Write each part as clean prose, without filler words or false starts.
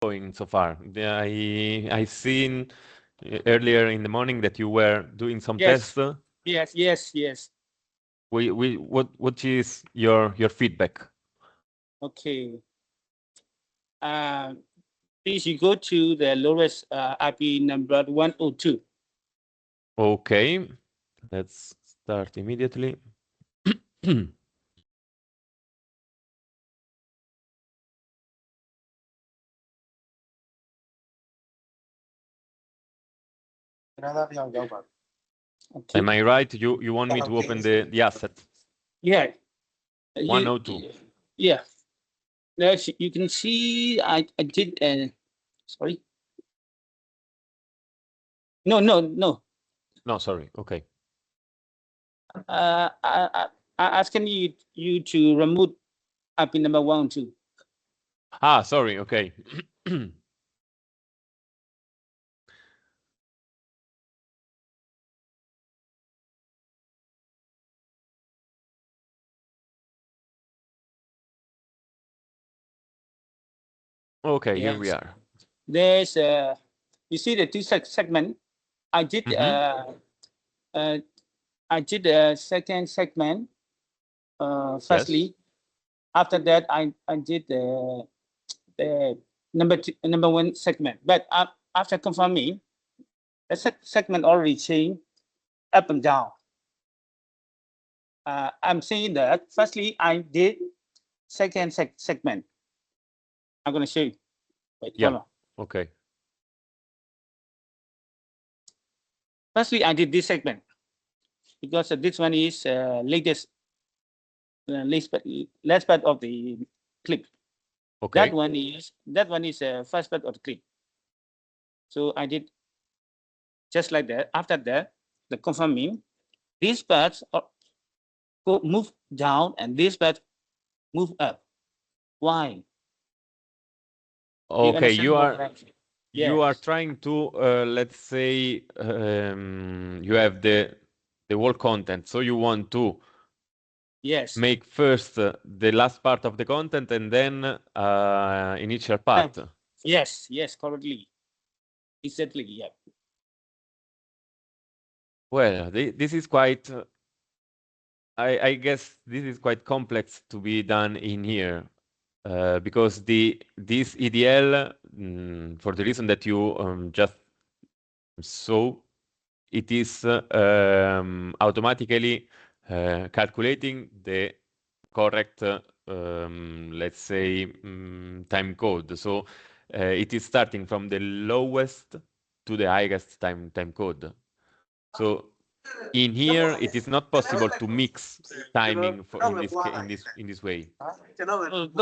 going so far? I seen earlier in the morning that you were doing some Yes. tests. Yes. What is your feedback? Okay. Please you go to the lowest IP number 102. Okay, let's start immediately. Okay. Am I right? You want me to open the asset? Yeah. You, 102. yeah. Next, you can see I did. Sorry. No. No, sorry. Okay. I asking you to remove IP number 102. Ah, sorry. Okay. Okay, here we Yes. are. There's you see the two segment. I did uh I did a second segment. Yes. Firstly, after that I did the number one segment. But after confirming, the segment already changed up and down. I'm saying that firstly I did second segment. I'm gonna show you. Wait, Yeah. hold on. Okay. Firstly, I did this segment because this one is latest last part of the clip. Okay. That one is first part of the clip. So I did just like that. After that, the confirming these parts go move down and this part move up. Why? Do you Okay. understand You what are I'm you are Yes. trying to let's say you have the whole content, so you want to Yes. make first the last part of the content and then initial part. Yes, correctly. Exactly, yeah. Well, this is quite. I guess this is quite complex to be done in here because this EDL, for the reason that you just saw, it is automatically calculating the correct, let's say, time code. So it is starting from the lowest to the highest time code. So in here, it is not possible to mix timing for in this way.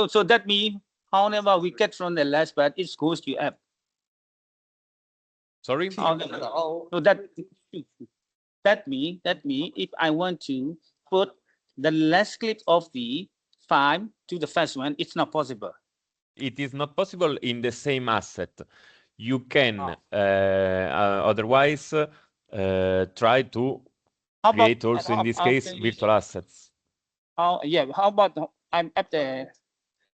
So that means however we get from the last part, it goes to up. Sorry? So that mean if I want to put the last clip of the 5 to the first one, it's not possible. It is not possible in the same asset. You can otherwise try to How about create also in this case virtual assets. how about I'm at the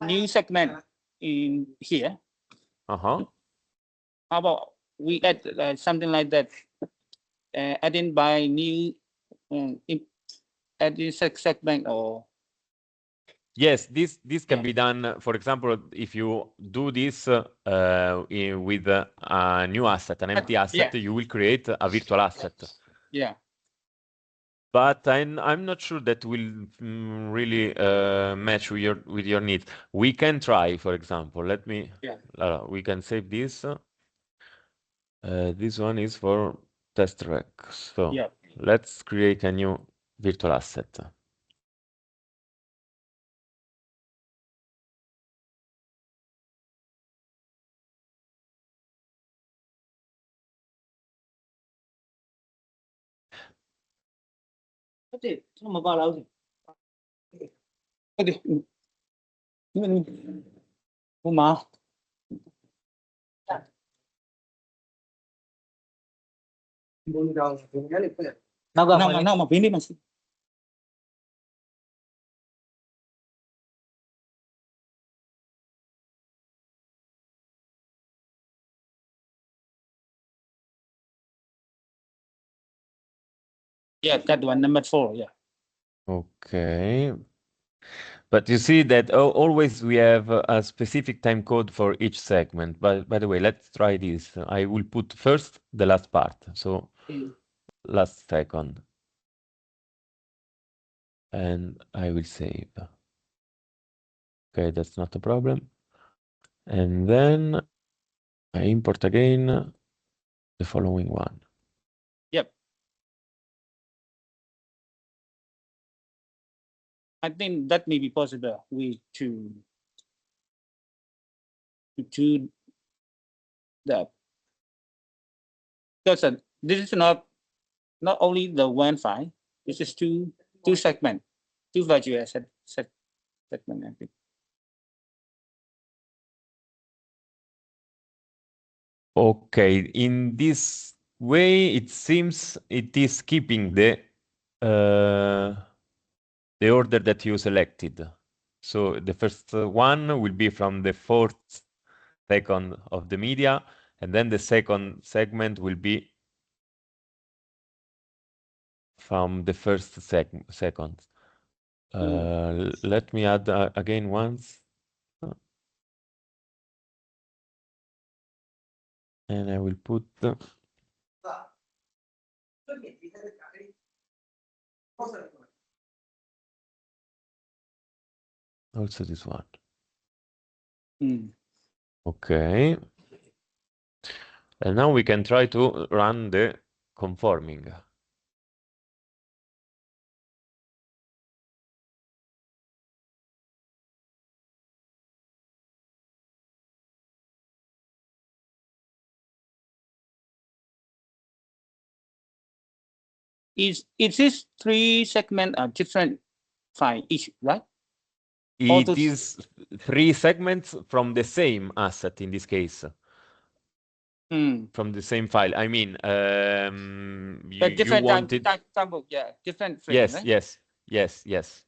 new segment in here. Uh-huh. How about we add something like that? Adding by new adding segment or Yes, this can be done. For example, if you do this with a new asset, an empty asset, you will create a virtual asset. Yeah. But I'm not sure that will really match with your needs. We can try, for example. Let me. We can save this. This one is for test rec. So let's create a new virtual asset. Không mà vào đâu gì? Đi. Không mà. Nào mà pin đi mà. Yeah, that one, number 4. Yeah. Okay. But you see that always we have a specific time code for each segment. But by the way, let's try this. I will put first the last part. So last second. And I will save. Okay, that's not a problem. And then I import again the following one. Yep. I think that may be possible way to do that. Because this is not only the one file. This is two segment, two virtual segment. I think. Okay, in this way, it seems it is keeping the order that you selected. So the first one will be from the fourth second of the media, and then the second segment will be from the first second. Let me add again once. And I will put also this one. Okay. And now we can try to run the conforming. Is this 3 segment are different file each, right? It is 3 segments from the same asset in this case. From the same file. I mean, you wanted different frame, yes, right? yes.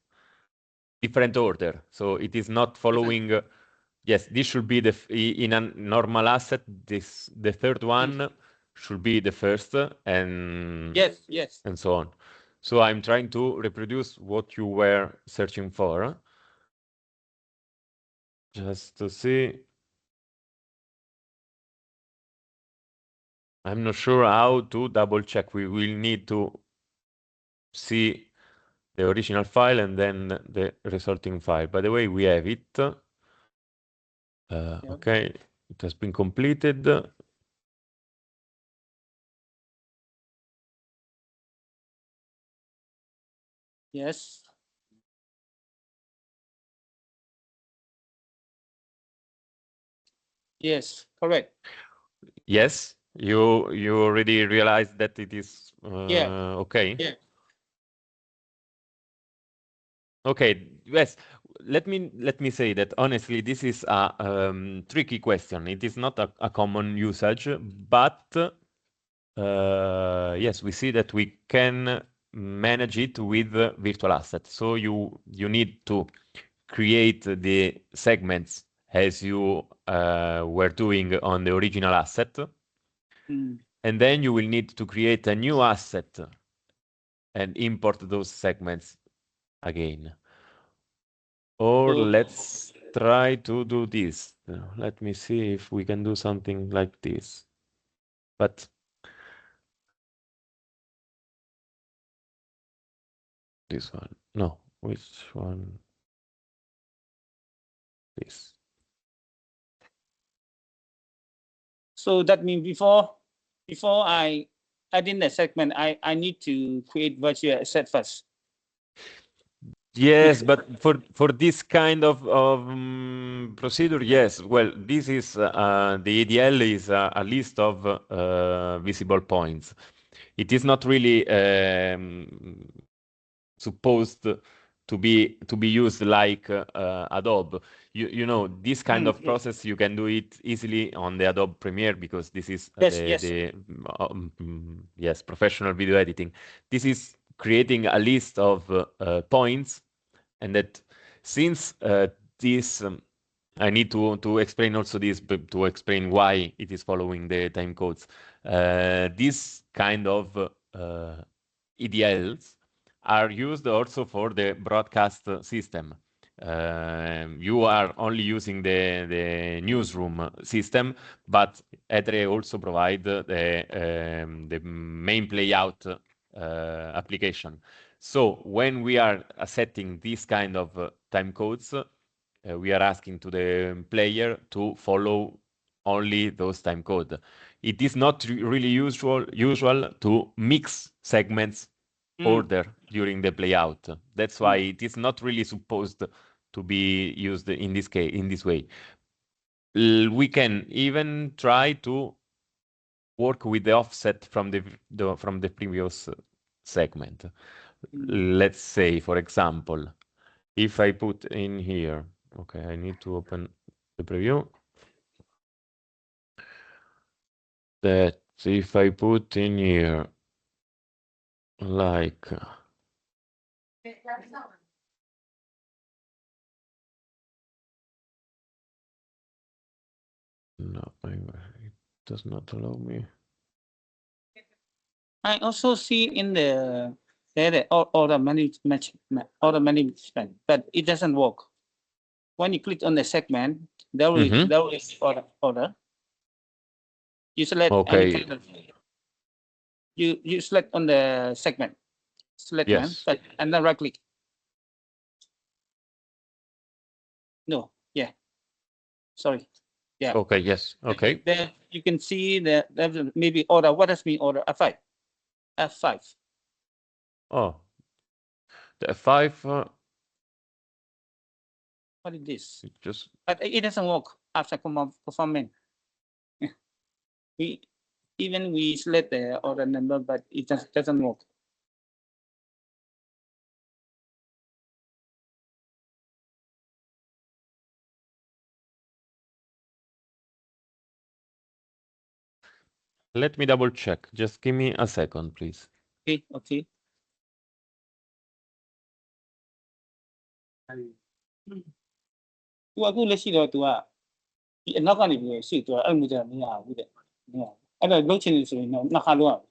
Different order. So it is not following. Yes, this should be in a normal asset. The third one should be the first, and yes, and so on. So I'm trying to reproduce what you were searching for, just to see. I'm not sure how to double check. We will need to see the original file and then the resulting file. By the way, we have it. Okay, it has been completed. Yes. Yes, correct. Yes, you already realized that it is okay. Yeah. Okay. Yes. Let me say that honestly, this is a tricky question. It is not a common usage, but yes, we see that we can manage it with virtual assets. So you need to create the segments as you were doing on the original asset. And then you will need to create a new asset and import those segments again. Or let's try to do this. Let me see if we can do something like this. But this one, no, which one? This. So that means before I add in the segment, I need to create virtual asset first. Yes, but for this kind of procedure, yes. Well, this is the ADL is a list of visible points. It is not really supposed to be used like Adobe. You know, this kind of process you can do it easily on the Adobe Premiere because this is yes, professional video editing. This is creating a list of points, and that since this I need to explain also this, but to explain why it is following the time codes. This kind of EDLs are used also for the broadcast system. You are only using the newsroom system, but Etere also provide the main playout application. So when we are setting this kind of time codes, we are asking to the player to follow only those time code. It is not really usual to mix segments order during the playout. That's why it is not really supposed to be used in this case, in this way. We can even try to work with the offset from the previous segment. Let's say, for example, if I put in here, okay, I need to open the preview. That if I put in here, like, no, it does not allow me. I also see in the order management, but it doesn't work. When you click on the segment, there is order. You select any kind of, you select on the segment, select one, but and then right click. No, yeah. Sorry. Yeah. Okay, yes. Okay. There you can see that maybe order. What does mean order? F5. F5. Oh, the F5. What is this? Just. But it doesn't work after performance. we select the order number, but it just doesn't work. Let me double check. Just give me a second, please. Okay, okay. Tu အခုလက်ရှိတော့ तू ကဒီအနောက်ကနေပြီးရှေ့ तू အဲ့လိုမျိုးကြမရဘူးတဲ့။အဲ့တော့လုံးချင်နေဆိုရင်တော့နှစ်ခါလုံးအောင်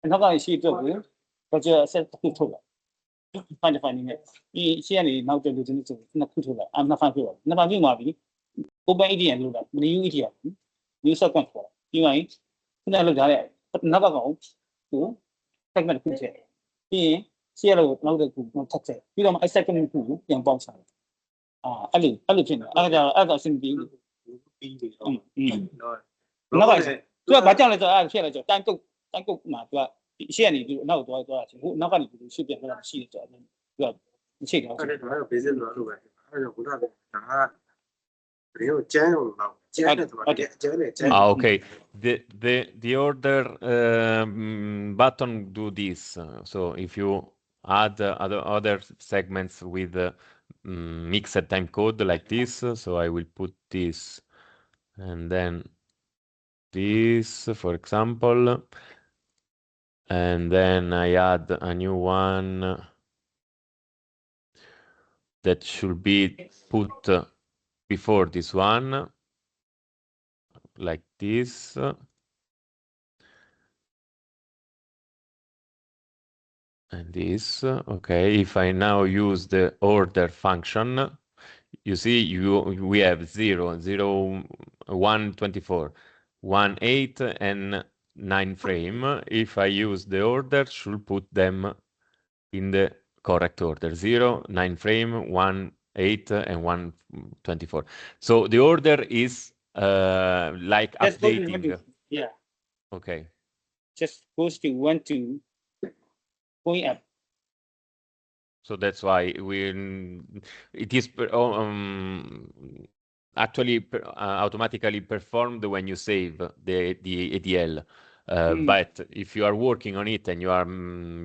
အနောက်ကနေရှေ့တော့ကိုတော့ set တစ်ခုထုတ်လိုက်။ find နေဒီရှေ့ကနေနောက်တက်လို့ဒီနေ့ဆိုနှစ်ခုထုတ်လိုက်။နှစ်ဖန်ပြပါနှစ်ဖန်ပြမှာပြီ။ open ADN လို့လား new ADN new sequence ပေါ့။ပြီးရင်ခုနလောက်ထားတဲ့နောက်ကကောင်ကို segment တစ်ခုထည့်။ပြီးရင်ရှေ့ကတော့နောက်တစ်ခုထပ်ထည့်ပြီးတော့အဲ့ segment တစ်ခုကိုပြန်ပေါင်းစားတယ်။အဲ့လိုဖြစ်နေအဲ့ဒါအဲ့တော့အဆင်ပြေဘူးပြီးပြီဟုတ်နောက်ကသူကဘာကြောင့်လဲဆိုတော့အဲ့ဖြစ်လာကြတိုင်းကုတ်မှာသူကရှေ့ကနေပြီးနောက်သွားချင်ဟိုနောက်ကနေပြီးရှေ့ပြန်လာရှိတယ်ဆိုတော့သူကမရှိတော့ဘူးအဲ့ဒါတော့ basic လို့လို့ပဲအဲ့တော့ဘုရားကဒါကဘယ်လိုကျန်းလို့တော့ကျန်းတယ်ဆိုတာကျန်းတယ်ကျန်း okay. The order button do this. So if you add other segments with mixed time code like this, so I will put this and then this, for example, and then I add a new one that should be put before this one, like this. And this, okay, if I now use the order function, you see we have 0, 0, 1, 24, 1, 8, and 9 frame. If I use the order, should put them in the correct order, 0, 9 frame, 1, 8, and 1, 24. So the order is like That's updating. Yeah. Okay. Just goes to 1 to going up. So that's why it is actually automatically performed when you save the ADL. But if you are working on it and you are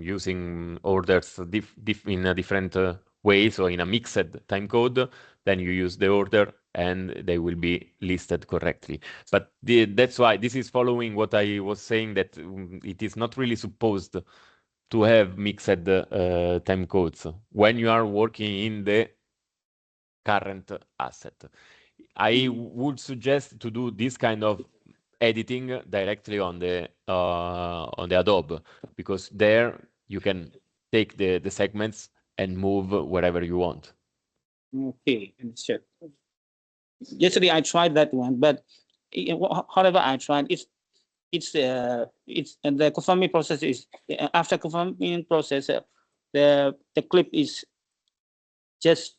using orders in a different way, so in a mixed time code, then you use the order and they will be listed correctly. But that's why this is following what I was saying, that it is not really supposed to have mixed time codes when you are working in the current asset. I would suggest to do this kind of editing directly on the Adobe, because there you can take the segments and move wherever you want. Okay, understood. Yesterday I tried that one, but however I tried, it's the conforming process is after conforming process, the clip is just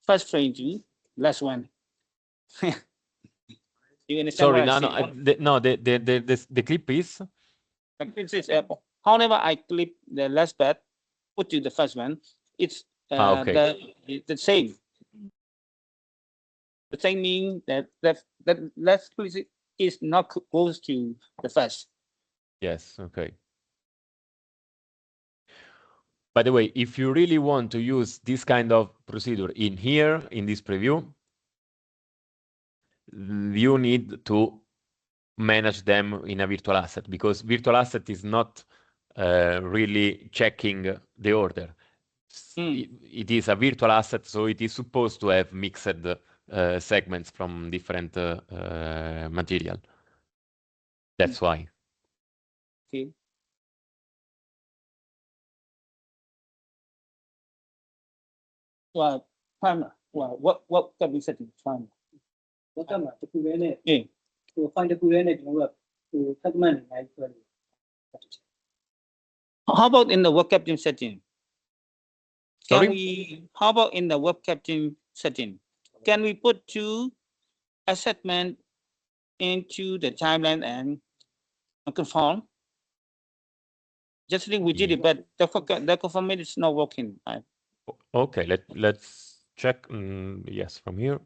first frame to last one. You understand Sorry, what I no, say? no, the clip is. This is however I clip the last part, put to the first one, it's Okay. the same. The same mean that last clip is not close to the first. Yes, okay. By the way, if you really want to use this kind of procedure in here, in this preview, you need to manage them in a virtual asset, because virtual asset is not really checking the order. It is a virtual asset, so it is supposed to have mixed segments from different material. That's why. Okay. Well, timer. Well, what can we set in timer? What timer? The Kuwait. Yeah. To find the Kuwait, you know, to segment actually. How about in the web caption setting? Can Sorry? we? How about in the web caption setting? Can we put two segment into the timeline and conform? Just think we did it, but the conformation is not working. Okay, let's check. Yes, from here.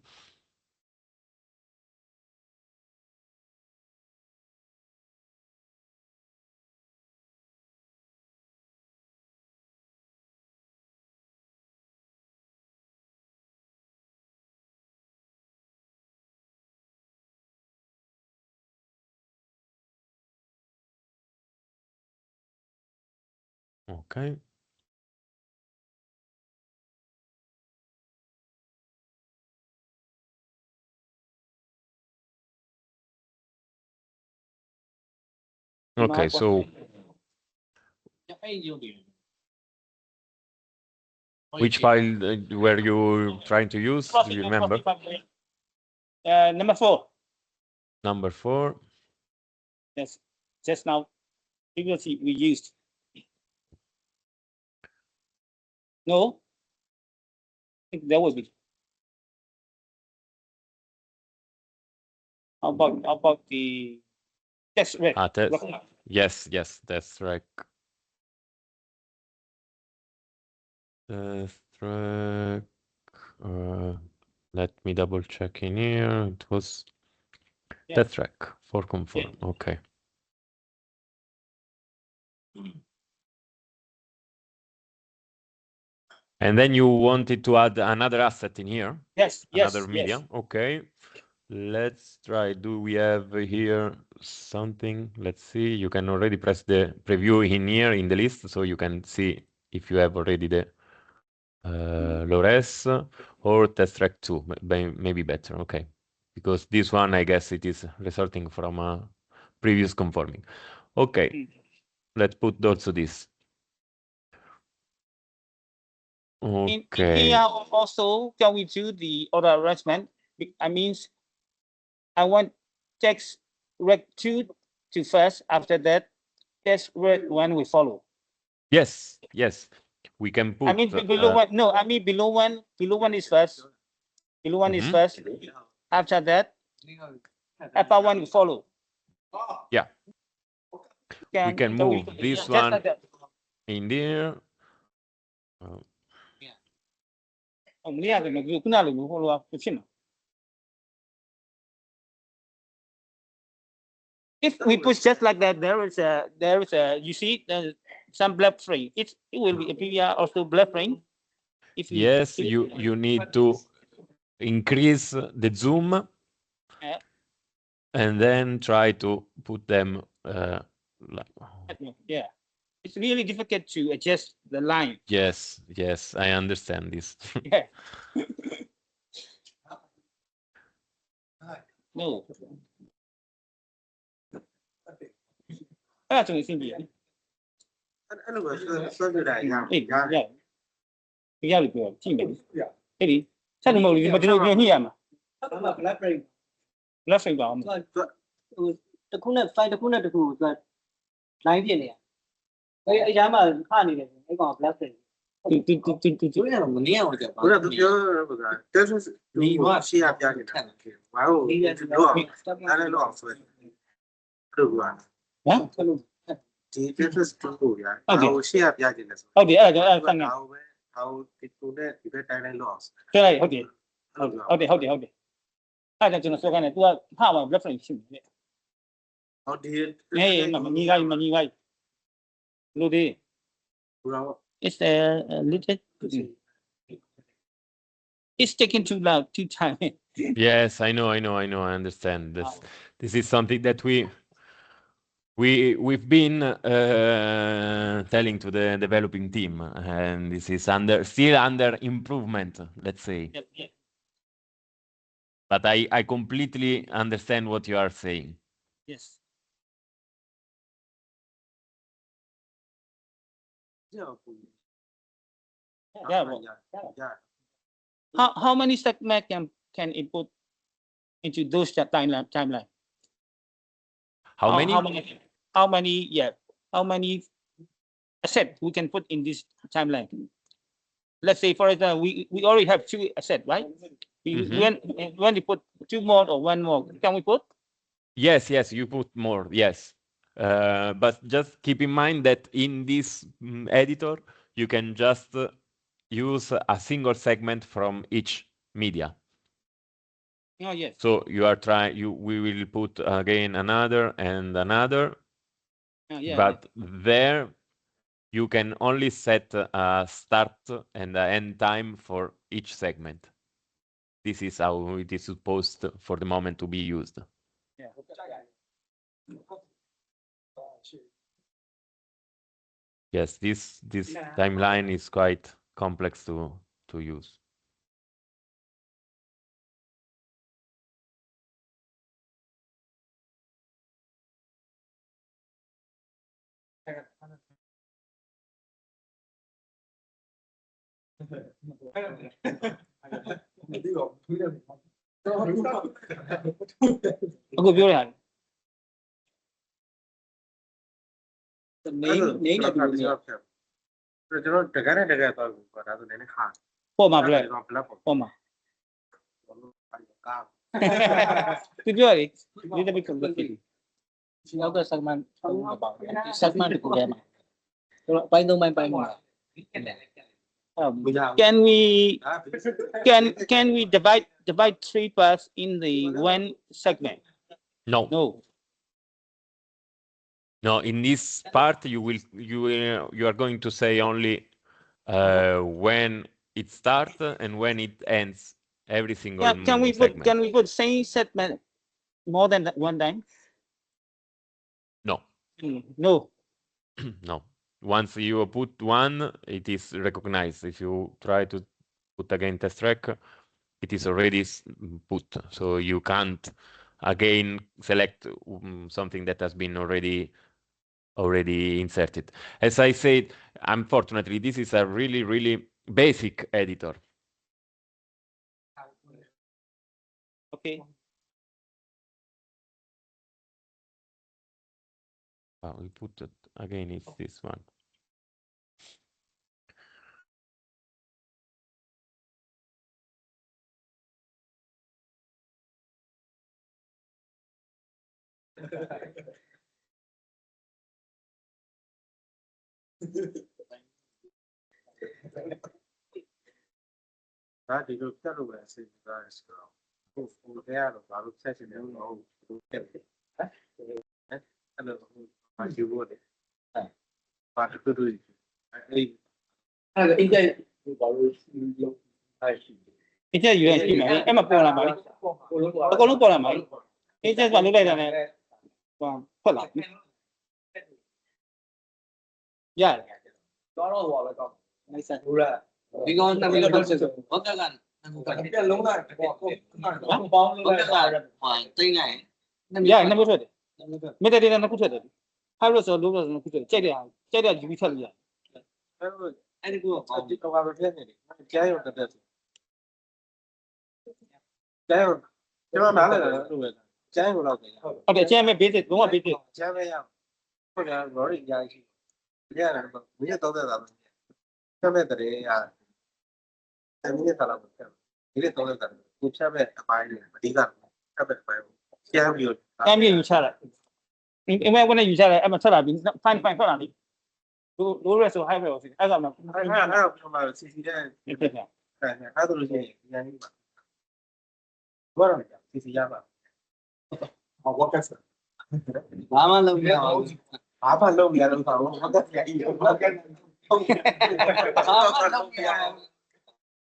Okay. Okay, so which file were you trying to use? Do you remember? Number 4. Number 4. Yes, just now previously we used. No, I think that would be. How about the test rec? Yes, that's right. Test track. Let me double check in here. It was test track for conform. Okay. And then you wanted to add another asset in here? Yes. Another media. Okay. Let's try. Do we have here something? Let's see. You can already press the preview in here in the list, so you can see if you have already the low-res or test track 2. Maybe better. Okay. Because this one, I guess it is resulting from a previous conforming. Okay. Let's put also this. Okay. Also, can we do the order arrangement? I mean, I want text rec 2 to first. After that, text rec 1 will follow. Yes. We can put. I mean below one. No, I mean below one. Below one is first. Below one is first. After that, upper one will follow. Yeah. We can move this one in there. If we push just like that, there is a you see some black frame. It will be appear also black frame. Yes, you need to increase the zoom and then try to put them. Yeah, it's really difficult to adjust the line. Yes, I understand this. Yeah. No. အဲ့ဒါဆိုရင်အဆင်ပြေတယ် အဲ့လိုပဲဆွဲပြတာရ အေးရဒီရောက်လို့ပြောကြည့်မယ်အဲ့ဒီဆက်နေမဟုတ်ဘူးဒီမဒီလိုညှိရမှာ black frame left frame ပါအောင် ဟိုတခုနဲ့ file တခုနဲ့တခုကို line ဖြစ်နေရအဲ့အရာမှာခနေတယ်အဲ့ကောင် black frame တီကျိုးရတော့မနေအောင်ကြပါ ဘုရားသူပြောတော့ကတက်ဆက်ဒီကရှေ့ရပြနေတာဘာလို့ဒီတော့အဲ့လိုအောင်ဆွဲအဲ့လိုက ဟမ် ဒီတက်ဆက်တူရဟိုရှေ့ရပြနေတယ်ဆို ဟုတ်တယ်အဲ့ဒါကြောင့်အဲ့ဆက်နေ ဟိုပဲဟိုဒီကိုနဲ့ဒီဘက်တိုင်းတိုင်းလို့အောင်ဆွဲ ဆွဲလိုက်ဟုတ်တယ်အဲ့ဒါကြောင့်ကျွန်တော်ဆွဲခိုင်းတယ် तू ကဟာမှာ left frame ရှိတယ် ဟောဒီ အေးမညီခိုင်းလို့ဒီ ဘုရား it's a little it's taking too long too time Yes, I know, I understand. This is something that we've been telling to the developing team, and this is still under improvement, let's say. Yep. But I completely understand what you are saying. Yes. Yeah. How many segments can input into those timeline? How many? How many assets we can put in this timeline? Let's say, for example, we already have 2 assets, right? When we put 2 more or 1 more, can we put? Yes, you put more, yes. But just keep in mind that in this editor, you can just use a single segment from each media. Oh, yes. So we will put again another and another, but there you can only set a start and an end time for each segment. This is how it is supposed for the moment to be used. Yeah. Yes, this timeline is quite complex to use. Akoပြောရတယ် နေနေနေတူနေ ကျွန်တော်တကယ်နဲ့တကယ်တော့ဒါဆိုလည်းခါ ပေါ်မှာ black ဘလက်ပေါ့ ပေါ်မှာ ကား သူပြောရတယ် little bit complicated နောက်တော့ segment 3ပါဒီ segment တခုထဲမှာဆိုတော့အပိုင်း3ပိုင်းမှာ can we divide 3 parts in the 1 segment? No. No, in this part you are going to say only when it starts and when it ends every single segment. Can we put same segment more than 1 time? No. No. No. Once you put 1, it is recognized. If you try to put again test track, it is already put. So you can't again select something that has been already inserted. As I said, unfortunately, this is a really, really basic editor. Okay. We put it again, it's this one. That they go tell over and say guys go there or session and hello I you would but to do it အဲ့ဒါအင်ဂျင်ဘာလို့လုပ်အဲ့ရှိ အကျက်ယူရင်ရှိမယ်အဲ့မှာပေါ်လာပါလိမ့်အကုန်လုံးပေါ်လာပါလိမ့်အကျက်ကလုတ်လိုက်တာနဲ့ဟောဖွက်လာပြီရတယ် တော့ဟောလည်းတော့နိုင်စဘူးလားဒီကောင်တမီးတော့ဆက်ဟုတ်ကဲ့ကပြက်လုံးလိုက်ပေါ့ပေါင်းလို့ဟုတ်ကဲ့ကဟိုတင်းငယ် ရတယ်နှစ်ခုထွက်တယ်မေတ္တာဒေတာနှစ်ခုထွက်တယ် high risk or low risk ကိုကြိုက်တဲ့ယူပြီးထွက်လို့ရတယ် အဲ့ဒီကတော့ဘာပဲဖြစ်နေတယ်ကျန်းရုံတက်တက်ကျန်းရုံကျွန်တော်နားလည်တယ်လို့ပဲကျန်းရုံတော့ပြန်ဟုတ်တယ်အကျန်းမဲ့ basic လုံးဝ basic ကျန်းပဲရဟုတ်တယ်ရော်ရီအများကြီးရှိရတယ်မင်းတော့တက်တာပဲဖြတ်မဲ့တည်းရ10မိနစ်သာလောက်ဖြတ်ဒီနေ့တော့တက်တာကိုဖြတ်မဲ့အပိုင်းတွေအဓိကဖြတ်မဲ့အပိုင်းကိုကျန်းပြီး တမ်းပြယူချလိုက်အမေကနေယူချလိုက်အဲ့မှာထွက်လာပြီး fine ထွက်လာပြီ low risk ဆို high risk ဆိုအဲ့ကောင်တော့ အဲ့တော့ကျွန်တော် CC တဲ့ ဖြစ်ပြန် အဲ့ဒါလို့ရှိရင်ဉာဏ်ကြီးပါဘာလို့လဲ CC ရပါဟော work ဆက် ဘာမှလုပ်မရဘူး ဘာမှလုပ်မရလို့ဆိုတော့ work ဆက်ကြီး work ဘာမှလုပ်မရဘူး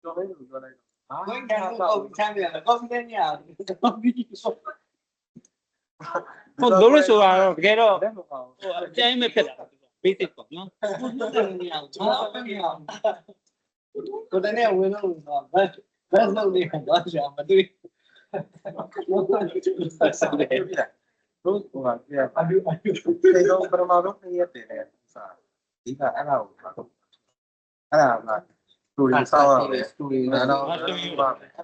တော့ဘယ်လိုပြောလိုက်တော့ ဘယ်ကတော့ချမ်းပြန်ကော်ဖီနဲ့ညကော်ဖီ ဟုတ် low risk ဆိုတော့တကယ်တော့အကျန်းမဲ့ဖြစ်တာ basic ပေါ့နော် ဘာမှလုပ်မရဘူးကိုတနေ့ဝင်လို့တော့ဘယ်လုပ်နေတော့ရှာမတွေ့ တို့ဟိုကပြတေတော့ပရမတော့နေရတယ်လေစာဒီကအဲ့ဒါကိုအဲ့ဒါကစတူဒီဆောက်ရတယ်စတူဒီနော်အဲ့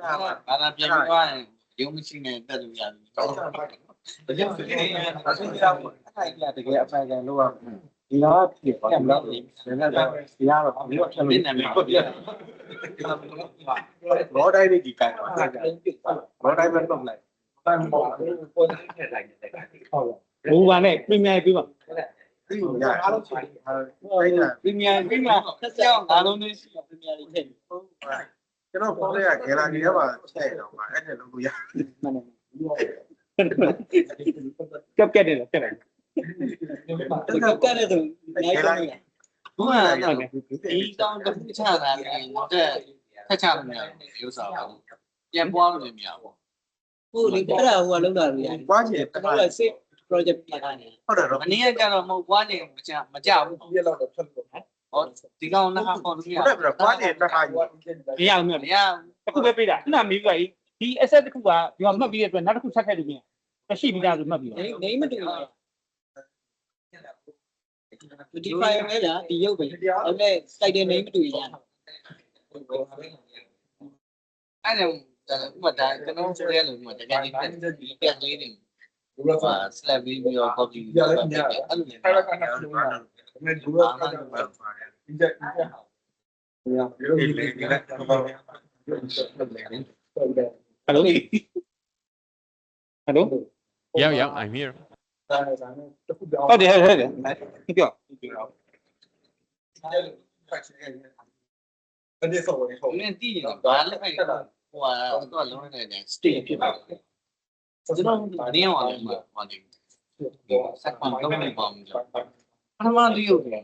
ဒါဘာသာပြန်ပြီးသွားရင်ရုံးမရှိနေတက်လို့ရတယ်တကယ်တကယ်အဖိုင်ကန်လို့ရဒီတော့ဖြစ်တယ်ဘာလို့လဲဒါကတော့ဒီကတော့ဒီတော့ဖြတ်လို့ဘောတိုင်းလေးဒီကန်တော့ဘောတိုင်းပဲတော့လိုက်တန်ပေါ်ပေါ်တိုင်းနဲ့လိုက်တယ်ဟုတ် ဘူပါနဲ့ premium ပြပါ ဒီရအားလုံးဖြစ်တယ်အဲ့ဒါ premium ဆက်ကြောင်းအားလုံးလေးရှိပြန်လေးထည့် ကျွန်တော်ပေါ်ရဂယ်လာဒီထဲမှာချက်တော့မှာအဲ့ဒါလုပ်လို့ရ ကပ်တယ်လို့ဖြစ်တယ် ကောက်ကတဲ့သူနိုင်တယ်ဘုရားဒီတောင်းတစ်ခုချတာလေတဲ့ဖက်ချမရဘူးဥစားဘူးပြန်ပွားလို့မရဘူးဟုတ်လေအဲ့ဒါဟိုကလောက်တာလို့ရတယ် ပွားချင်တယ် တော့ safe project ပြတာနေ ဟုတ်တယ်တော့ မနေ့ကကြတော့မဟုတ်ပွားနေမကြဘူးပြလောက်တော့ဖြတ်လို့ဟောဒီကောင်နှစ်ခါပေါ်လို့ရ ဟုတ်တယ်ပွားချင်တစ်ခါယူ မရဘူးမရဘူးတစ်ခုပဲပေးတာခုနမေးပြီးဒီ asset တစ်ခုကဒီမှာမှတ်ပြီးတဲ့အတွက်နောက်တစ်ခုဆက်ခဲ့လို့မရမရှိပြီးသားဆိုမှတ်ပြီးတော့ နေမတူဘူးဒီ file ပဲလားဒီရုပ်ပဲအဲ့မဲ့ site တဲ့ name မတူရဘူးအဲ့ဒါဥပမာကျွန်တော်ဆိုရလို့ဥပမာတကယ်ကြီးပြန်လေးနေဘုရား slab ပြီးတော့ copy အဲ့လိုအဲ့ဒါကနောက်ဆုံးတာဒီဘူရောကဒီချက်hello hello Yeah, I'm here. ဟုတ်တယ်ပြော အဲ့ဒီဆောက်ဝင်ဟုတ် မင်းတည်ရင်ဘာလဲအဲ့ဟိုကတော့လုံးနေတယ် stay ဖြစ်ပါကျွန်တော်နေရအောင်မှာဟောနေစက်ကွန်တော့နေပါမယ်ပထမလေးရုပ်တယ်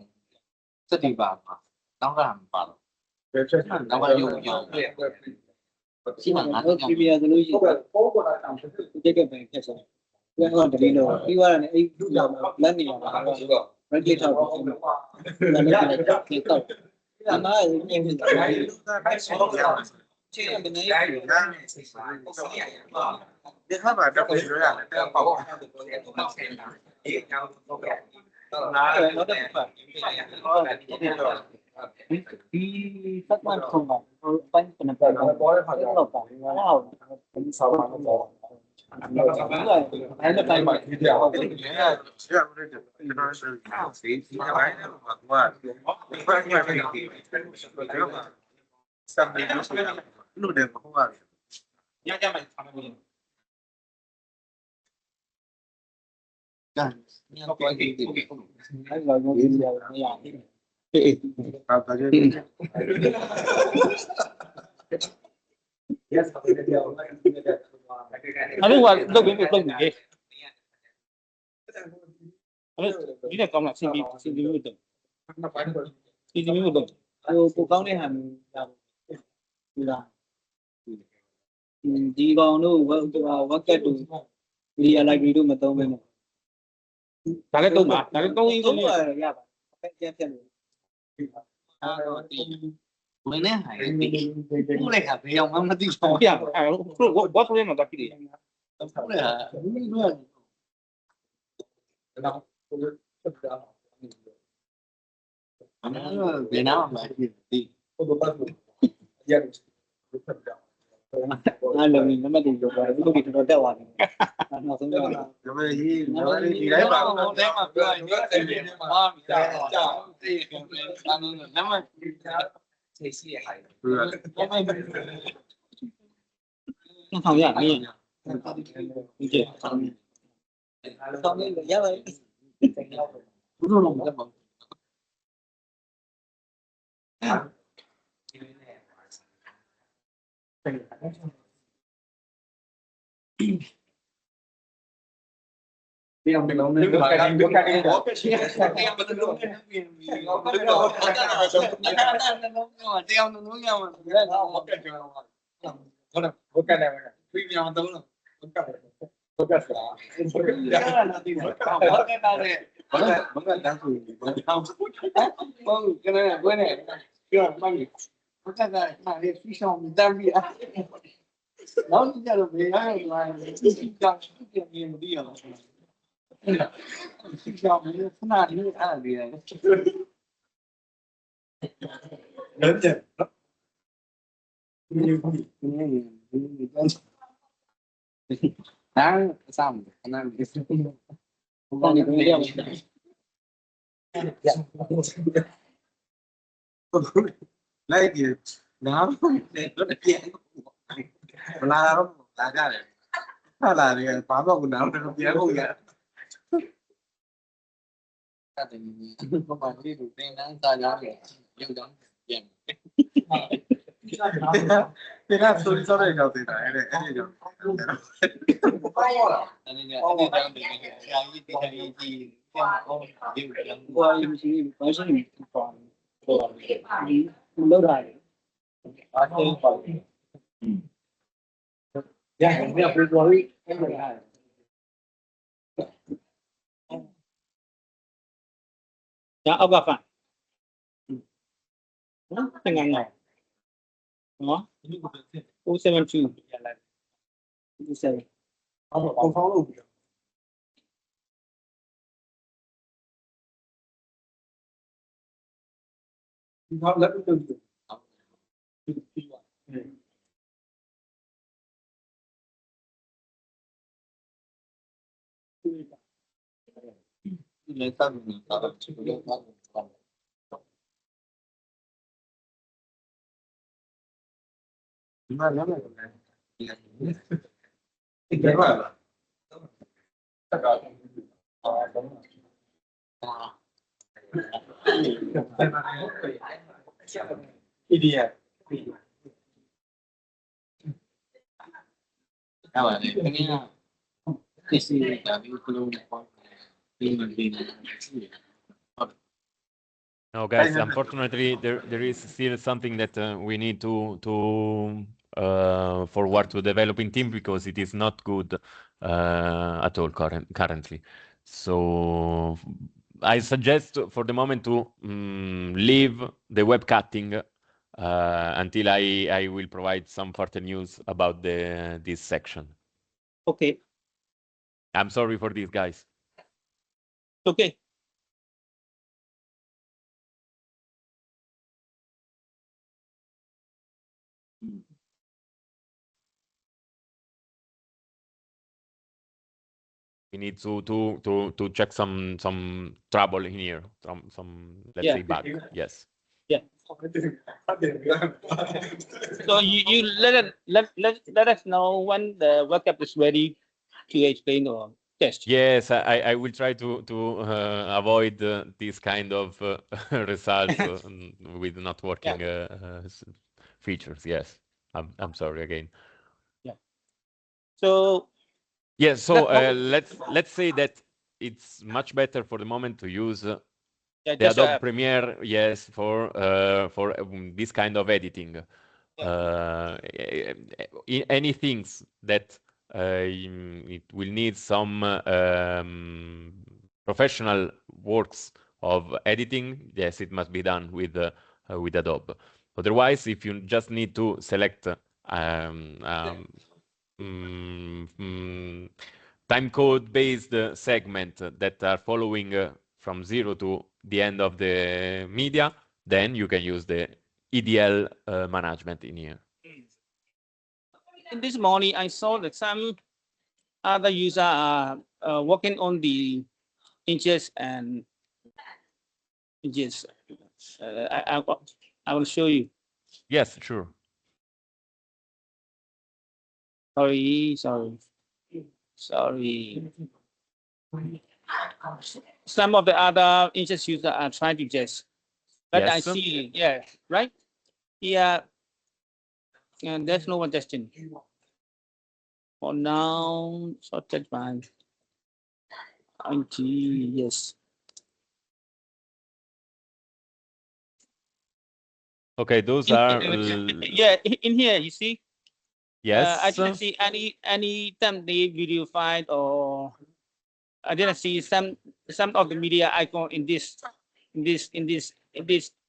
စတိပါမှာနောက်ကမပါတော့ ဘယ်ချက် နောက်ကရုပ်ရှိမှငါတို့ပြပြရသလိုရှိတယ်ပိုးပေါ်လာအောင်ဒီကပဲဖြစ်သွားတယ်ဘယ်တော့တည်းလို့ပြီးသွားတယ်အဲ့လူလာလက်နေမှာ regulate ထောက်ပြီးတော့လည်းတော့ခေတော့အမားရင်းနေတာချင်းမနေရဘူး ဒီခါမှာတော့ပြောရတယ်တဲ့ပေါ့ နောက်တော့ပါဒီစက်မှန်ဆုံးပါပိုင်းကနပါပေါ်ရခါတော့ပါဟုတ်ဒီဆောင်းမှာတော့အဲ့ဒါတိုင်းမှာဒီတရားဟုတ်တယ် ဒီကလည်းကျွန်တော်ဆိုစီစီပိုင်းတော့ဘာကဘာမှမဖြစ်ဘူးဒါကစံနေလို့လို့တယ်မဟုတ်ပါဘူးညကြမှာဆမ်းနေတယ်ညတော့ဒီအဲ့လိုမျိုးကြီးရမရဘူးအေး ဘာကြည့် Yes အဲ့လိုကလုပ်ပြီးလုပ်နေတယ်အဲ့ဒီနဲ့ကောင်းလားစင်ပြီးလို့တော့စီစီမျိုးတော့ ကိုကောင်းတဲ့ဟာမျိုးရဘူးလားဒီကောင်တို့ဝက်ကတ်တို့ဒီ library တို့မသုံးဘဲနဲ့ ဒါလည်းတော့မှာဒါလည်းတော့ရင်း သုံး လို့ ရပါအကျန်းပြတ်လို့အားတော့ဒီဝင်နေဟိုင်းဒီခုလည်းကဘယ်အောင်မှမသိဘူး ပြအဲ့တော့ဘာဆိုရင်တော့ပြည့်တယ် ခုလည်း Việt Nam mà thì hai lần mình nó mà đi được rồi nó bị nó đeo vào nó không được gì đấy mà nó không dạng đi không đi được giá đấy đúng rồi đi ông đứng có cái chuyện em đứng đúng treo nó đúng nhau mà có cái này quý nhau đúng không có cái cái này bữa này chưa mang gì có cái này mà đi phía sau mình đang bị nó ra được về là trong cái nhiều đi rồi trong cái nào thì là gì này lớn chưa đáng sao anh em không có những cái lấy gì nó rất là dễ la ra này là thì phá vào quần áo nó dễ không vậy không phải đi được nên đang tay ra để nhưng đó thế là tôi sau đây đầu tiên này anh được qua chỉ có gì còn lâu đài dạ bây giờ rồi em rồi dạ ông gặp à thành ngành này đó U72 U7 không pháo luôn nó lẫn tương tự lên tân nó lắm rồi thế mà idea các bạn này cái gì là cái clue này No, guys, unfortunately, there is still something that we need to forward to the developing team because it is not good at all currently. So I suggest for the moment to leave the web cutting until I will provide some further news about this section. Okay. I'm sorry for this, guys. Okay. We need to check some trouble in here, some let's say bug. Yes. Yeah. So you let us know when the workup is ready to explain or test. Yes, I will try to avoid this kind of results with not working features. Yes, I'm sorry again. Yeah. So. Yes. So let's say that it's much better for the moment to use the Adobe Premiere. Yes, for this kind of editing. Any things that it will need some professional works of editing, yes, it must be done with Adobe. Otherwise, if you just need to select time code based segment that are following from 0 to the end of the media, then you can use the EDL management in here. In this morning, I saw that some other users are working on the inches and inches. I will show you. Yes, sure. Sorry. Some of the other inches users are trying to just, but I Yes. see, yeah, right? Yeah, and there's no one testing. For now, sorted by IT, yes. Okay, those are yeah, in here you see. yes. I didn't see any thumbnail video file, or I didn't see some of the media icon in this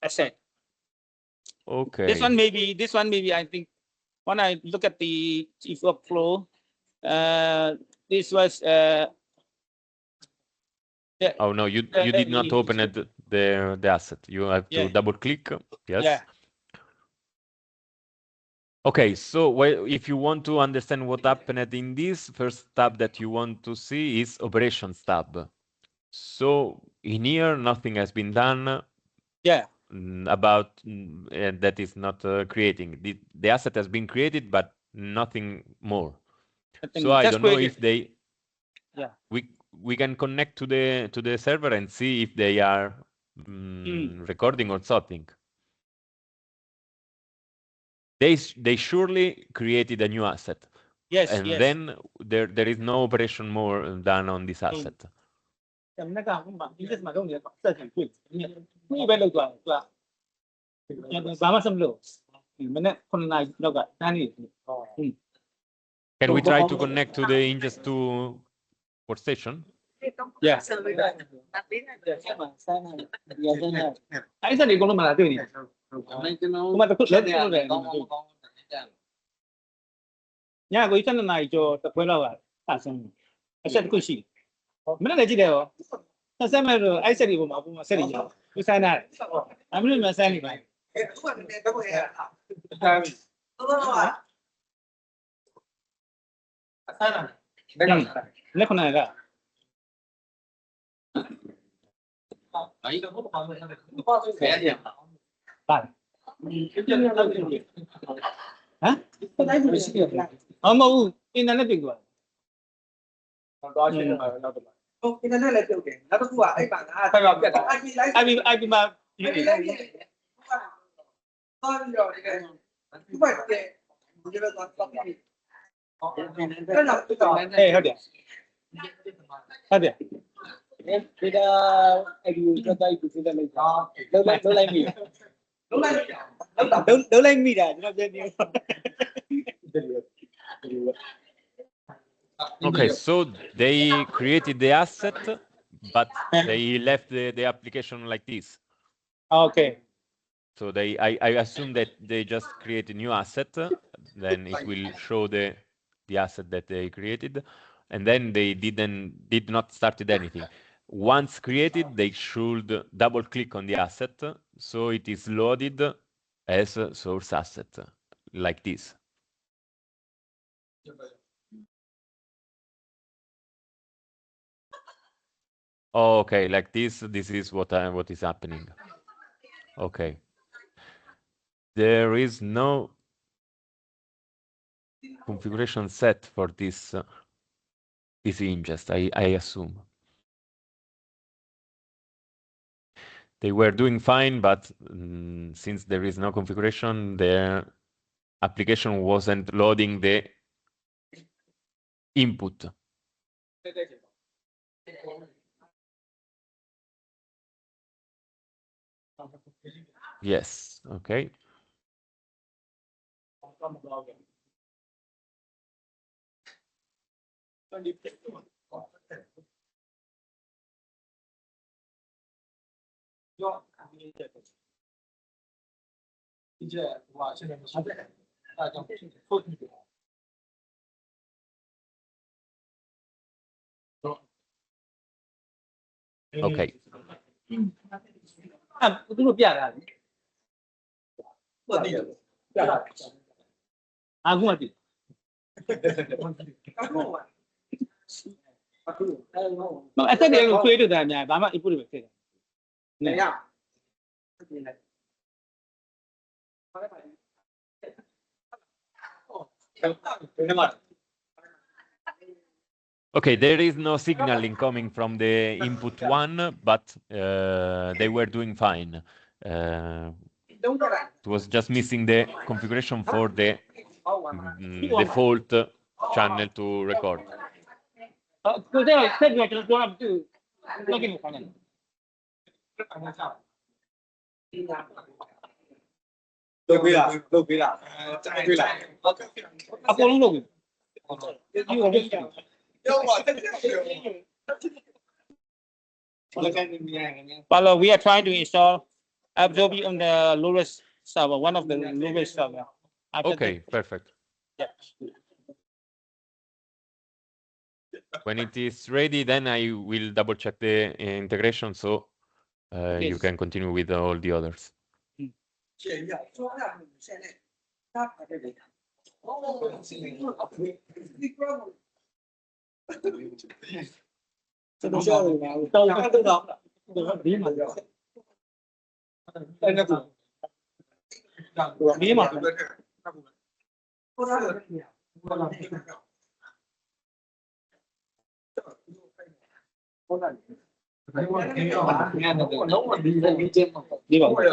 asset. Okay. This one maybe I think when I look at the workflow, this was oh no, you did not open it, the asset. You have to double click. Yes. Yeah. Okay, so if you want to understand what happened in this, first tab that you want to see is Operations tab. So in here, nothing has been done. Yeah. About that is not creating. The asset has been created, but nothing more. So I don't know if they. Yeah. We can connect to the server and see if they are recording or something. They surely created a new asset. Yes. And then there is no operation more done on this asset. 那个你这是买东西设很贵，你别漏多了，爸妈什么漏？你们那可能那个哪里？Can we try to connect to the Ingest 2 workstation? Yeah. 哎，这里公路嘛，对你。我们都来来来。nhà của chân này cho tập quay lâu à xong sẽ có gì mình lại chỉ đều nó sẽ mà rồi ai sẽ đi mà sẽ đi cứ sai này mình mà sai này lấy con này ra bạn hả mà in nó bị rồi cái này là điều kiện nó có quả ấy bạn phải vào ai bị mà con rồi cái không phải để như là con cái là cái trò hey how there Kita ibu kata ibu kita lagi. Đâu lên mi đã, nó chơi nhiều. Okay, so they created the asset, but they left the application like this. Okay. So I assume that they just create a new asset, then it will show the asset that they created, and then they did not started anything. Once created, they should double click on the asset, so it is loaded as a source asset, like this. Okay, like this. This is what is happening. Okay. There is no configuration set for this ingest, I assume. They were doing fine, but since there is no configuration, their application wasn't loading the input. Yes, okay. Okay. သူတို့ပြတာလေအခုမှတည်မအသက်တွေကိုထွေးလို့တာအများဘာမှ input တွေဖြစ်တယ်နေရ Okay, there is no signaling coming from the input one, but they were doing fine. It was just missing the configuration for the default channel to record. ကိုတဲ့ဆက်ပြီးကျွန်တော်ပြောတာသူ login ကိုခေါင်းတယ်လုပ်ပေးလားလုပ်ပေးလားကြားပေးလား အကုန်လုံးလုပ်ပြီ Paulo, we are trying to install Adobe on the lowest server, one of the lowest server. Okay, perfect. Yeah. When it is ready, then I will double check the integration so you can continue with all the others. ကျွန်တော်ရှော့လို့ပါဘူးတောင်းတော့ဒီမှာအဲ့ဒါကိုဒီမှာဒီပါရ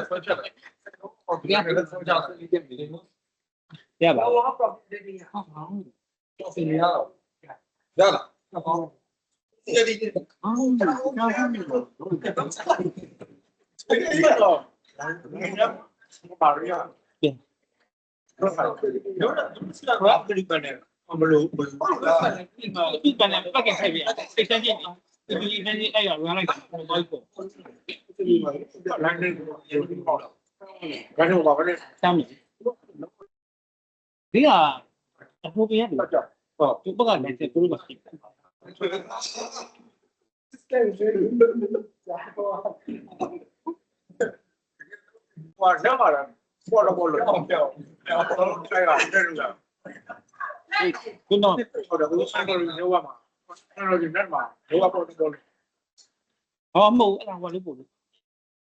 ပါရလားအဲ့ဒီပါရရမလို့ဒီကနေ့ပတ်ကင်ဆိုင်ပြီစိတ်တန်းကြည့်ဒီနေ့အဲ့ရဝင်လိုက်တာဘာလို့ လမ်းနေပေါ့လားကတော့ပါပဲ စမ်းပြီဒီကအဖိုးပြရတယ်ဟုတ်သူဘက်ကလည်းသူတို့မရှိဘူးဟောရမှာလားပေါ်တော့လို့တော့ပြောအဲ့ဒါတဲ့လူက ခုနက ဟောတော့ဘူးဆိုင်ကိုရောမှာအဲ့တော့ဒီနေ့မှာရောပေါ်တော့ ဟောမဟုတ်အဲ့ဒါဟောလေးပို့လို့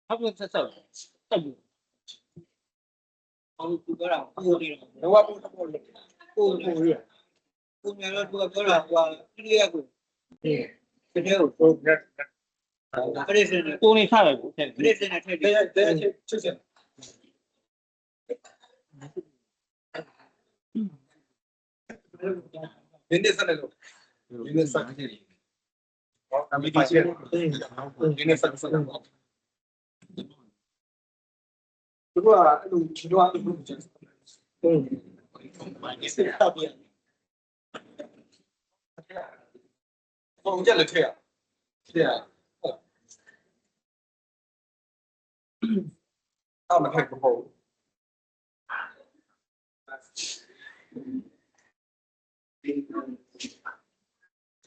ဟုတ်ကဲ့ဆက်တက်ပြီဟောသူပြောတာပို့နေတော့ ရောပေါ်တော့ပို့ရကိုမြန်တော့သူကပြောတာဟိုကတိရကိုဒီတဲ့ကို ဟုတ်ကဲ့ ပရိသေနဲ့ ကိုနေထားတယ်ကိုထည့် ပရိသေနဲ့ထည့်တယ် တဲ့ချစ်စင်ဒီနေ့ဆက်လို့ဒီနေ့ဆက်တယ်ဟောအမေဒီချက်ဒီနေ့ဆက်ဆက်တော့သူကအဲ့လိုချီတော့အဲ့လိုချက်ဒီစက်တော့ပြန်ပုံကြလက်ထက်တဲ့အော်မထက်ဘူး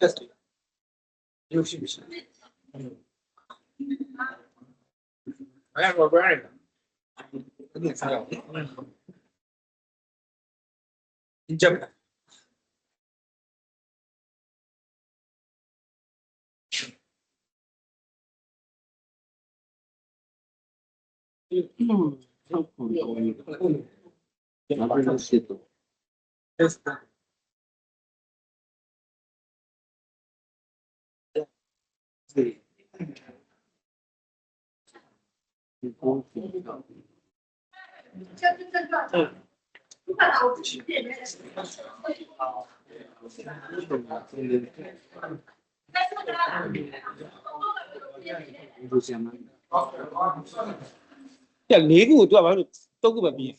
Test. You should be. I have a brand. Jump. Yes. Cái lý của tôi bảo tôi cứ bảo bị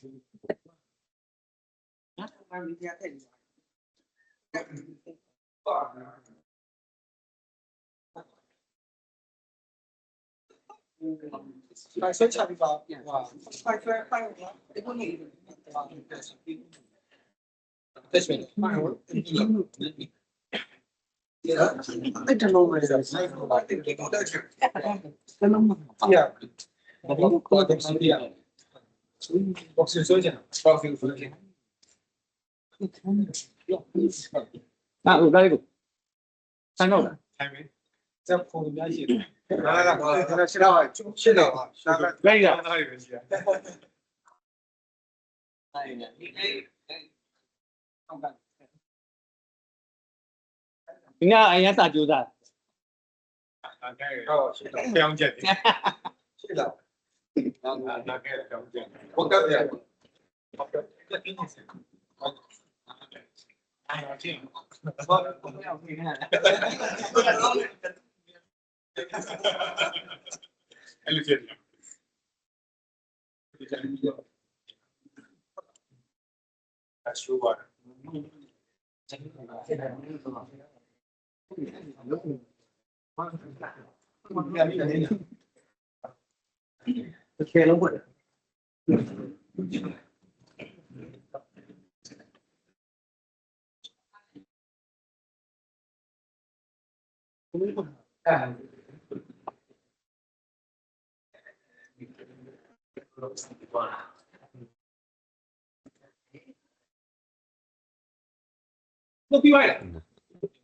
Phải xuất chạy vào phải cái con gì test mình I don't know where it is. Yeah. Ah, very good. I know. 在空里面写的。来，那知道了，知道了，大概。 Very good. Nga anh ta chú ra. 非常简单。是的。我刚才。哎呀，这样。我们要会看。哎，刘姐。还说过。贴了过来。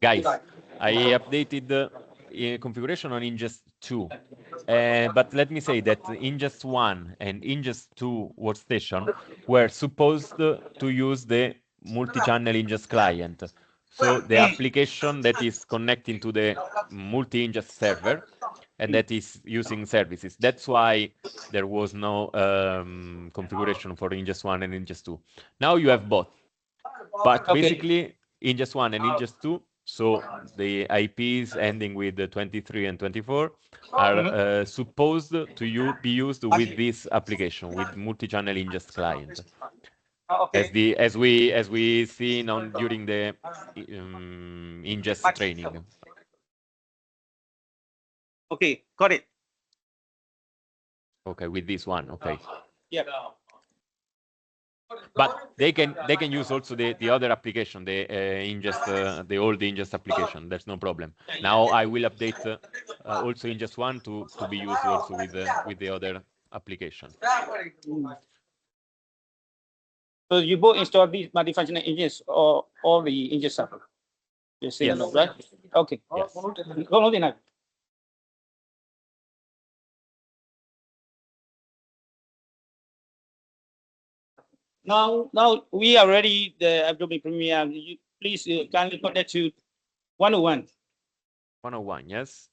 Guys, I updated the configuration on Ingest 2, but let me say that Ingest 1 and Ingest 2 workstation were supposed to use the multi-channel Ingest client. So the application that is connecting to the multi-ingest server and that is using services. That's why there was no configuration for Ingest 1 and Ingest 2. Now you have both. But basically, Ingest 1 and Ingest 2, so the IPs ending with 23 and 24, are supposed to be used with this application, with multi-channel ingest client. As we seen during the ingest training. Okay, got it. Okay, with this one, okay. Yeah. But they can use also the other application, the ingest, the old ingest application. There's no problem. Now I will update also ingest 1 to be used also with the other application. So you both install these multifunctional engines or all the engine stuff. You see, Yes. right? Okay. Yes. Go enough. Now we are ready. The Adobe Premiere. You please kindly connect to 101. 101, yes.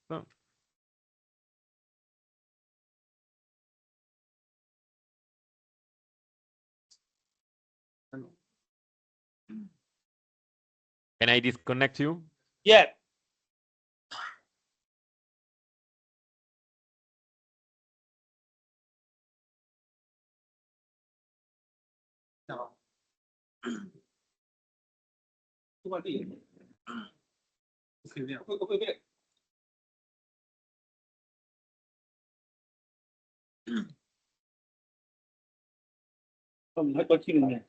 Can I disconnect you? Yeah. Không hết có chim này.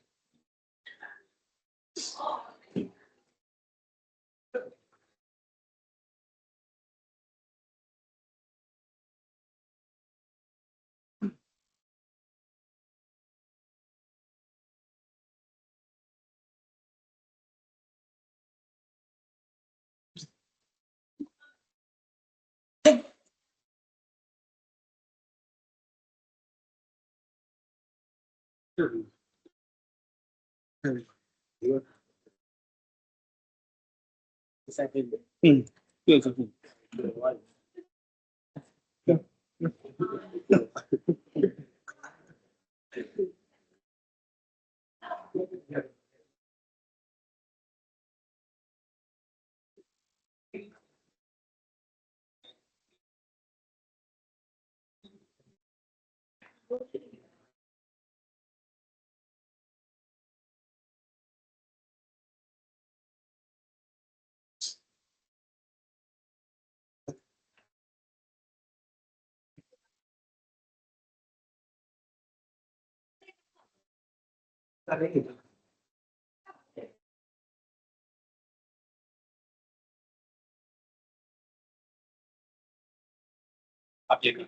အပြည့်က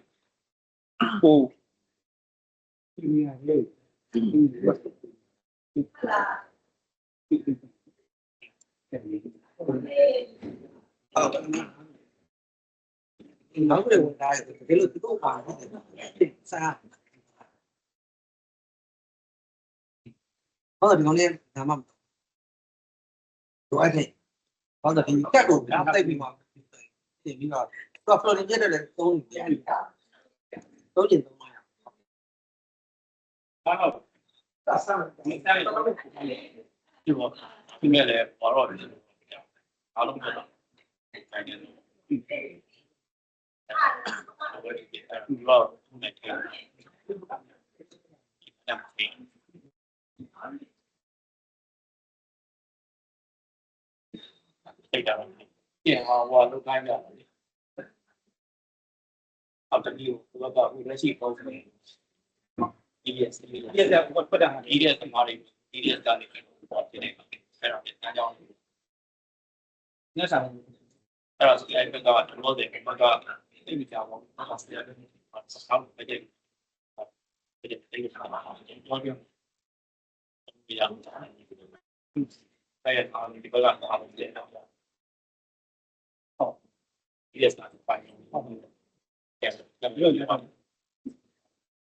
ကို ဒီနေ့လေးဒီဝတ်နောက်ပြန်ဝင်လာတယ်ဒီလိုသူတို့ပါတယ်စားဟုတ်တယ်ဒီကောင်လေးဒါမှတော့အဲ့ဒီဟုတ်တယ်ဒီတက်ကိုတိတ်ပြီးမှပြင်ပြီးတော့တော့ဖလိုနေပြတယ်လေသုံးပြန်သုံးကျင်သုံးမှာ အားတော့ဒါဆမ်းဒီတိုင်းဒီဘောဒီမဲ့လေဘောတော့တယ်အားလုံးကတော့တိုင်းနေတယ်ဘောဒီကတော့နဲ့တယ်အဲ့ဒါပြန်ဟောလောက်တိုင်းကြတယ်အော်တတိယကတော့လက်ရှိပုံစံ EDS ပတ်တာ EDS မှာတွေ EDS ကနေပေါ်ပြနေတယ်အဲ့တော့အကြောင်းညဆောင်အဲ့တော့ဒီအဲ့ကတော့တော့တယ်ဘာကဒီမိကြောင်းတော့ဆက်ရတယ်ဆောင်းပဲတယ်အဲ့ဒါမှာတော့ပြောပြရအောင်အဲ့ရအောင်ဒီဘက်ကအားလုံးတယ်တော့ဟုတ် EDS ကနေပိုင်းဟုတ်တယ်ဒါပြောရအောင်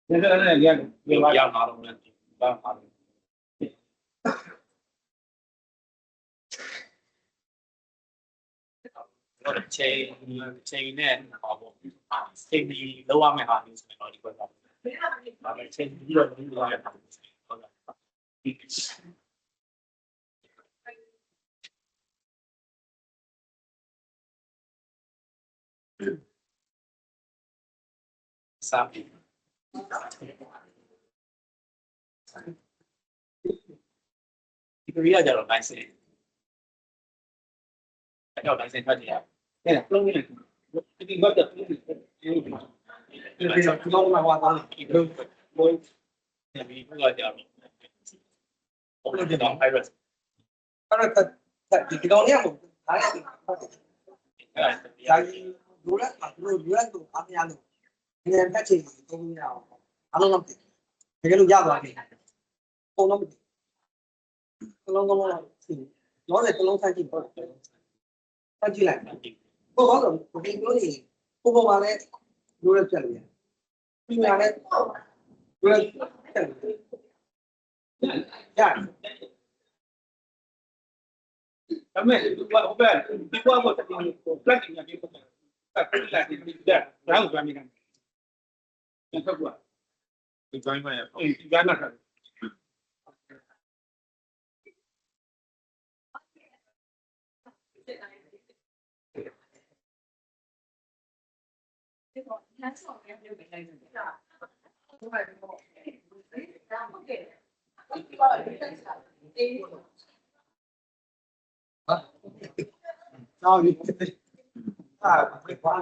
လည်းရတယ် ရအောင်လို့လည်းဘာမှမဟုတ်ချိန်နဲ့ဟောပေါ့ချိန်ပြီးလောက်ရမယ့်ဟာမျိုးဆိုတော့ဒီဘက်ကဒါပေမဲ့ချိန်ပြီးတော့ဒီလိုရတာဟုတ်လားစာပြီးဒီကရိယာကြတော့ nice အဲ့တော့ nice ထွက်ကြရ အဲ့ဒါလုံးလေးဒီဘက်တော့ဒီတော့မှာဟောတာဒီလိုဘိုး ဒီဘက်ကကြတော့ဘုံတော့ virus အဲ့တော့ဒီကောင်လေးကဒါလည်းဒါကြီးလူရက်တို့အားမရလို့ငယ်ဖက်ချင်သုံးရအောင်အားလုံးတော့တကယ်လို့ရသွားပြီပုံတော့ကလုံးလုံးတော့တယ်ကလုံးဆိုင်ကြည့်ပေါ့ဆိုင်ကြည့်လိုက်ကိုတော့ဒီလိုနေကိုပေါ်မှာလည်းလူရက်ပြက်လို့ရပြီးမှလည်းလူရက်ပြက်လို့ရ ဒါမဲ့ဟိုဘက်ဒီဘောဘောတက်နေကို plug in ရပြီးတော့အဲ့ဒါဒီဒါရောင်းကြမ်းနေတယ်ပြန်ထွက်သွား ဒီတိုင်းမှာ အေးဒီကနာခါနောက်ဒီအာဘာ ဒ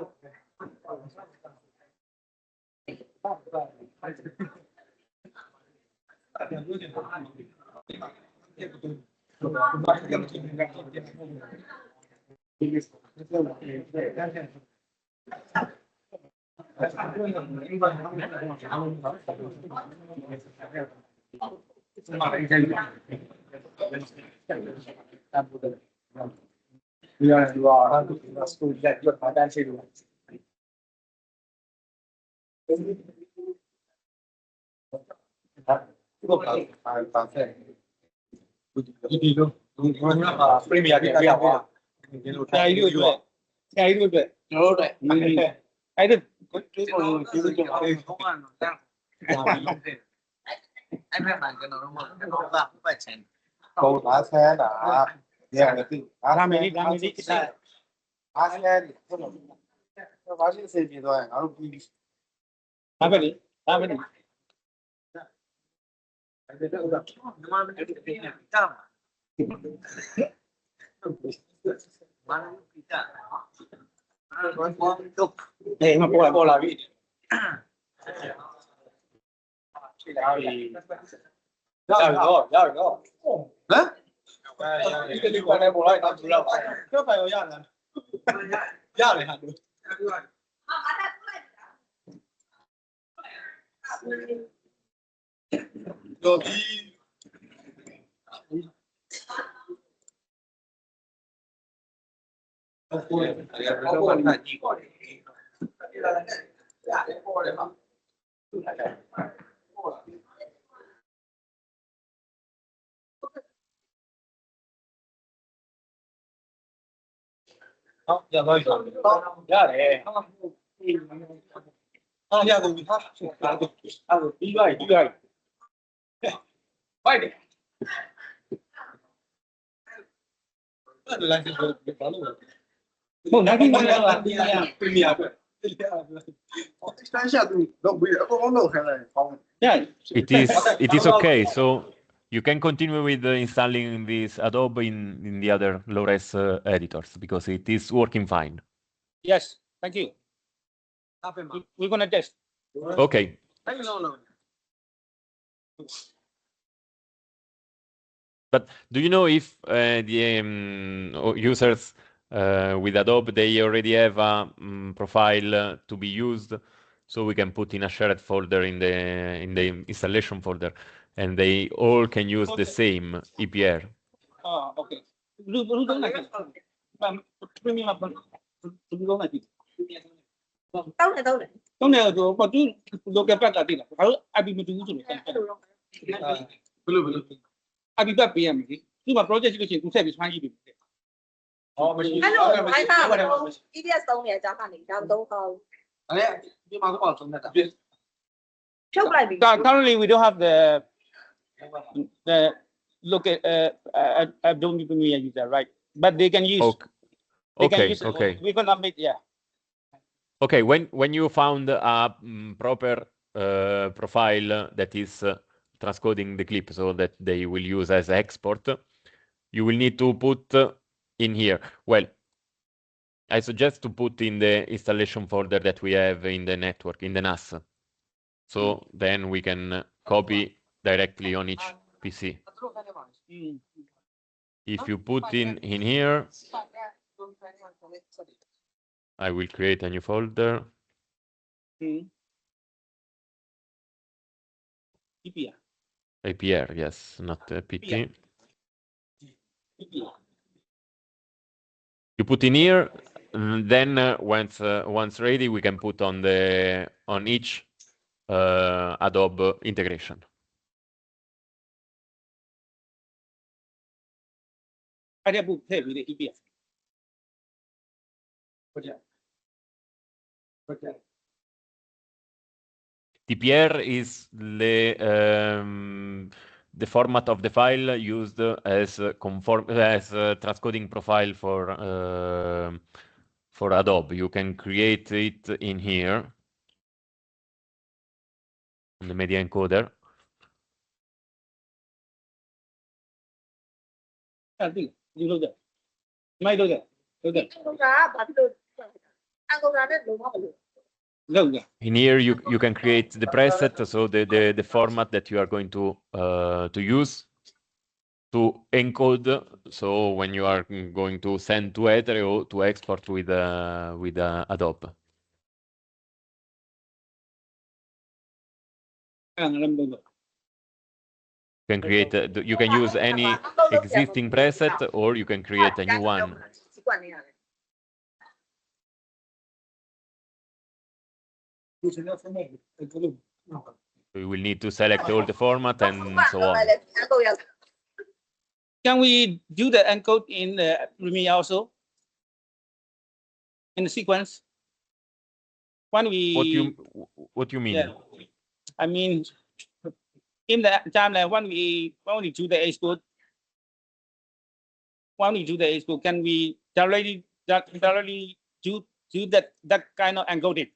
ီရတယ်ဒီကစကူလက်ရွတ်ပါတန်းချေလို့ ကိုပါဆက်ဒီလိုဒီမှာပရီးမီးယားပြရပါဒီလို ဆရာကြီးတို့အတွက်ကျွန်တော်တို့အတွက်အဲ့ဒါတွေးပေါ်လို့ကျေးဇူးတင်ပါတယ်ဟုတ်ပါတော့အဲ့ဘက်မှာကျွန်တော်တို့ကပတ်ချင် ကိုလာဆန်းတာရတယ်ဒီ ဒါမီဒီအားဆန်းတယ်ဟုတ်လားဘာရှိအစီအပြေသွားရင်ငါတို့ပြီးပြီ ဒါပဲလေဒါပဲလေ အဲ့ဒါတော့ဒီမှာမင်းတို့ပြင်တာမာနပိတာအဲ့တော့ဘာလို့ အေးမပေါ်လာပြီ ဖြစ်လာပြီ ရတော့ဟမ်ဒီဒီကနေပေါ်လိုက်တော့သူတော့ကျောက်ပိုင်ရောရတယ်ရတယ်ဟာသူ ရသွားပြီရတယ်ရကုန်ပြီဟာပြီးသွားပြီဖိုက်တယ်အဲ့ဒါလည်းဘာလို့လဲဟုတ်နောက်ပြီးမှလည်းပြင်ရပဲ extension လုပ်ပြီးအကုန်လုံးလုပ်ခိုင်းလိုက်ပေါင်း Yeah. It is okay. So you can continue with installing this Adobe in the other low-res editors because it is working fine. Yes. Thank you. We're gonna test. Okay. But do you know if the users with Adobe, they already have a profile to be used, so we can put in a shared folder in the installation folder, and they all can use the same EPR. Oh, okay. Lu don't like it. Premium up. Lu don't like it. Don't know. But you look at that. How I be doing to I be back PM. Do my project you can say it's fine. ဟောမရှိ အဲ့လိုအိုင်ပါတော့ EDS သုံးနေကြတာနေဒါမသုံးကောင်း အဲ့ဒီမှာတော့သုံးနေတာ ဖြုတ်လိုက်ပြီ Currently, we don't have the look at Adobe Premiere user, right? But they can use. Okay. They can Okay. use. Okay. We're gonna make Okay. When you found a proper profile that is transcoding the clip so that they will use as export, you will need to put in here. Well, I suggest to put in the installation folder that we have in the network, in the NAS. So then we can copy directly on each PC. If you put in here, I will create a new folder. EPR. APR, yes, not PT. You put in here, then once ready, we can put on each Adobe integration. I did book with the EPR. TPR is the format of the file used as transcoding profile for Adobe. You can create it in here in the media encoder. I think you know that. Might do that. Do that. ဘာဖြစ်လို့အန်ဂိုလာနဲ့လုံးဝမလို့ No, yeah. In here, you can create the preset, so the format that you are going to use to encode. So when you are going to send to Etere or to export with Adobe. You can use any existing preset or you can create a new one. You will need to select all the format and so on. Can we do the encode in the Premiere also? In the sequence? When we What you mean? Yeah. I mean in the timeline when we do the export, can we directly do that kind of encoding?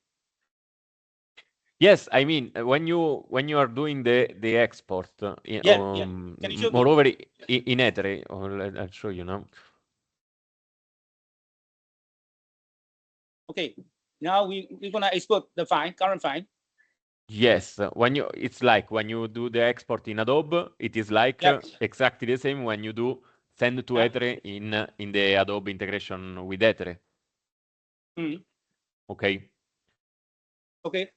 Yes, I mean when you are doing the export. Can you show me? Moreover, in Etere, I'll show you now. Okay, now we're gonna export the file, current file. Yes, it's like when you do the export in Adobe, it is like exactly the same when you do send to Etere in the Adobe integration with Etere. Okay. Okay.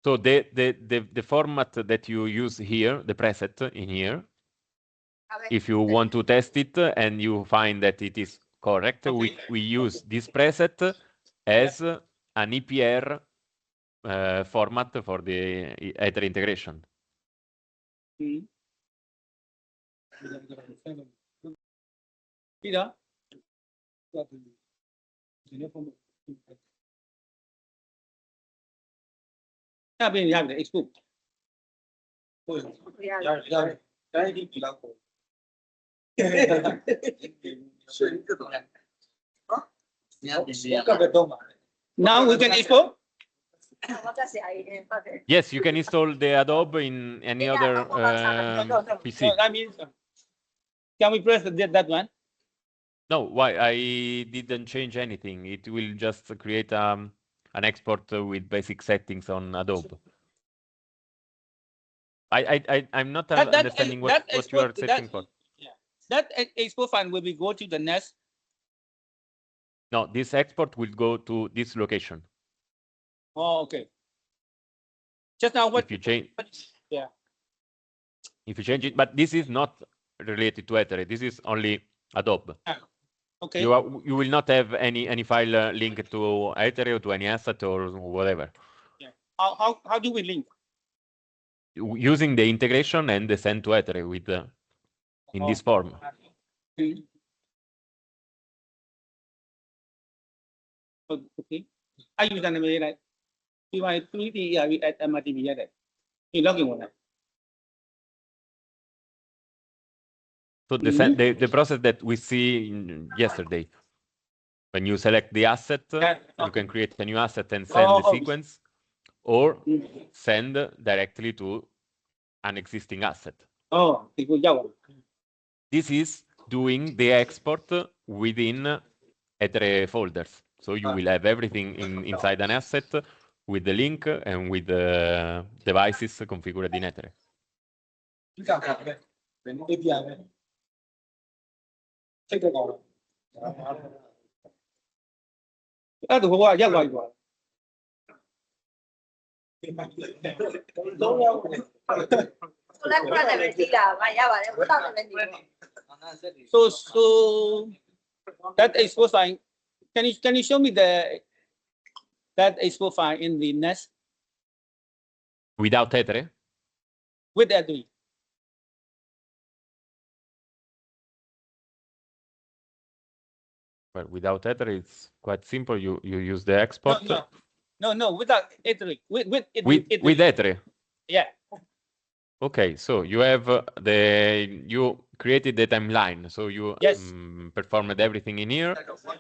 So the format that you use here, the preset in here, if you want to test it and you find that it is correct, we use this preset as an EPR format for the Etere integration. Peter? Yeah, we have the export. Now we can export. Yes, you can install the Adobe in any other PC. No, that means, can we press that one? No, why? I didn't change anything. It will just create an export with basic settings on Adobe. I'm not understanding what you are setting for. That export file will be go to the next. No, this export will go to this location. Oh, okay. Just now what? If you change, yeah. If you change it, but this is not related to Etere. This is only Adobe. Okay. You will not have any file linked to Etere or to any asset or whatever. Yeah. How do we link? Using the integration and the send to Etere with in this form. Okay. I use an email like you want 3D at MRTV yet. You log in one. So the process that we see yesterday, when you select the asset, you can create a new asset and send the sequence, or send directly to an existing asset. Oh, this is doing the export within Etere folders. So you will have everything inside an asset with the link and with the devices configured in Etere. So that export file. Can you show me that export file in the nest Without Etere? with Etere? Well, without Etere, it's quite simple. You use the export. No, without Etere. With Etere. Yeah. Okay, so you have you created the timeline, so you performed everything in here,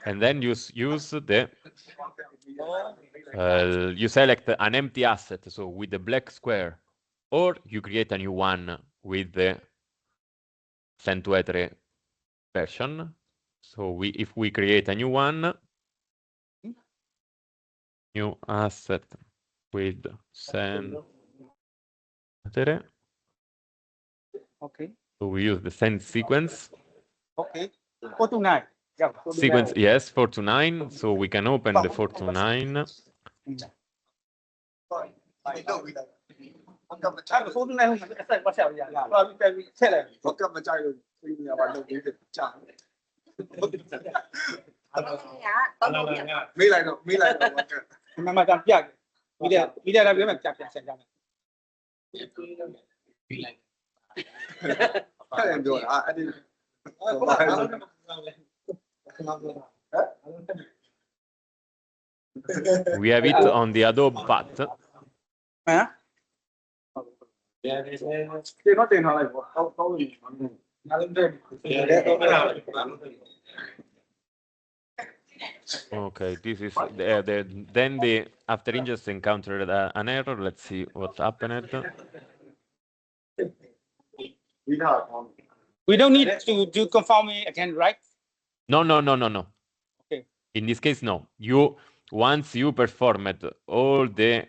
and then you use the you select an empty asset, so with the black square, or you create a new one with the send to Etere version. So if we create a new one, new asset with send Etere. Okay. So we use the send sequence. Okay. 429. Yeah. Sequence, yes, 429. So we can open the 429. We have it on the Adobe path. Okay, this is then the after ingest encountered an error. Let's see what happened. We don't need to do conforming again, right? No. Okay. In this case, no. Once you performed all the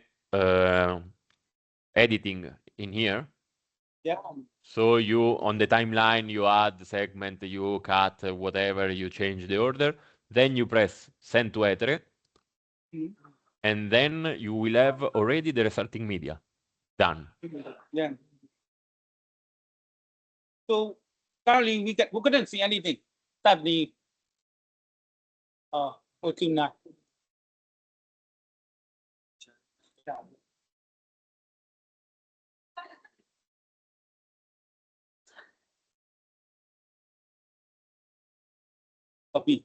editing in here. Yeah. So you on the timeline you add the segment, you cut whatever, you change the order. Then you press send to Etere. and then you will have already the resulting media done. Yeah. So currently we couldn't see anything that the working now. Copy.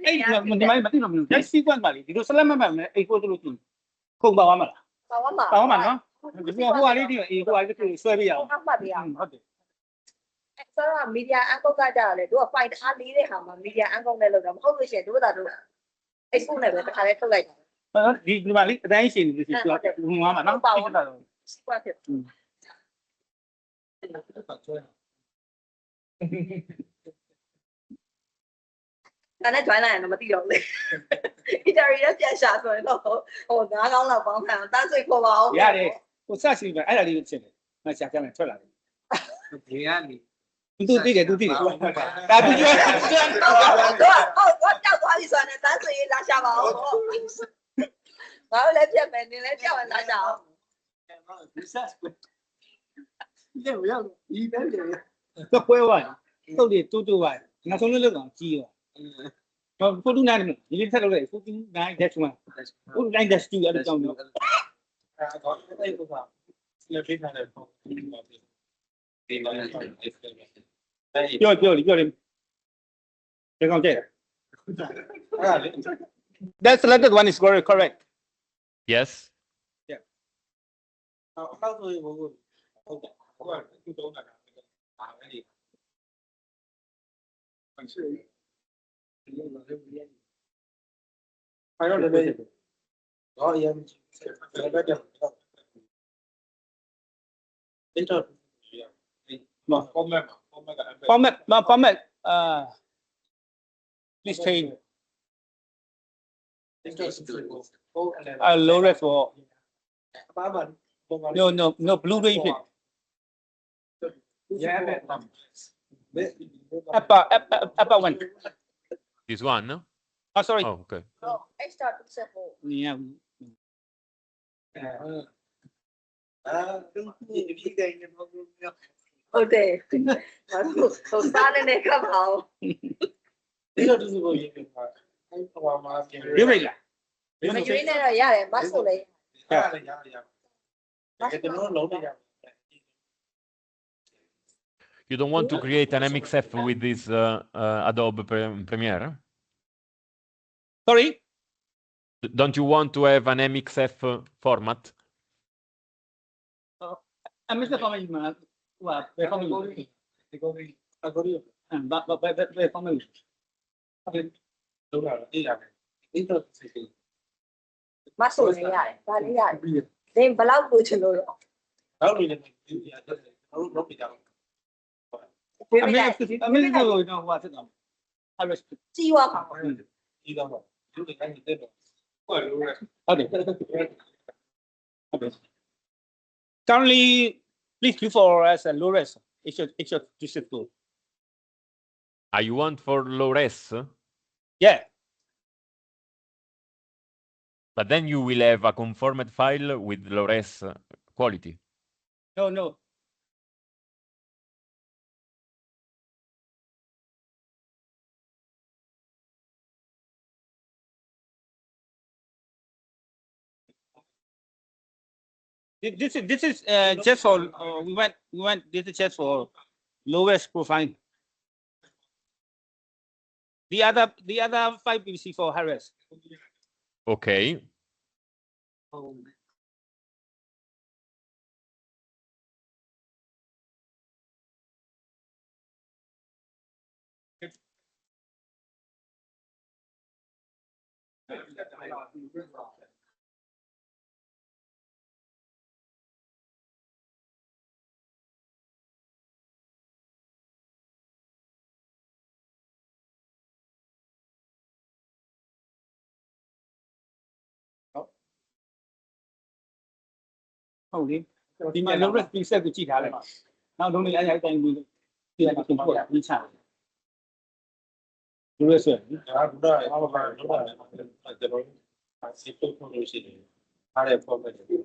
Hey, cái sequence mà đi, số lượng mà ấy có được luôn, không bảo mà, ပါဝါမှာ bảo mà nó, cái hoa hoa đi thì hoa cái xoay bây giờ, ဟုတ်ပါဗျာ ဟုတ်တယ် ဆိုတော့မီဒီယာအန်ကုတ်ကကြတယ်တို့က fight အားလေးတဲ့ဟာမှာမီဒီယာအန်ကုတ်နဲ့လောက်တာမဟုတ်လို့ရှိရင်တို့သာတို့ export နဲ့ပဲတစ်ခါလေးထုတ်လိုက်တာ ဒီမှာလေးအတိုင်းရှင်နေစီဆိုတော့hoa mà nóပါဝါ sequence ဖြစ်ဒါနဲ့ join လိုက်ရင်တော့မသိတော့ဘူးလေ Etere နဲ့ပြန်ရှာဆိုရင်တော့ဟို9ကောင်းလောက်ပေါင်းခံတန်းစိတ်ခေါ်ပါဦး ရတယ်ဟိုစရှိပဲအဲ့ဒါလေးကိုချက်တယ်ငါရှာကြမယ်ထွက်လာတယ် ဒီကနေ သူသိတယ်ဒါသူပြော ဟုတ်ကြောက်သွားပြီဆိုရင်တန်းစိတ်လာရှာပါဦးငါတို့လည်းပြတ်မယ်နင်လည်းကြောက်ရင်လာရှာအောင် 这我要一边的， တော့ပွဲသွားတယ်တုတ်တွေတူတူပါနောက်ဆုံးလောက်တော့ကြီးရောဟို49နဲ့ဒီလေးဆက်လုပ်လိုက်49 dash 1 49 dash 2အဲ့ဒါကြောင့်တော့ တော့အဲ့ဒါကလက်ထိထားတဲ့ပုံဒီမှာဒီမှာ ပြောလေဒီကောင်ကြည့် အဲ့ဒါလေ that selected one is correct Yes. အောက်ဆိုရင်ဘုဟုတ်တယ်ဟိုကသူ့တော့တာဒါပဲလေအဲ့တော့လည်းတော့အရင်ဆက်ပဲတော့အဲ့တော့မformat format please change low res for ဘာမှ no Blu-ray ဖြစ် upper one This one, no? oh sorry Oh, okay. extra 2ဆက်ဖို့ yeah ဒီဒီတိုင်းနေမဟုတ်ဘူး ဟုတ်တယ်ငါတို့ဟိုစားနေနေခပ်ပါဦး ဒီတော့ဒီလိုရေးနေတာအဲ့ဟိုမှာပြင် ရုပ်ရိတ်လား မယူရင်းနဲ့တော့ရတယ်မဆိုလေ ရတယ်ကျွန်တော်လုံးနေရ You don't want to create an MXF with this Adobe Premiere? sorry Don't you want to have an MXF format? I missed the comment man what the comment ဒီကောလေးအကောလေး but the comment လုံးလာအေးရတယ်ဒီတော့စိတ် မဆိုလေရတယ်ဒါလေးရတယ်ဒင်းဘလောက်ကိုချင်လို့တော့ နောက်နေတယ်ဒီရတယ်တို့လုပ်ပြကြအောင် I mean no what it I respect ကြီးွားပါ ဒီတော့ဒီလိုကနေတက်တော့ဟုတ်လို့ရ okay currently please look for as a low res it should disable You want for low res? yeah But then you will have a conformed file with low res quality. no this is just for we went this is just for lowest profile. The other 5 BBC for Harris. Okay. ဟုတ်လေဒီမှာလုံးဝ preset ကိုကြည့်ထားလိုက်နောက်လုံးလေးအရိုက်တိုင်းပြီးဒီကပြန်ပို့ပြီးချလို့ရဆိုရင် ဒါကဘုရားအားပါတော့ကျွန်တော်စီပုတ်ထုတ်လို့ရှိတယ်အားရ format တွေပြည့်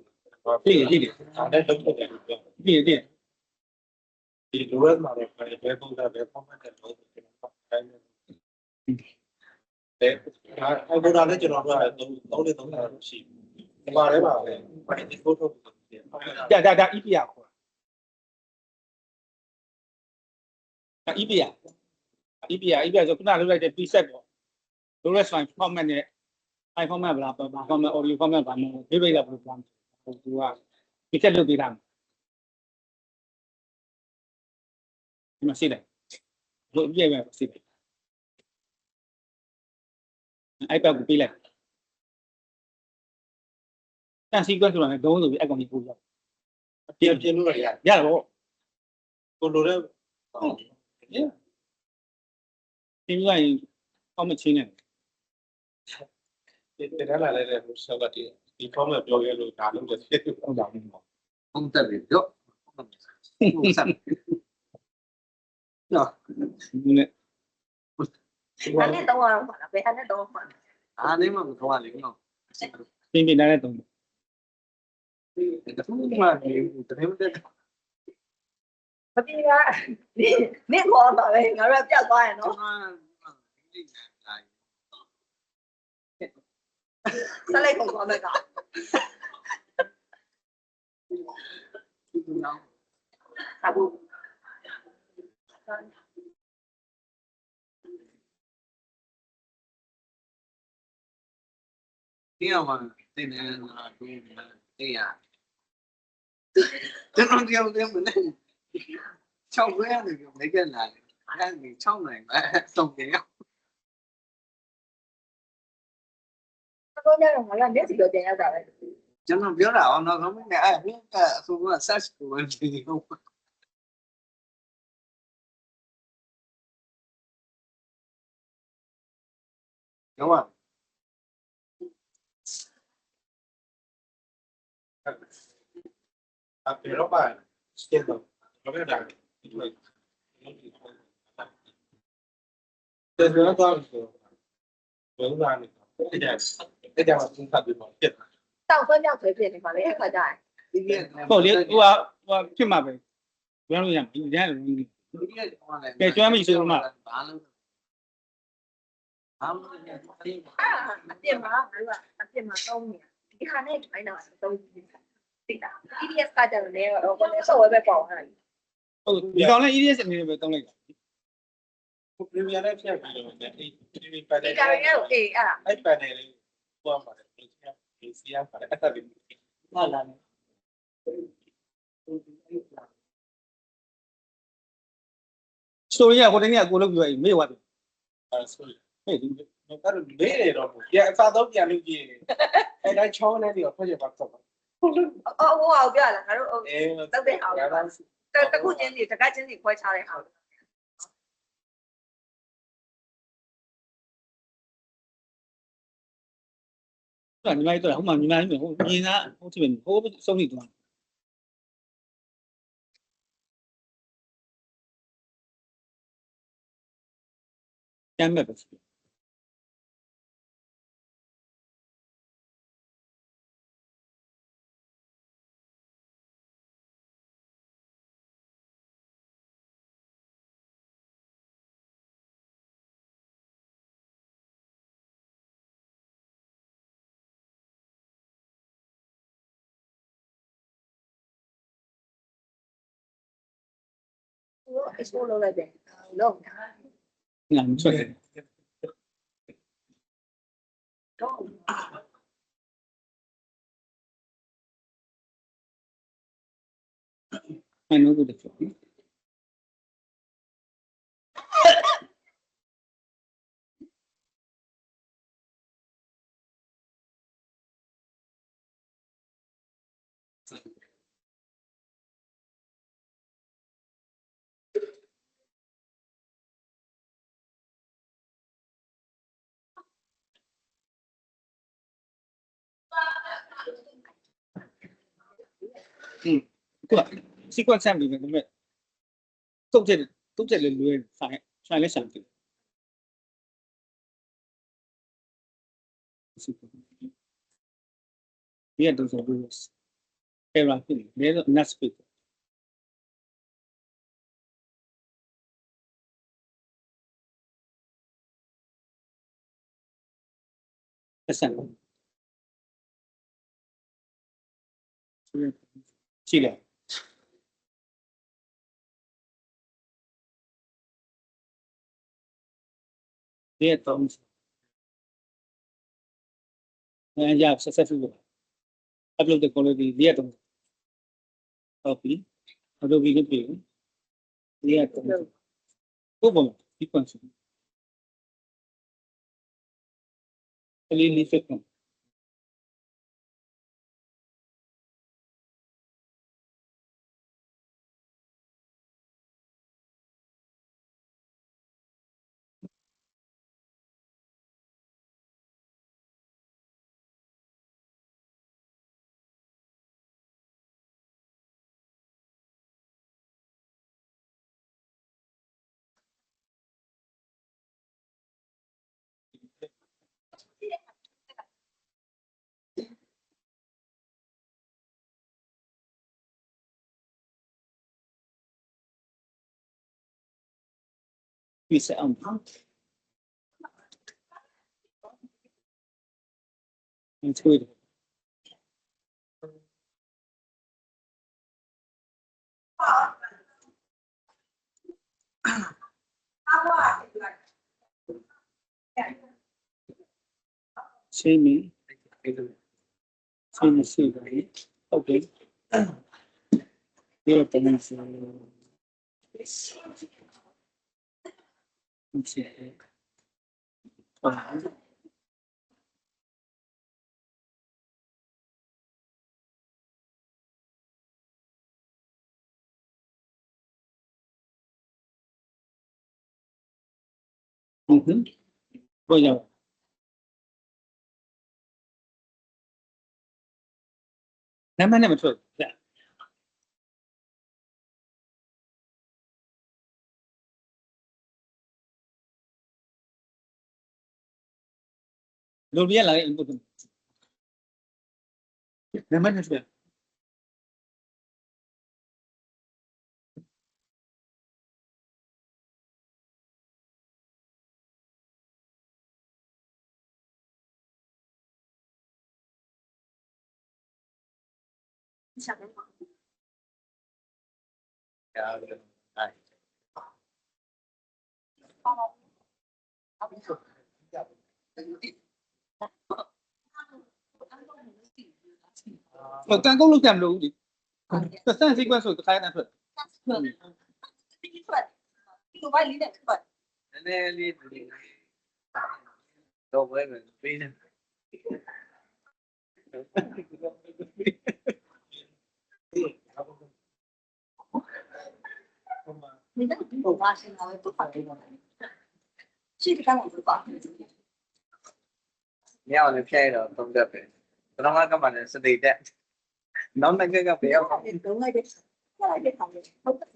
ပြည့် ဒါနဲ့လုပ်ထုတ်တယ်လို့ပြော ပြည့်ပြည့် ဒီလိုရမှာလည်းဘယ်ပုံစံဘယ် format တွေလုပ်တယ်ကျွန်တော်တိုင်းတယ်အဲ့ဘုရားလည်းကျွန်တော်တို့3ရှိဒီမှာလည်းပါပဲဒီပုတ်ထုတ်တယ် ဒါ EPR ခေါ်တာ EPR ဆိုခုနလုပ်လိုက်တဲ့ preset ပေါ့ Low-res file format နဲ့ file format ဗလား format audio format ဗာမဟုတ်ဒီဘက်ကဘယ်လိုplan ဟိုသူက preset လုပ်ပေးတာဒီမှာစိတယ်ဘယ်ပြည့်ပဲစိတယ်အဲ့ဘက်ကိုပေးလိုက်တန် sequence ဆိုတာလည်းဒုံးဆိုပြီးအကောင်ကြီးပို့ရောက် ပြင်လို့ရတယ် ရတယ်ဗော ကိုလိုတဲ့ ဒီလိုရင်အောက်မချင်းနေ တင်လာလိုက်တဲ့ဆောက်ကဒီ format ပြောရလို့ဒါလုပ်တယ်ဖြစ်တယ် ဟုတ်ပါဘူး ဟုတ်တယ်ပြီတော့ဟုတ်ဆက်နော် ဒီနဲ့ ဟာနဲ့တော့အောင်ပါလားဘယ်ဟာနဲ့တော့မှာ အားလေးမှမထောက်ရလေနော် ပြင်းပြနေတဲ့တုံး တခုမှဒီတည်းမတည်း မပြေကနင့်ခေါ်ပါပဲငါတို့ပြောက်သွားရနော်ဆက်လိုက်ကုန်သွားမယ်ကဟာဘူး ဒီအောင်မှာတင်နေတာတူနေရကျွန်တော်ကြောက်တယ်မနဲ့6ခွဲရတယ်မိကလာအဲ့ဒီ6နိုင်ပဲစုံတယ် တော့ညတော့ငါကမျက်စိတော့တင်ရတာပဲ ကျွန်တော်ပြောတာအောင်တော့မင်းနဲ့အဲ့မင်းကအဆိုက search ကိုဝင်ပြီးဟုတ်ရောပါ ဘယ်တော့မှစတင်တော့ဘယ်ဒါဒီလိုတယ်တော့တော့ဘယ်လိုလဲအဲ့ဒါမှသင်ဖတ်ပြီးပါဖြစ် တောက်ဆွမ်းကြောက်ဆွဲဖြစ်နေပါလေအခါကျရင် ဒီက ဟုတ်လေဟိုဖြစ်မှာပဲကျွမ်းလို့ရမှာဒီညလုံးကြီး ဒီကဟိုလည်း ကဲကျွမ်းပြီဆိုတော့မှ ဘာလို့အားမလို့ဒီ အပြစ်မှာငါတို့ကအပြစ်မှာသုံးနေဒီခါနဲ့ထိုင်းတော့သုံးတိတာ EDS ကကြတယ်လေဟိုကနေဆော့ဝဲပဲပေါ့ဟာ ဟုတ်ဒီကောင်လည်း EDS အနေနဲ့ပဲတုံးလိုက်တာ ပရီမီယာနဲ့ဖြတ်ပြီးတော့ဒီပတ်တယ် ဒီကာရီကိုအေးအဲ့ဒါ အဲ့ပတ်တယ်လေးပေါ်မှာဒီစီယာပါတယ်အဲ့ဒါလေး ဟုတ်လား story ကဟိုတနေ့ကကိုလုပ်ပြီးတော့မေ့သွားပြီ အဲ့ဆို ဟဲ့ဒီ အဲ့ဒါလေးတွေတော့ပြန်အစားတော့ပြန်လို့ကြည့်အဲ့ဒါချောင်းနေပြီးတော့ဖွဲ့ရပါတော့ဟုတ်လို့ အော်ဟိုအောင်ပြလာငါတို့ အဲ တောက်တဲ့အောင် ဒါက တခုချင်းစီတကချင်းစီခွဲခြားတဲ့အောင် ညီမကြီးတော့ဟိုမှာညီမကြီးဟိုမြင်တာဟိုဒီဟိုစုံနေသွားတမ်းမဲ့ပဲဟို export လုပ်လိုက်တယ်လုံး ငါမချွတ်တယ် တော့ အဲ့လိုကိုတယ် sequence 里面的都这里面反来想的。也都是不是 everything 没有 next week。想剂量。也都是。Yeah, successful. Upload the quality. Yeah, don't copy. Adobe can do. Yeah, don't. Go sequence. Leave it. We say it's good. Same. Same. Okay. Yeah, let's see. Bây giờ năm nay mà thôi. Dạ. Luôn biết là input. Năm nay thôi. Ở càng có lúc làm đủ đi. Cái sang sequence rồi cái này thôi. Itu vai líder cepat. Ini đâu với mình pin. Mình rất nhiều qua xin nói tốt phải cái này. Chỉ cái một cái. Nhau này chơi rồi không được. Nó nói các bạn sẽ đi đấy. Nó là cái cà phê không? Đúng rồi đấy. Cái này cái phòng này không có.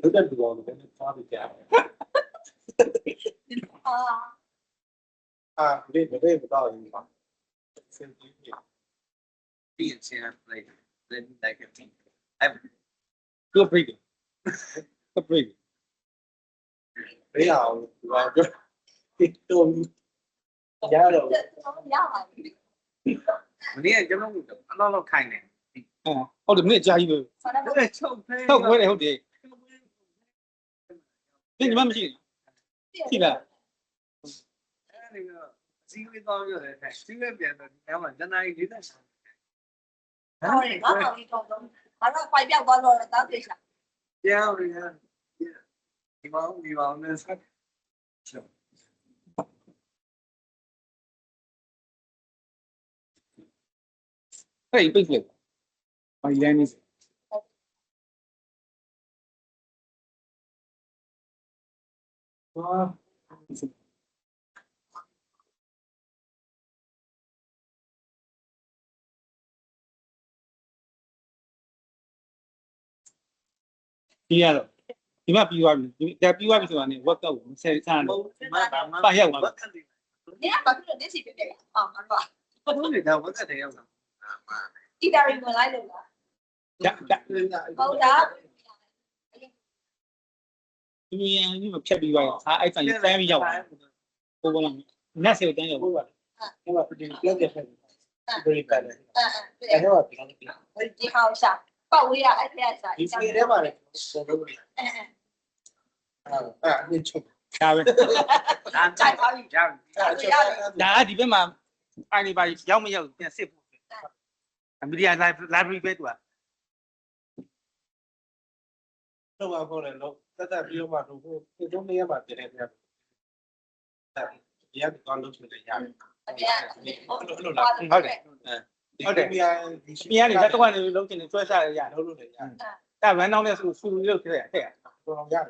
Thứ đơn của mình cho thì chả. Đây một tao gì mà. Xem tí gì. Tiền xe lên đại cái gì. Em Cứ free. Cứ free. Thế nào là cái tôm giá rồi. mình nghĩ cho nó khai này. Không được nữa chơi rồi. Không quay lại không để. Thế nhưng mà gì? Thì là xin cái to như thế này, xin cái biển nếu mà chân ai như thế nào? Thôi, nó không đi trong đó. Nó quay biểu qua rồi là tao thì sao? Treo đi ha. Đi vào nên sắt. Hey, big flip. My land is. Yeah, you might be one. That you are one. What the say? Ba hiệu mà. Nè, bà cứ đừng đến gì vậy? Anh bảo. Không thể nào vẫn có thể em nào. Etere mà lại được. Dạ. Đó. Nhưng mà chạy bị vậy. Ai phải xem bây giờ. Cô bảo là nãy sẽ đến rồi. Nhưng mà cái plug cái phải very bad. Cái đó là gì hao sao? Bảo we are at that. cái đấy mà này. Nên chụp. Chào bạn. Chạy bảo gì? Đã đi bên mà ai đi bài giáo mới giờ tiền xếp. Media library biết rồi. Đâu mà không này nó tất cả video mà đúng cái giống như mà tiền này tại vì con lúc mình nhà Okay. Mía thì các quan lúc thì chơi ra là giả đâu luôn đấy. Ta vẫn nói là su được thế à? tôi không ra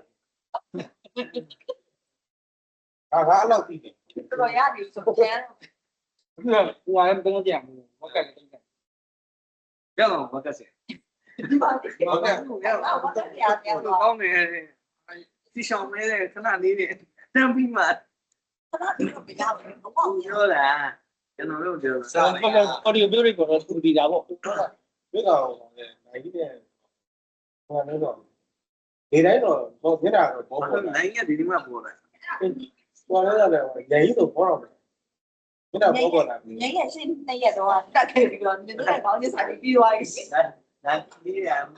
gã lâu thì Rồi á thì sụp chén. Ngoài em có giảm có cái Cái nào có cái gì? Có này đi xong mấy này cái nào đi nè, đang bị mà. Chưa là cái nó đâu được. có điều biểu của nó đi ra bộ. biết rồi đấy cái là nữa rồi thì đấy rồi một thế nào rồi bố Đấy cái gì mà buồn này. qua đấy là giấy rồi có rồi thế nào bố là Nhảy là xin đây giờ rồi. Đã kể rồi nhưng nó lại nói như phải đi rồi. Đấy đi làm.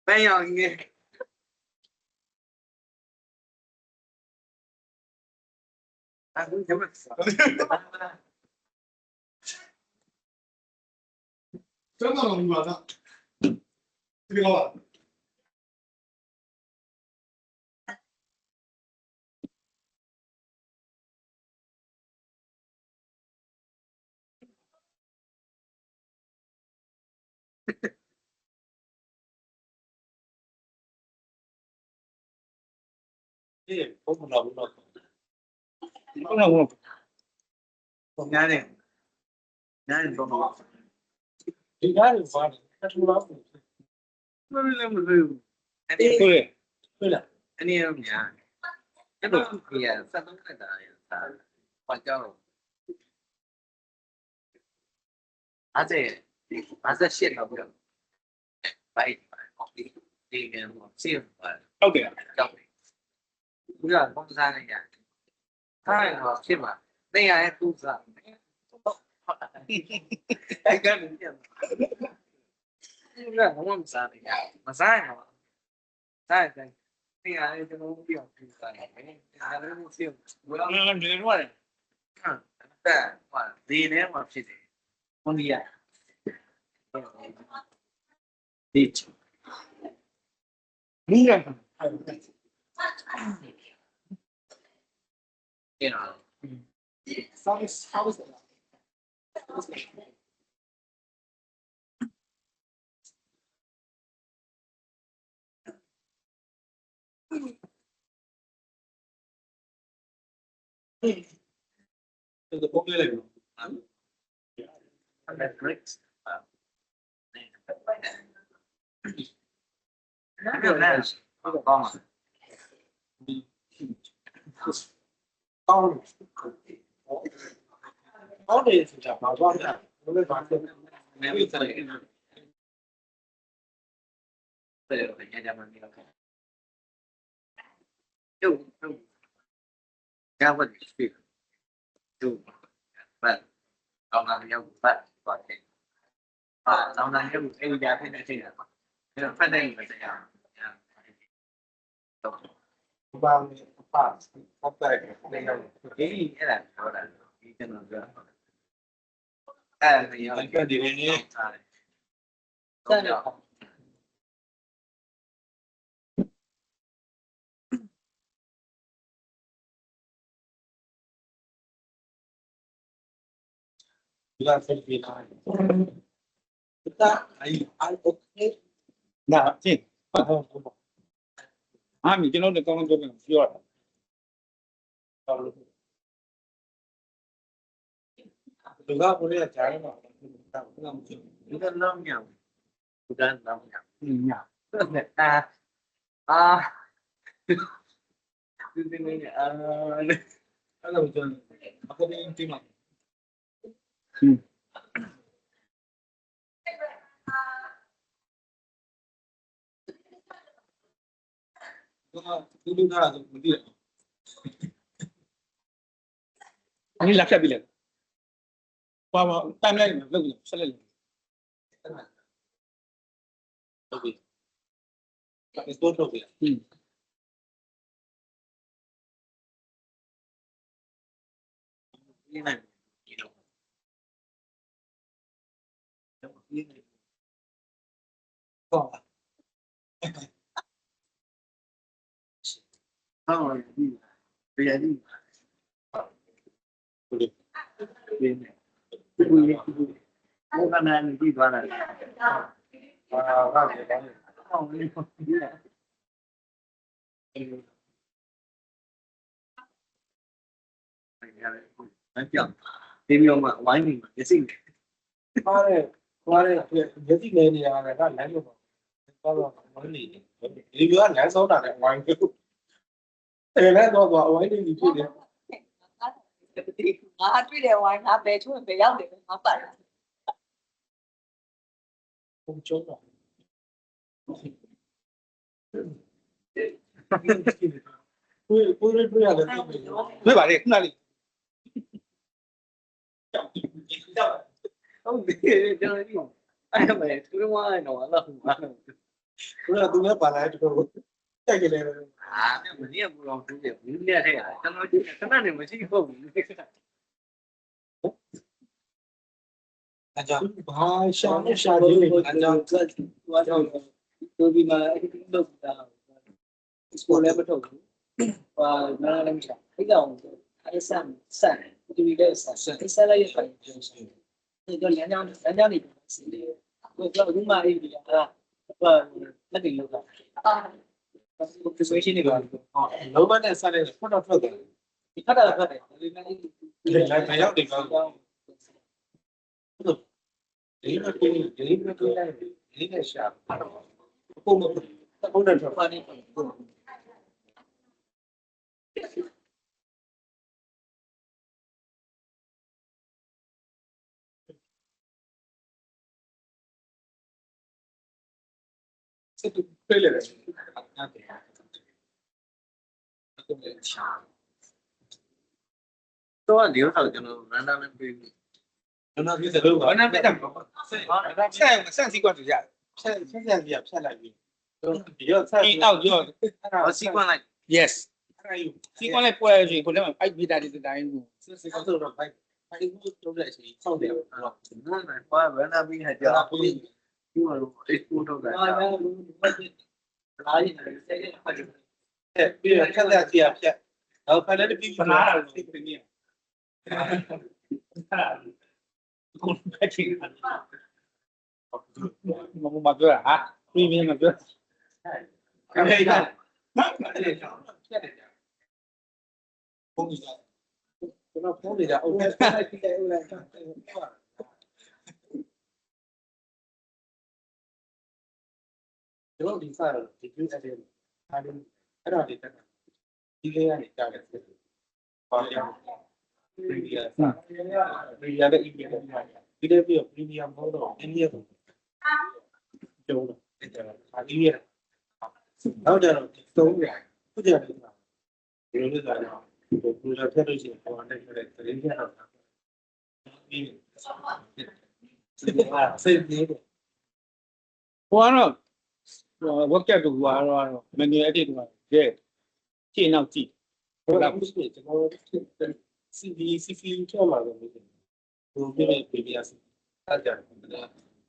Bây giờ nghe cũng chấm được.真的很远的这个老板这不能不能 Không. Nghe này. Nghe này không. thì cái là phải cái thứ đó Nó lên một rừng. Anh Tôi em nhà. Cái đó thì sao nó lại là quan trọng. Aze shit đâu được. Vậy học đi một siêu và okay. trong bây giờ không ra này nhà. Hai học siêu mà. Đây là em tu ra. Cái đúng tiền. Nhưng mà không ra này nhà. Mà sai mà. Sai đây. Đây là em nó đi học tu ra. Là nó siêu. Làm gì nữa này? Dạ, mà đi nếu mà chỉ không đi à? Đi. Đúng rồi. Cái nào? Sao cái bố cái này Nó được này. Con à? con có đi thì chả bảo con nữa nó mới bán được Nếu như vậy bây giờ phải nhanh chóng đi đâu. Chung cao hơn việc chung vậy còn làm nhau vậy có thể nó là những cái giá thế này thì là phát đây là sẽ vàng phản không tài này là cái là nó là cái chân là rồi thì cái gì này không được là cái gì này That I okay. Nah, see. I'm you know the common good sure. Duga puri ya chai ma. Duga nam nhầm. Duga nam nhầm. Yeah. Ano betul? Aku ni inti mah. Dulu dah ada budi. Ini laksa bilang. Wah, timeline bagus, selalu. Okay. Tak ekspor tu ya. Ini nak. Kau. Kau ni. Biar ni. Boleh. Boleh. Bukan nanti dua nanti. Tìm hiểu mà nói mình cái gì qua đây cái gì này thì là ta lấy luôn qua rồi nói gì đi nữa nhảy số là lại ngoài cái thế nên tôi gọi ấy đi chứ đi ngãတွေ့တယ်ဝိုင်းငါပဲချိုးပဲရောက်တယ်ငါပတ် không chốt rồi tôi là Với bà này cũng là gì? không biết chơi đi ai mày thứ ngoài nó là tôi là tôi nhớ bà này tôi cái gì này nhưng mà nhiều lòng tôi đều như thế à cho nó chứ cái này mà chỉ không anh chàng hai sao nó sao đi anh chàng tôi vì mà anh cũng được school level thôi và nó làm sao cái đầu cái sản sản tôi vì đây sản cái sản là gì phải thì tôi nhớ nhau thì tôi cũng mà đi là và nó bị lừa cái số này là nếu mà này sao đây là không được rồi thì thật là vậy thì lại phải giáo định rồi lý nó tôi đây lý này sao không được rồi qua đi sẽ tôi đây là tôi là nếu thằng cho nó đang lên phim nó bây giờ đâu Ở Nam Việt Nam sang sĩ quan chủ nhà. sẽ nghiệp sẽ là gì chỉ là sao Đi out chưa? ở sĩ quan này Yes. Sĩ quan này quay gì cũng là anh bị đại đi đại. sĩ quan tôi rồi anh tôi lại chỉ sau điểm rồi nó này qua với Nam Vinh hay chưa nhưng mà ít phút thôi đấy bây giờ chắc là nghiệp chứ ở phải lấy cái Phần lá là cái gì? Không phải chỉ mà tôi à? Premium mà tôi. cái này là không gì nó không gì là ok nếu đi sai rồi thì cứ hai bên cái nào thì cái nào đi lên thì cao được còn bây giờ đây đi đây việc premium không đủ premium đâu rồi bây giờ phải đi liền đâu giờ tối rồi bây giờ thì bây giờ nó bây giờ theo đuổi gì còn đây cái đến hiện rồi đi xây gì Quá rồi. Work out được quá rồi. Mình nghe đi rồi. Ghê. Chị nào chị? là cũng để cho nó CV cho mà rồi tôi biết là bởi vì ta chẳng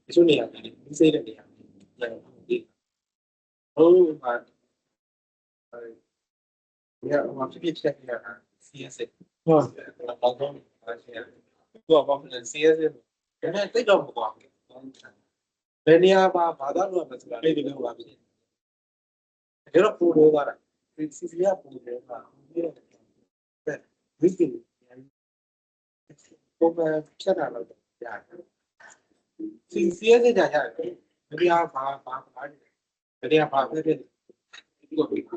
cái số này là mình xây được để làm đi mà nhà mà cái việc này là CS là bao nhiêu vừa vòng là CS cái này tới đâu một quả Benia Bada was very low. There are food over. It's here food. Wiki. Over channel. Yeah. Sincerely, I have. Maybe I have. Maybe I have.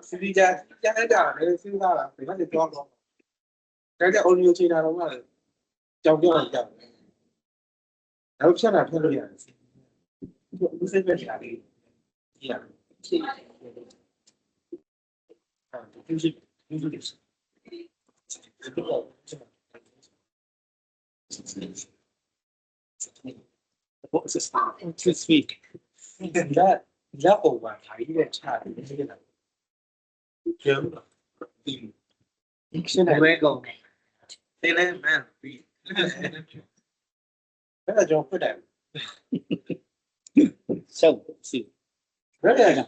Since Canada, there's a lot of people that talk. Cái ôn nhu chi nào đúng là trong cái hoàn cảnh đấu chắc là theo đuổi cũng sẽ về nhà đi nhà chương trình bộ sự to speak ra ổ và thấy về cha thì như thế nào chớm tìm cái này về cầu thế nên mà rất là cho cái đẹp sâu xỉu rất là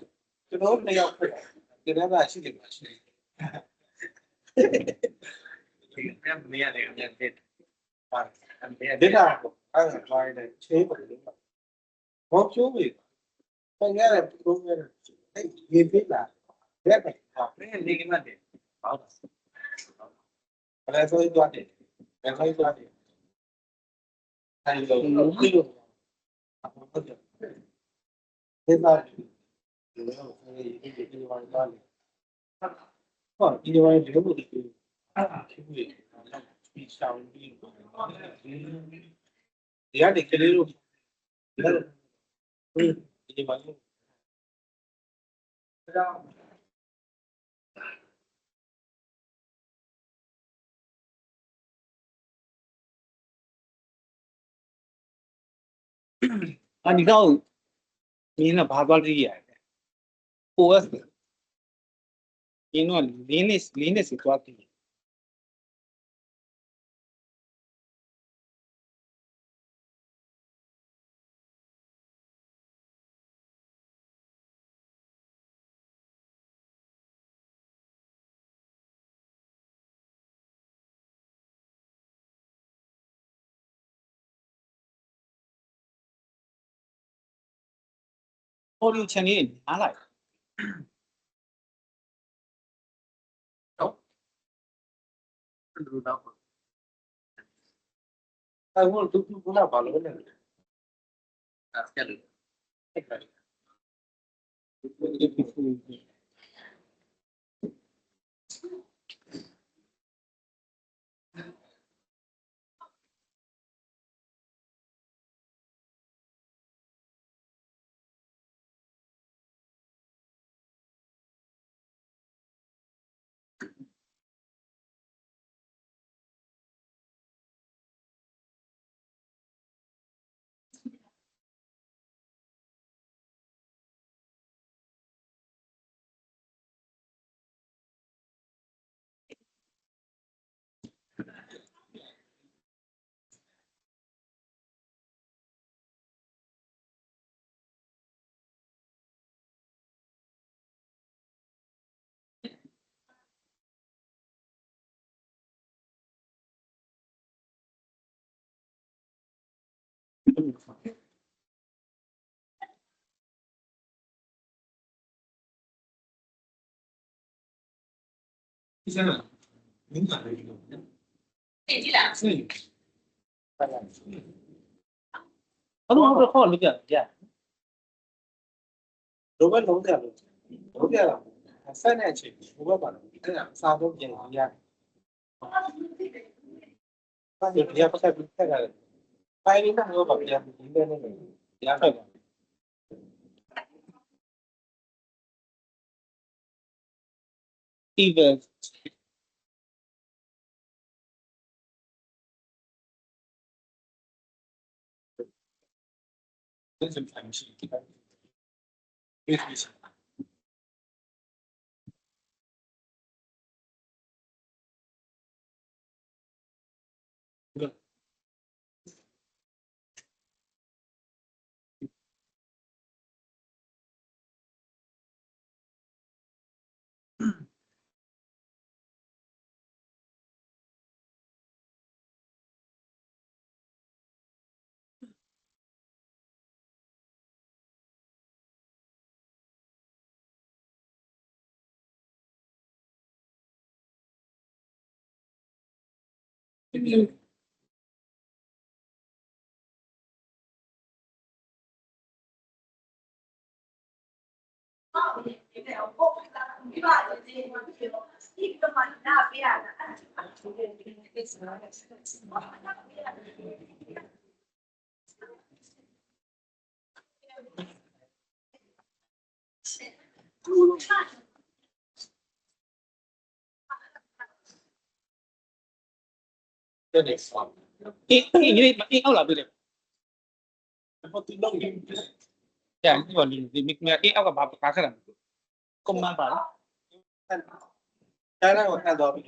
cái đó này không phải cái đó là sự kiện em nghe này nhận biết thế nào anh là ngoài này chế của những bạn có chú gì anh nghe là tôi nghe là cái nghiêm biết là rất là học cái gì cái vấn đề đó là tôi đoán để là tôi đoán để thầy rồi cái luôn thế là còn đi vào những cái gì thì sao đi giá để cái luôn đi vào anh đâu mình là bà bảo gì à OS you know Linux is working audio channel I like anh muốn tôi cũng là bảo lớn này cái được cái là những người không được khó được yeah đối với đối với là sai này chỉ đối với bạn cái là sao cũng vậy nha ta được dia pakai cái là phải đi năng lượng dia ini này dia phải even cái sự thành sự cái gì ini out lah boleh. Ya, ini buat di mix nya ini out ke apa kan? Kau mana pak? 再让我看到，不，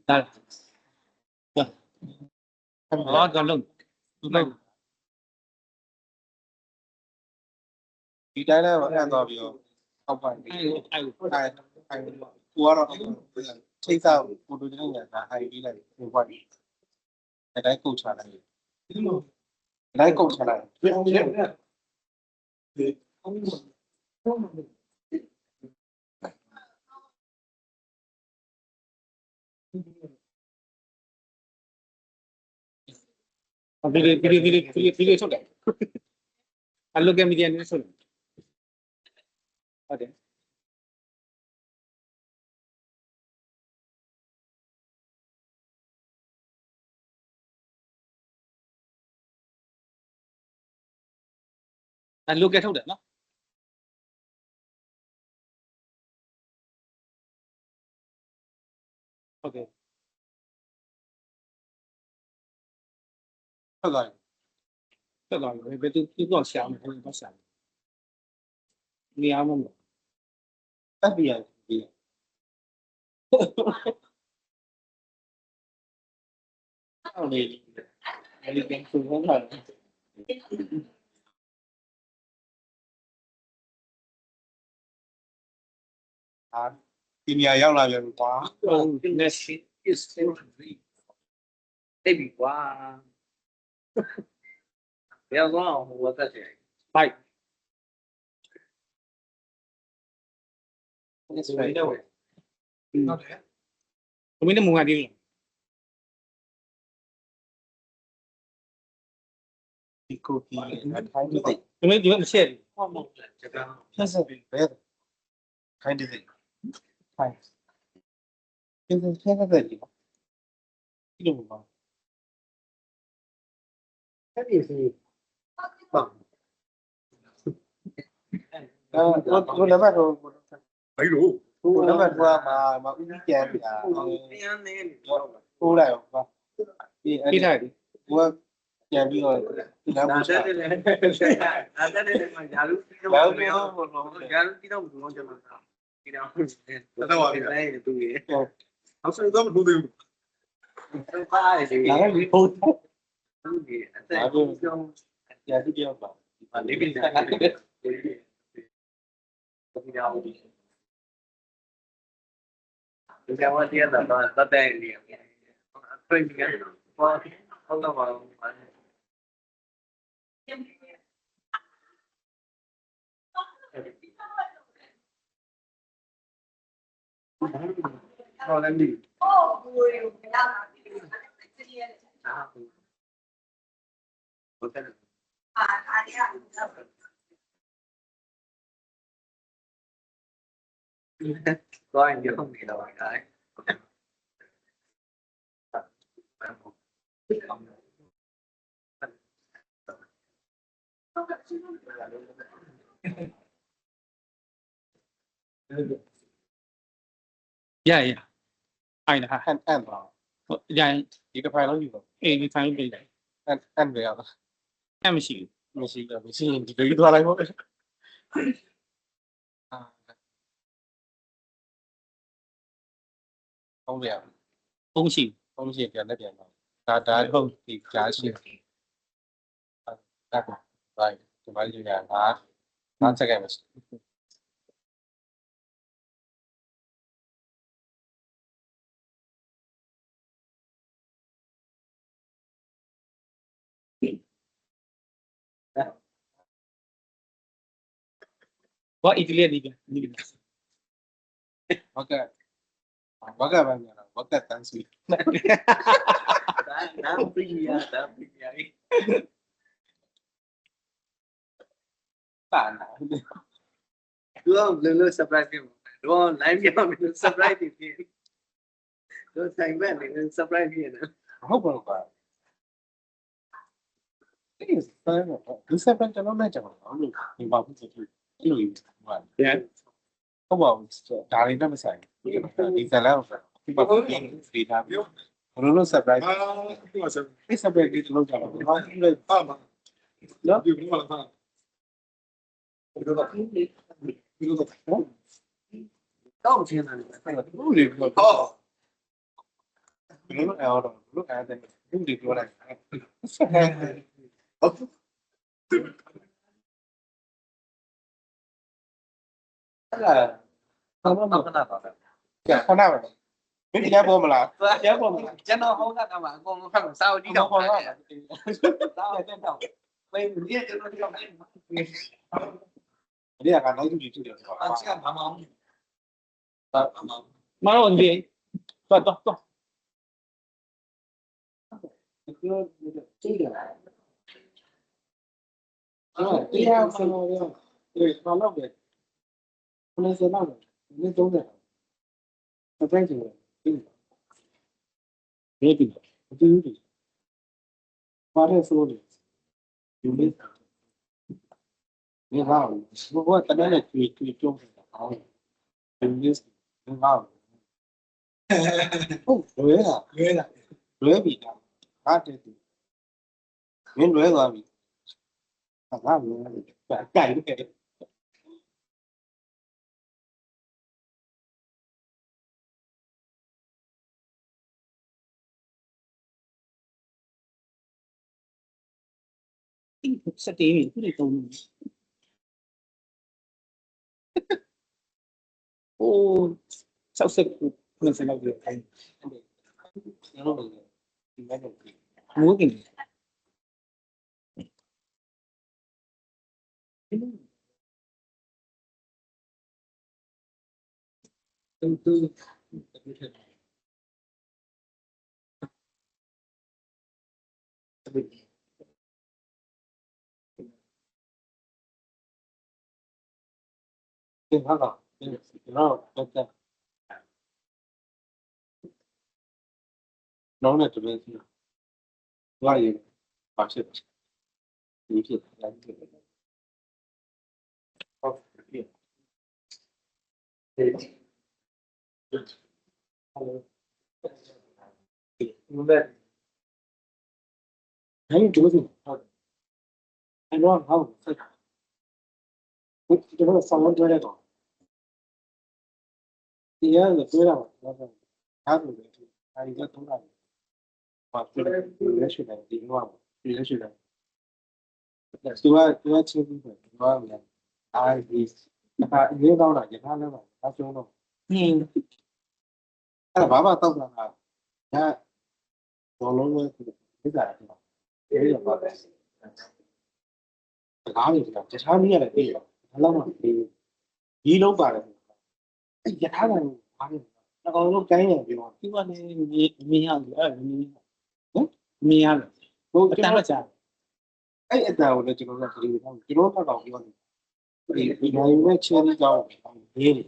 来，哦，这弄，弄，你再让我看到没有？好吧，我了，这下我都这样子，还有一个没关系，来够出来，来够出来，video出来，啊，look at media 你出来，好的，啊，look at 出来喏。OK，这个这个别都多想，多想，你要么，那边边，那里那边出风了啊，今年要来人瓜，哦，那是这比瓜，不要忘我在这。拜，那是没的喂，我们的木案的，一口气来开的对，我们有写的，但是没有开的对，开，现在这里，这种吗？这里是棒。我那边说，没有，我那边说嘛意见呀，出来吧，厉害的，我见这个南部下，好像咱们都得，哪个里头？哪个也是这样吧？你看我爹那带领，对，你看我那么。好难的。có anh nhớ không thì đâu cái dạ dạ, ai nè ha, ăn vào, dạ, chỉ có phải nói gì không? em phải bị đấy, Ăn về à? em xỉu, Mình xin chỉ cái đó đây thôi. Không về, không xỉu, không xin tiền đấy tiền nào. Đã không thì trả xin. Đã rồi, chúng ta đi nhà đã sẽ game. có Italy đi kìa, Ok. ဘာကပဲညာဘာကတန်းစီ ဒါပြီးရတာပြီးရ တာနာ သူကလုံး surprise ဖြစ်မှာတော့ live ပြောပြီး surprise ဖြစ်တော့ဆိုင်ဘက်နေ surprise ဖြစ်နေ ဟုတ်ပါဘူးဒီစပန်ဒီစပန်ကျွန်တော်နဲ့ကျွန်တော်လို့ဒီမှာဖြစ်ဖြစ်အဲ့လိုဟုတ်ပါဘူးဒါလေးနဲ့မဆိုင်ဒီဇာတ်လမ်းကိုဒီမှာပြီးထားပြီးဘယ်လို surprise ဒီ surprise ဒီလိုကြောက်တော့ဘာလို့လဲပါမနော်ဒီဘယ်လိုလဲဒီလိုတော့တော့ချင်းတယ်ဘူးလေဟောဘယ်လိုလဲတော့လူကအဲ့ဒါဘူးဒီပြောလိုက်အဲ့ဒါဘာမှမခဏပါဘူးကြာခဏပဲမင်းတရားပေါ်မလားတရားပေါ်မလား ကျွန်တော်ဟောတာကမှအကုန်လုံးဖတ်စာအုပ်ကြည့်တော့ပါတော့တက်တော့မင်းဒီကျွန်တော်ပြောတယ် ဒီကနောက်ကြည့်ကြည့်တယ်ပေါ့ အချမ်းမမောင်း မတော်ဒီတော့တော့ ဒီလိုကြည့်တယ်တရားမလို့ရဒီဘာလို့ပဲဘယ်လိုစနောက်လဲဒီသုံးတယ်စပရိုက်တယ်ဒီဒီဒီပါရဲဆိုလို့ယူလေးဒီဟာဘောကတည်းကတွေ့ကြုံနေတာဟောဒီလေးဒီဟာဟုတ်လွဲတာပြီဟာတဲ့ဒီမင်းလွဲသွားပြီဟာလွဲတယ်ကြိုက်တယ်စတေးခုတွေတုံးโอ้69လောက်ပြခိုင်း ကျွန်တော်တို့ဒီမဲ့တော့ မိုးကင်ဒီဟာကကျွန်တော်တက်နောင်းနဲ့တူတယ်စီဘာရည်ပါဖြစ်ဒီဖြစ်လိုက်ဖြစ်ဟုတ်ပြီဟုတ်တယ်ဘယ်လိုလုပ်ဟုတ်အဲ့တော့ဟုတ်ဆက်ကျွန်တော်ဆောင်းတွဲတယ်တော့ဒီရလည်းတွဲတာပါဒါဆိုလည်းအဲဒီကတော့တာပါပြည့်လက်ရှိတယ်ဒီတော့ပြည့်လက်ရှိတယ်သူကချင်းပြီးတယ်သူကလည်းအဲဒီအခါရေးတော့တာရထားလည်းပါအကျုံးတော့အဲ့ဒါဘာမှတောက်တာကဒါဘောလုံးလေးဒီကရတယ်အဲ့ဒါပါပဲတကားနေတယ်တခြားနည်းရတယ်ပြေးတယ်ဘာလို့မှဒီလုံးပါတယ်အဲ့ရထားတယ်ဘာလဲအကောင်လုံးကိုင်းနေပြီတော့ ဒီကနေ့မြင်ရတယ်အဲ့မြင်ရတယ် ဟို အတ ကျွန် န်း တော် ကကြာ အဲ့အတန်ကိုလည်းကျွန်တော်ကခရီးတော့ကျွန်တော်တော့ပြောတယ်ဒီနိုင်မဲ့ချင်းကြီးကြောင်းရေးတယ်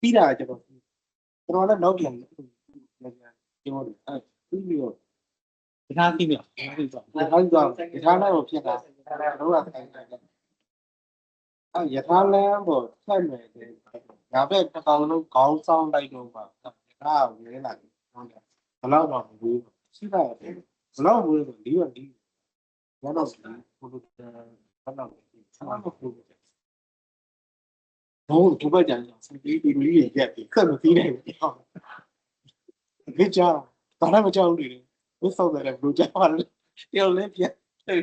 ပြီးတာကျွန်တော်လည်းနောက်ပြန်ပြောတယ်အဲ့ပြီးတော့ ဒီကားကြည့်မြောက်ဒီတော့ ရထားကြောင်းရထားလည်းဖြစ်တာတော့ကဆိုင်တယ်အဲ့ရထားလည်းပေါ့ဆက်မယ်တဲ့ဒါပဲတစ်ကောင်လုံးခေါင်းဆောင်လိုက်တော့ပါရထားကိုရဲလာတယ်ဟုတ်တယ်ဘလောက်တော့ဘူးရှိတာဘလောက်ဘူးဆိုဒီတော့ဒီဘာလို့ဘုလိုဘာလို့ဆက်မဖို့ဘောဒီဘက်ကျန်စပီးဒီမီးရဲ့ပြဆက်မသိနိုင်ဘူးဒီကြောင်ဘာမှမကြောက်ဘူးလေဝစ်ဆောက်တယ်ဘလို့ကြောက်ပါလဲတယောက်လည်းပြတယ်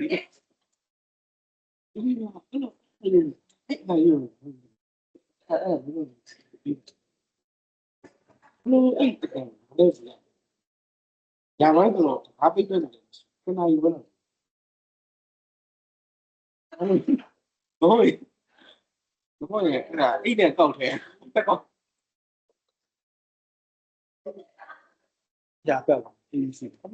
ဒီမှာအဲ့ဒါယူအဲ့ဘလို့အဲ့တယ်လေညာဝိုင်းတော့ဘာပိတ်တယ်ခဏယူဘလို့ဘိုးအဲ့ဒါအဲ့နဲ့ကောက်တယ်တက်ကောက် Yeah, well, easy. How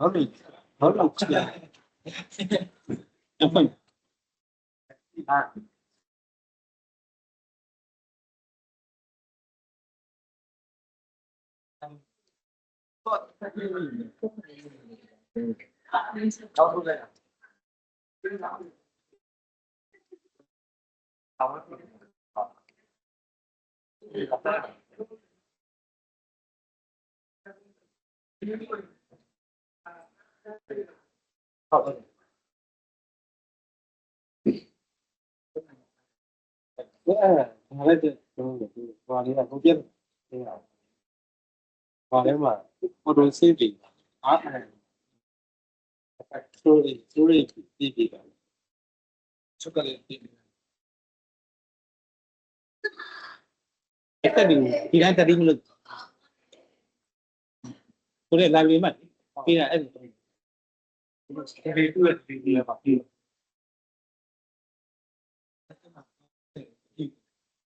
do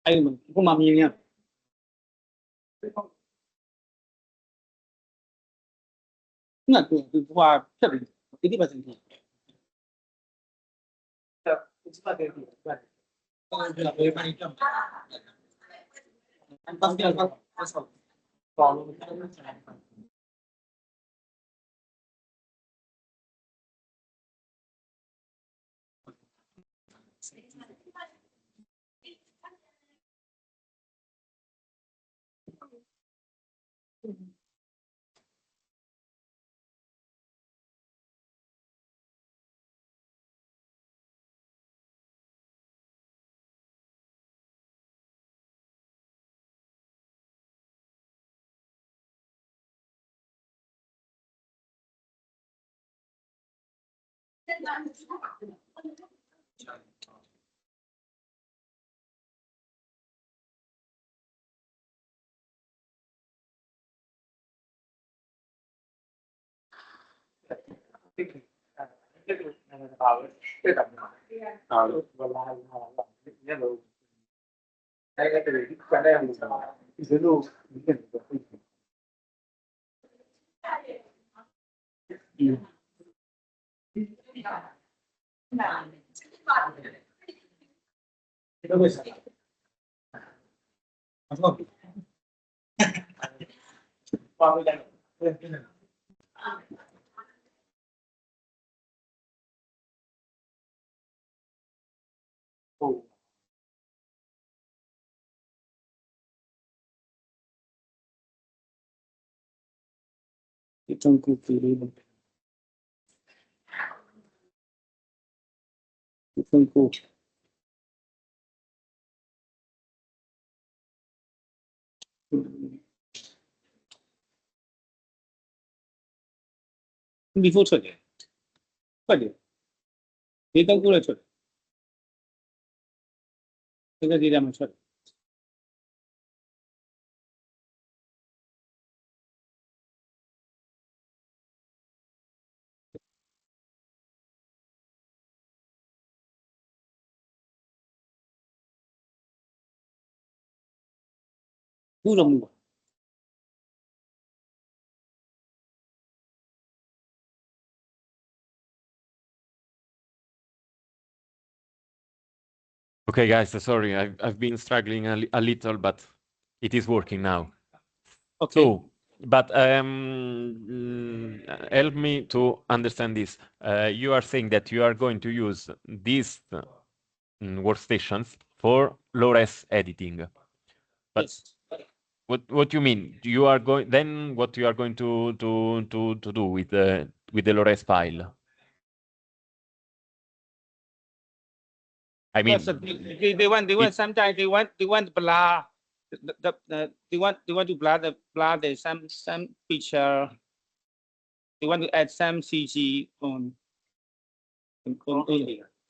anh không làm gì nha. Là từ qua chất định cái đi vào gì trong cuộc kỳ đi trong cuộc before chode chode ये तो पूरा chode ये धीरे में chode पूरा मुंह Okay, guys, sorry, I've been struggling a little, but it is working now. Okay. So, but help me to understand this. You are saying that you are going to use these workstations for low-res editing. But Yes. What you mean? You are going then what you are going to do with the low-res file? I mean, Yes, they want sometimes they want blur they want to blur the some picture. They want to add some CG on.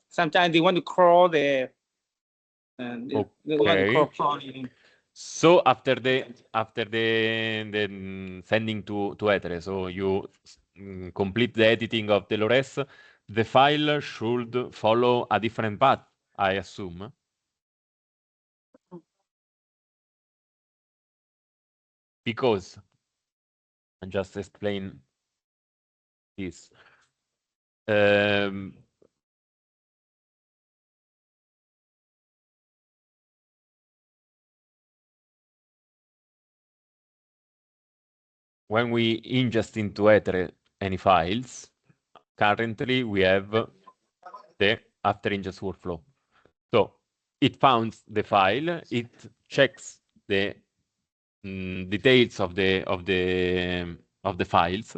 Sometimes they want to crawl there. And they want to okay. crawl. So after the sending to Etere, so you complete the editing of the low-res, the file should follow a different path, I assume. Because and just explain this. When we ingest into Etere any files, currently we have the after ingest workflow. So it founds the file, it checks the details of the files,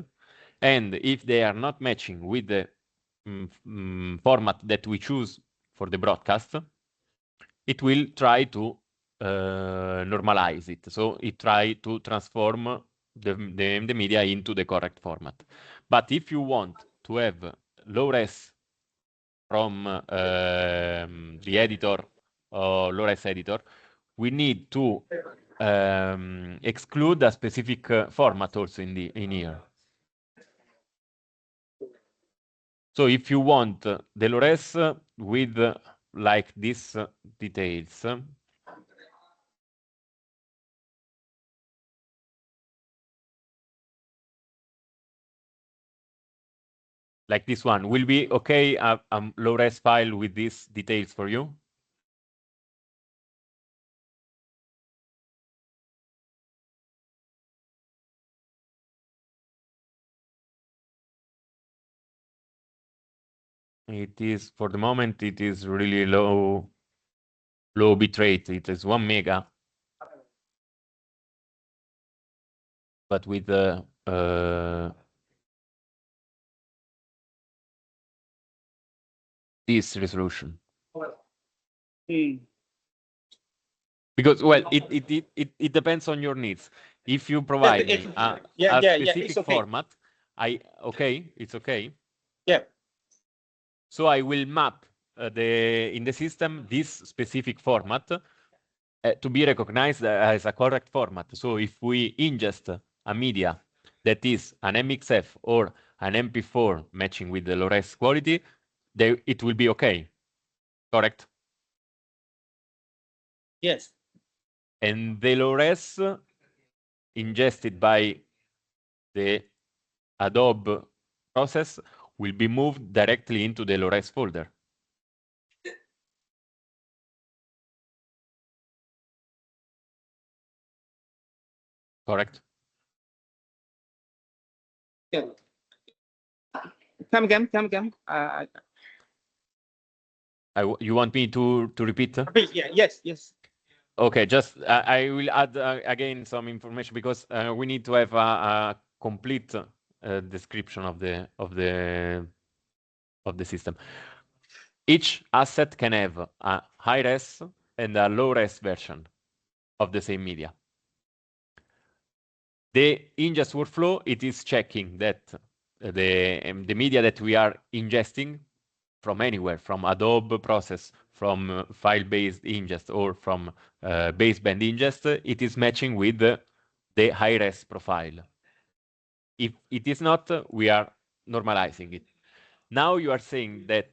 and if they are not matching with the format that we choose for the broadcast, it will try to normalize it. So it try to transform the media into the correct format. But if you want to have low-res from the editor or low-res editor, we need to exclude a specific format also in here. So if you want the low-res with like these details, like this one, will be okay, a low-res file with these details for you? It is, for the moment, it is really low bitrate. It is 1 mega. But with the this resolution. Because, well, it depends on your needs. If you provide me a specific okay. format, it's okay. Yeah. So I will map in the system this specific format to be recognized as a correct format. So if we ingest a media that is an MXF or an MP4 matching with the low-res quality, it will be okay. Correct? Yes. And the low-res ingested by the Adobe process will be moved directly into the low-res folder. Correct? Yeah. Come again. You want me to repeat? Yeah. Yes. Okay, just I will add again some information because we need to have a complete description of the system. Each asset can have a high-res and a low-res version of the same media. The ingest workflow, it is checking that the media that we are ingesting from anywhere, from Adobe process, from file-based ingest, or from baseband ingest, it is matching with the high-res profile. If it is not, we are normalizing it. Now you are saying that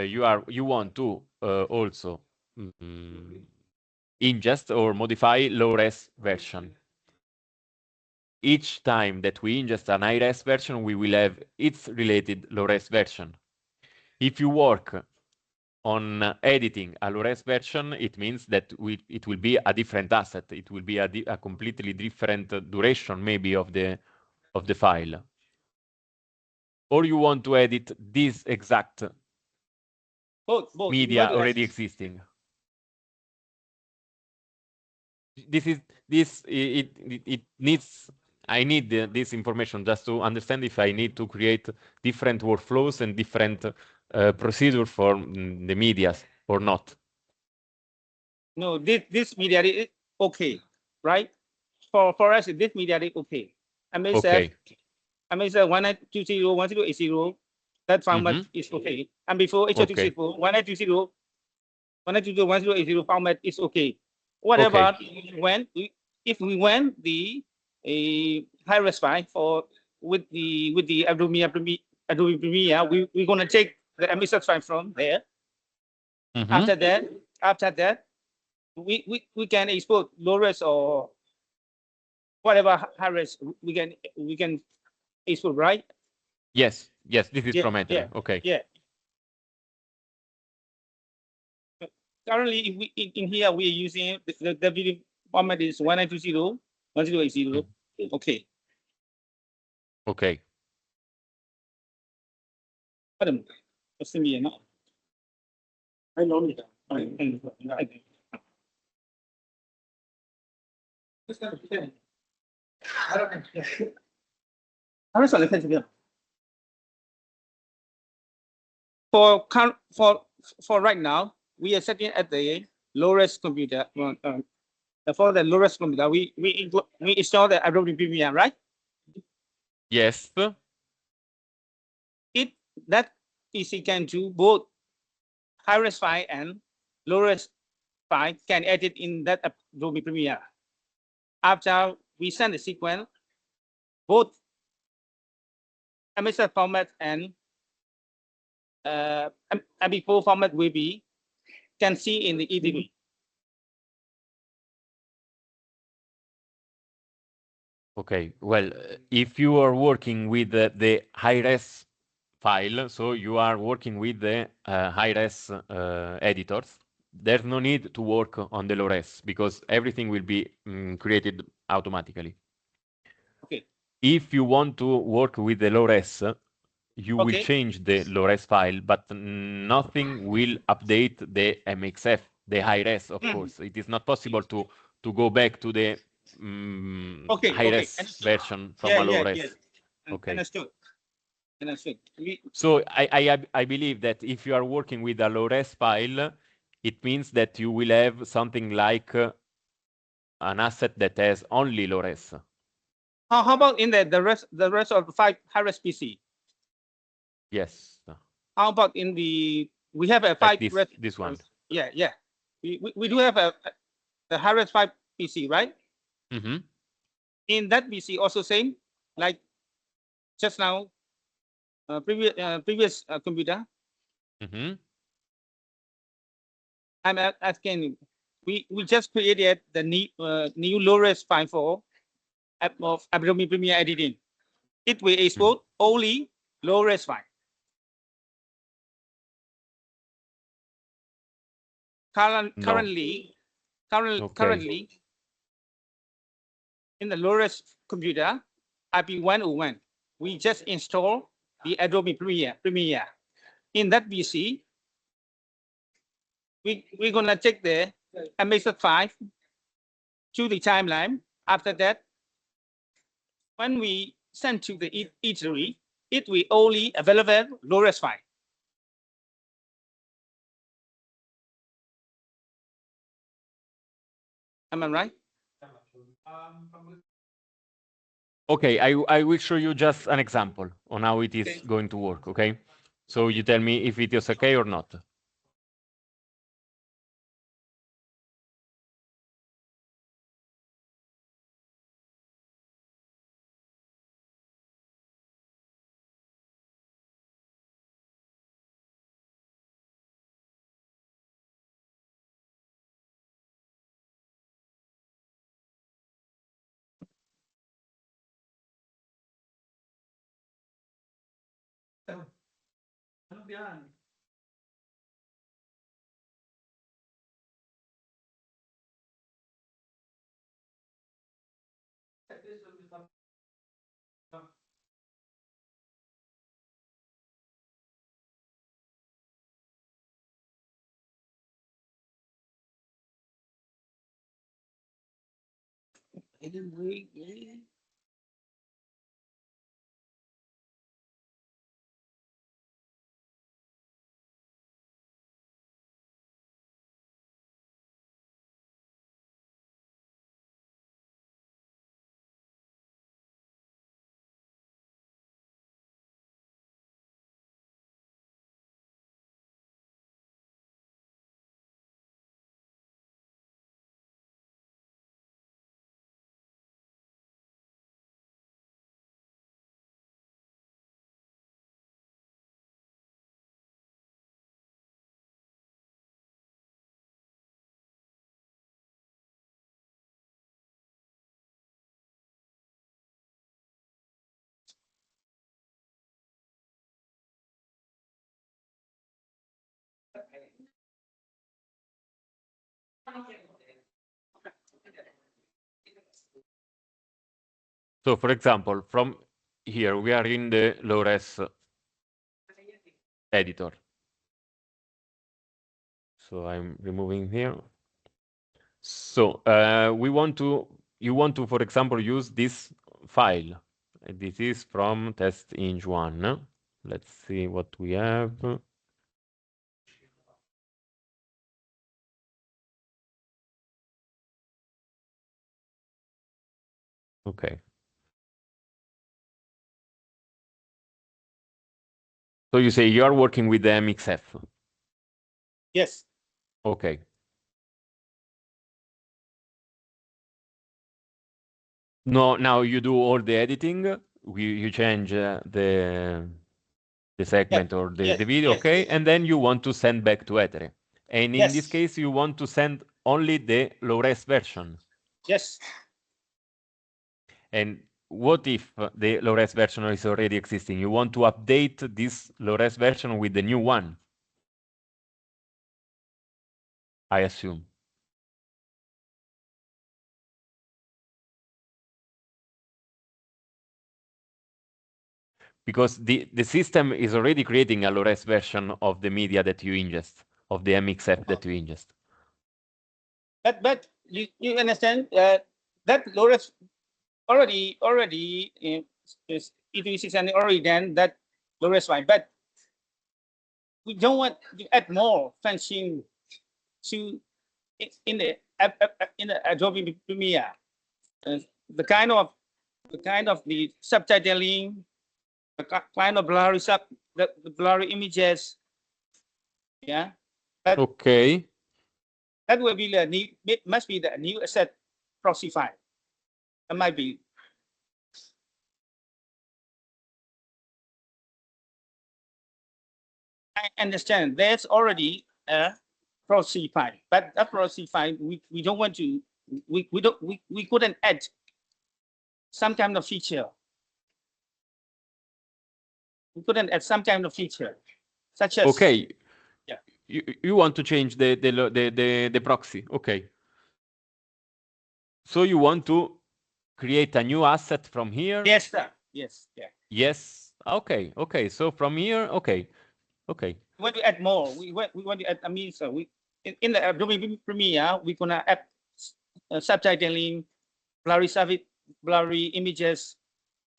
you want to also ingest or modify low-res version. Each time that we ingest an high-res version, we will have its related low-res version. If you work on editing a low-res version, it means that it will be a different asset. It will be a completely different duration, maybe, of the file. Or you want to edit this exact both media already existing? it needs. I need this information just to understand if I need to create different workflows and different procedure for the medias or not. No, this media is okay, right? For us, this media is okay. I may say, Okay. 1920 that format Mhm. is okay. And before Okay. 1920 1080 format is okay. What Okay. about if we want the high res file for with the Adobe Premiere, we're gonna take the MSX file from there. Mhm. After that, we can export low res or whatever high res we can export, right? Yes. Yes. This is Yeah, from yeah, Etere. Okay. yeah. Currently, if we in here we are using the video format is 1920 1080. Okay. Okay. Madam, send me a I know it. For right now, we are setting at the low-res computer. For the low-res computer, we install the Adobe Premiere, right? Yes. That PC can do both high-res file and low-res file can edit in that Adobe Premiere. After we send the sequence, both MSF format and MP4 format will be can see in the Etere. Okay. Well, if you are working with the high-res file, so you are working with the high-res editors, there's no need to work on the low-res because everything will be created automatically. Okay. If you want to work with the low-res, you will Okay. change the low-res file, but nothing will update the MXF, the high-res, of course. It is not possible to go back to the high-res version from a low-res. Okay. Understood. So I believe that if you are working with a low-res file, it means that you will have something like an asset that has only low-res. How about in the rest of the 5 high-res PC? Yes. How about in the we have a Like 5 this one. Yeah. We do have the high-res 5 PC, right? Mm-hmm. In that PC also same like just now previous computer. Mm-hmm. I'm asking we just created the new low-res file for of Adobe Premiere editing. It will export only low-res file. Currently, in the low-res computer, IP101, we just install the Adobe Premiere. In that PC, we're gonna check the MX5 to the timeline. After that, when we send to the Etere, it will only available low-res file. Am I right? Okay, I will show you just an example on how it is going to work, okay? So you tell me if it is okay or not. So for example, from here, we are in the low-res editor. So I'm removing here. So you want to, for example, use this file. This is from test inch 1. Let's see what we have. Okay. So you say you are working with the MXF. Yes. Okay. No, now you do all the editing. You change the segment or the video, yes, okay? yes. And then you want to send back to Etere. And in this Yes. case, you want to send only the low-res version. Yes. And what if the low-res version is already existing? You want to update this low-res version with the new one, I assume. Because the system is already creating a low-res version of the media that you ingest, of the MXF that you ingest. But you understand that low-res already is E3 already done that low-res file, but we don't want to add more function to in the Adobe Premiere. The kind of the subtitling, the kind of blurry the blurry images. Yeah. That, Okay. That will be the new. It must be the new asset proxy file. That might be. I understand. There's already a proxy file, but that proxy file we don't want to. We couldn't add some kind of feature. We couldn't add some kind of feature, such as. Okay. Yeah. You want to change the proxy. Okay. So you want to create a new asset from here? Yes, sir. Yes. Yeah. Yes. Okay. Okay. So from here, okay. Okay. We want to add more. We want to add. I mean, so we in the Adobe Premiere we're gonna add subtitling, blurry images.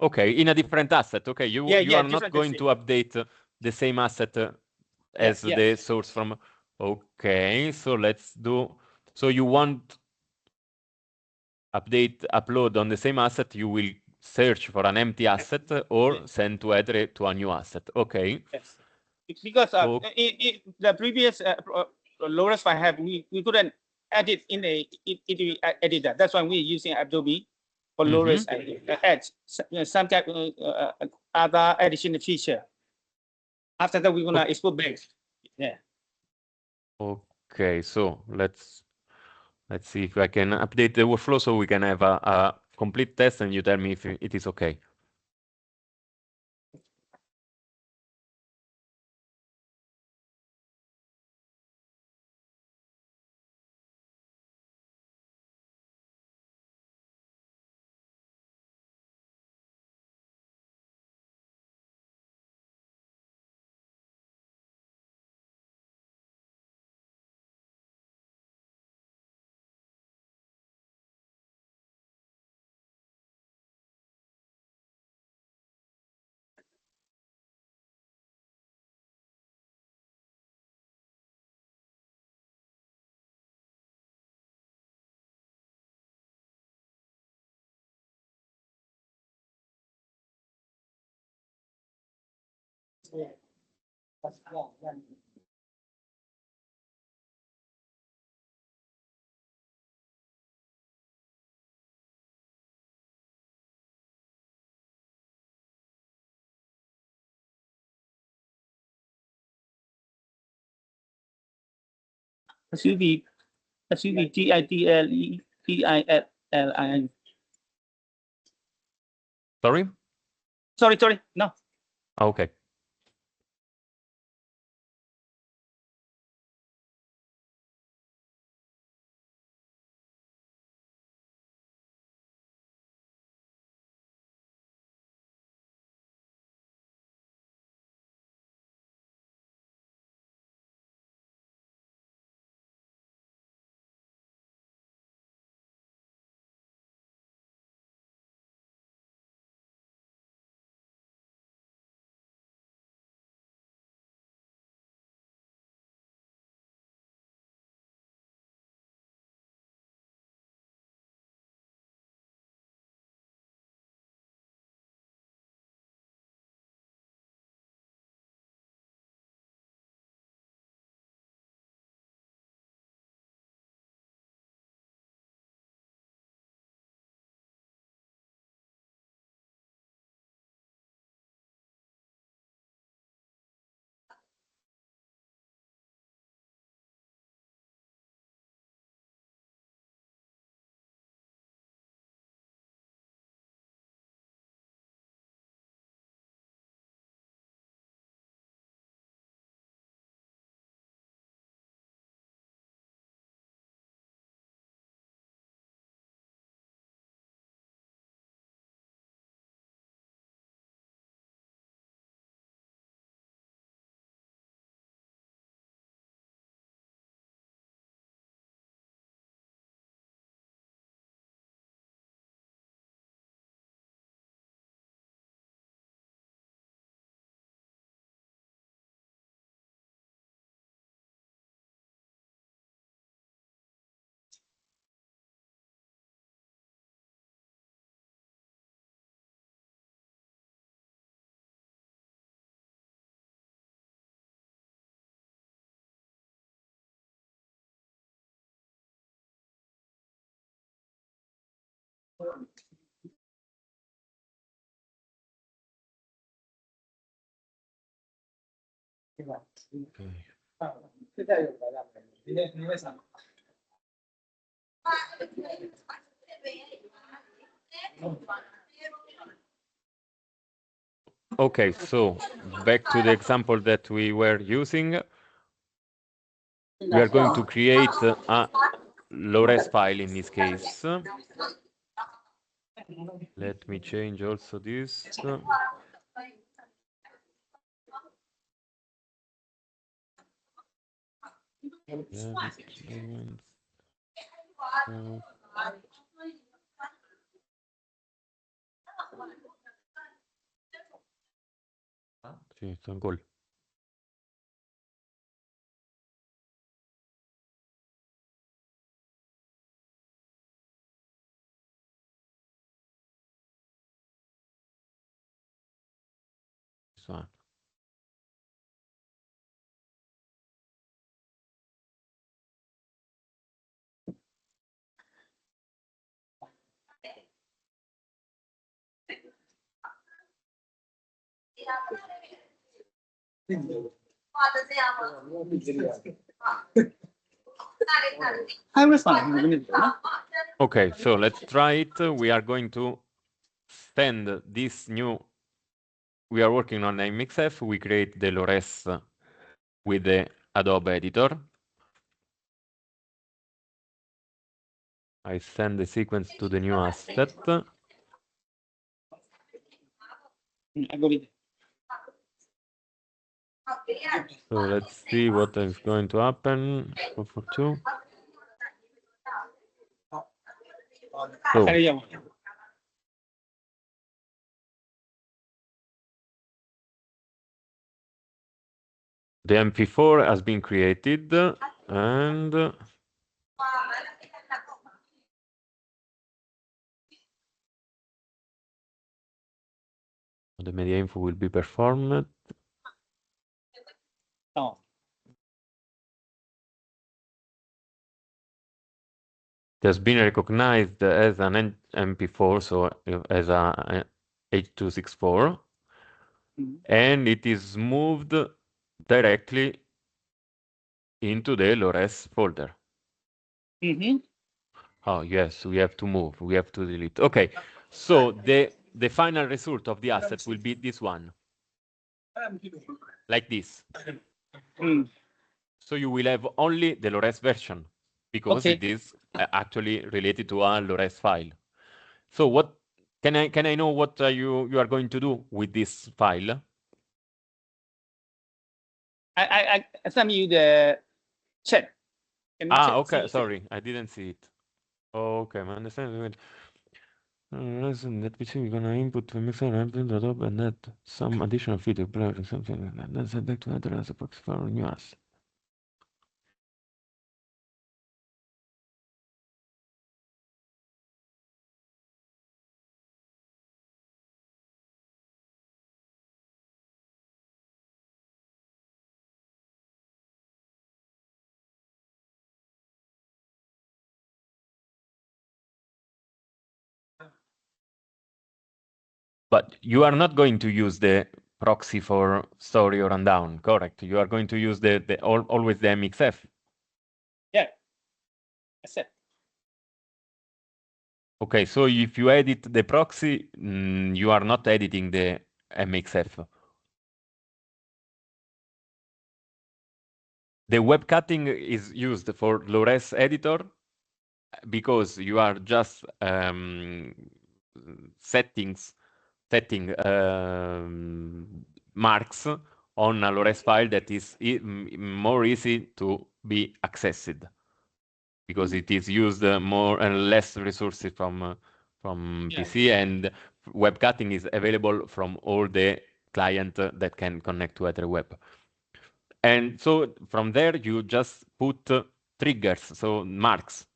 Okay, in a different asset. Okay, you are not going to update the same asset as the source from. Okay, so let's do. So you want upload on the same asset. You will search for an empty asset or send to Etere to a new asset. Okay. Yes. Because the previous low-res file have we couldn't edit in the editor. That's why we're using Adobe for low-res add some type other additional feature. After that, we're gonna export back. Yeah. Okay, so let's see if I can update the workflow so we can have a complete test and you tell me if it is okay. SUV TITLEILLIN. Sorry? Sorry, no. Okay. Okay, so back to the example that we were using. We are going to create a low-res file in this case. Let me change also this. Sì, sto in call. This one. I respond. Okay, so let's try it. We are going to send this new. We are working on MXF. We create the low-res with the Adobe editor. I send the sequence to the new asset. I go with it. So let's see what is going to happen. 442. So Carry on. the MP4 has been created and the media info will be performed. Oh. It has been recognized as an MP4, so as a H.264, and it is moved directly into the LORES folder. Oh, yes, we have to move. We have to delete. Okay, so the final result of the asset will be this one, like this. So you will have only the LORES version because it is actually related to a LORES file. So what can I know what you are going to do with this file? I send you the chat. Okay, sorry, I didn't see it. Okay, I understand. Listen, that we're gonna input to mix and up and that some additional feature blur or something like that. Let's head back to enter as a box for new us. But you are not going to use the proxy for story or rundown, correct? You are going to use always the MXF. Yeah, that's it. Okay, so if you edit the proxy, you are not editing the MXF. The web cutting is used for LORES editor because you are just setting marks on a LORES file that is more easy to be accessed because it is used more and less resources from PC, and web cutting is available from all the client that can connect to Etere web. And so from there you just put triggers, so marks,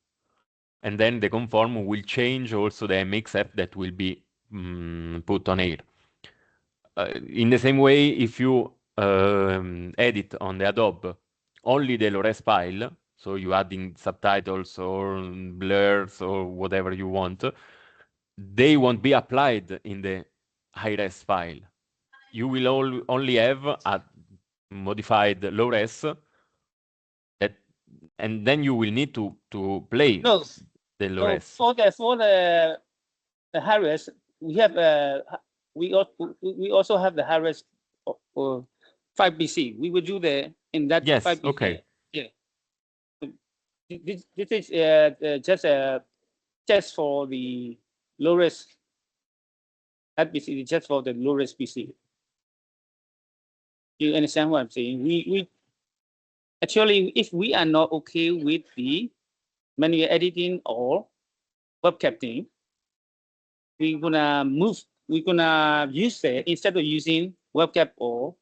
and then the conform will change also the MXF that will be put on air. In the same way, if you edit on the Adobe only the LORES file, so you adding subtitles or blurs or whatever you want, they won't be applied in the high-res file. You will only have a modified LORES that, and then you will need to play the LORES. For the high-res, we have we also have the high-res for 5BC. We will do in that 5BC. Okay. Yeah. This is just for the low-res BC, just for the low-res PC. You understand what I'm saying? We actually, if we are not okay with the manual editing or web capting, we're gonna use it instead of using webcap or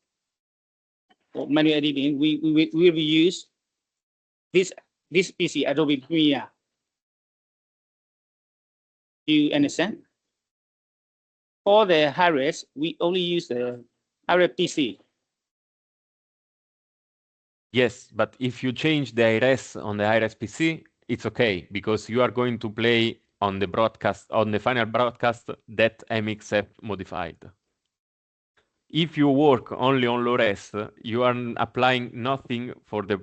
manual editing. We will use this PC, Adobe Premiere. Do you understand? For the high-res, we only use the high-res PC. Yes, but if you change the high-res on the high-res PC, it's okay because you are going to play on the broadcast, on the final broadcast, that MXF modified. If you work only on low-res, you are applying nothing for the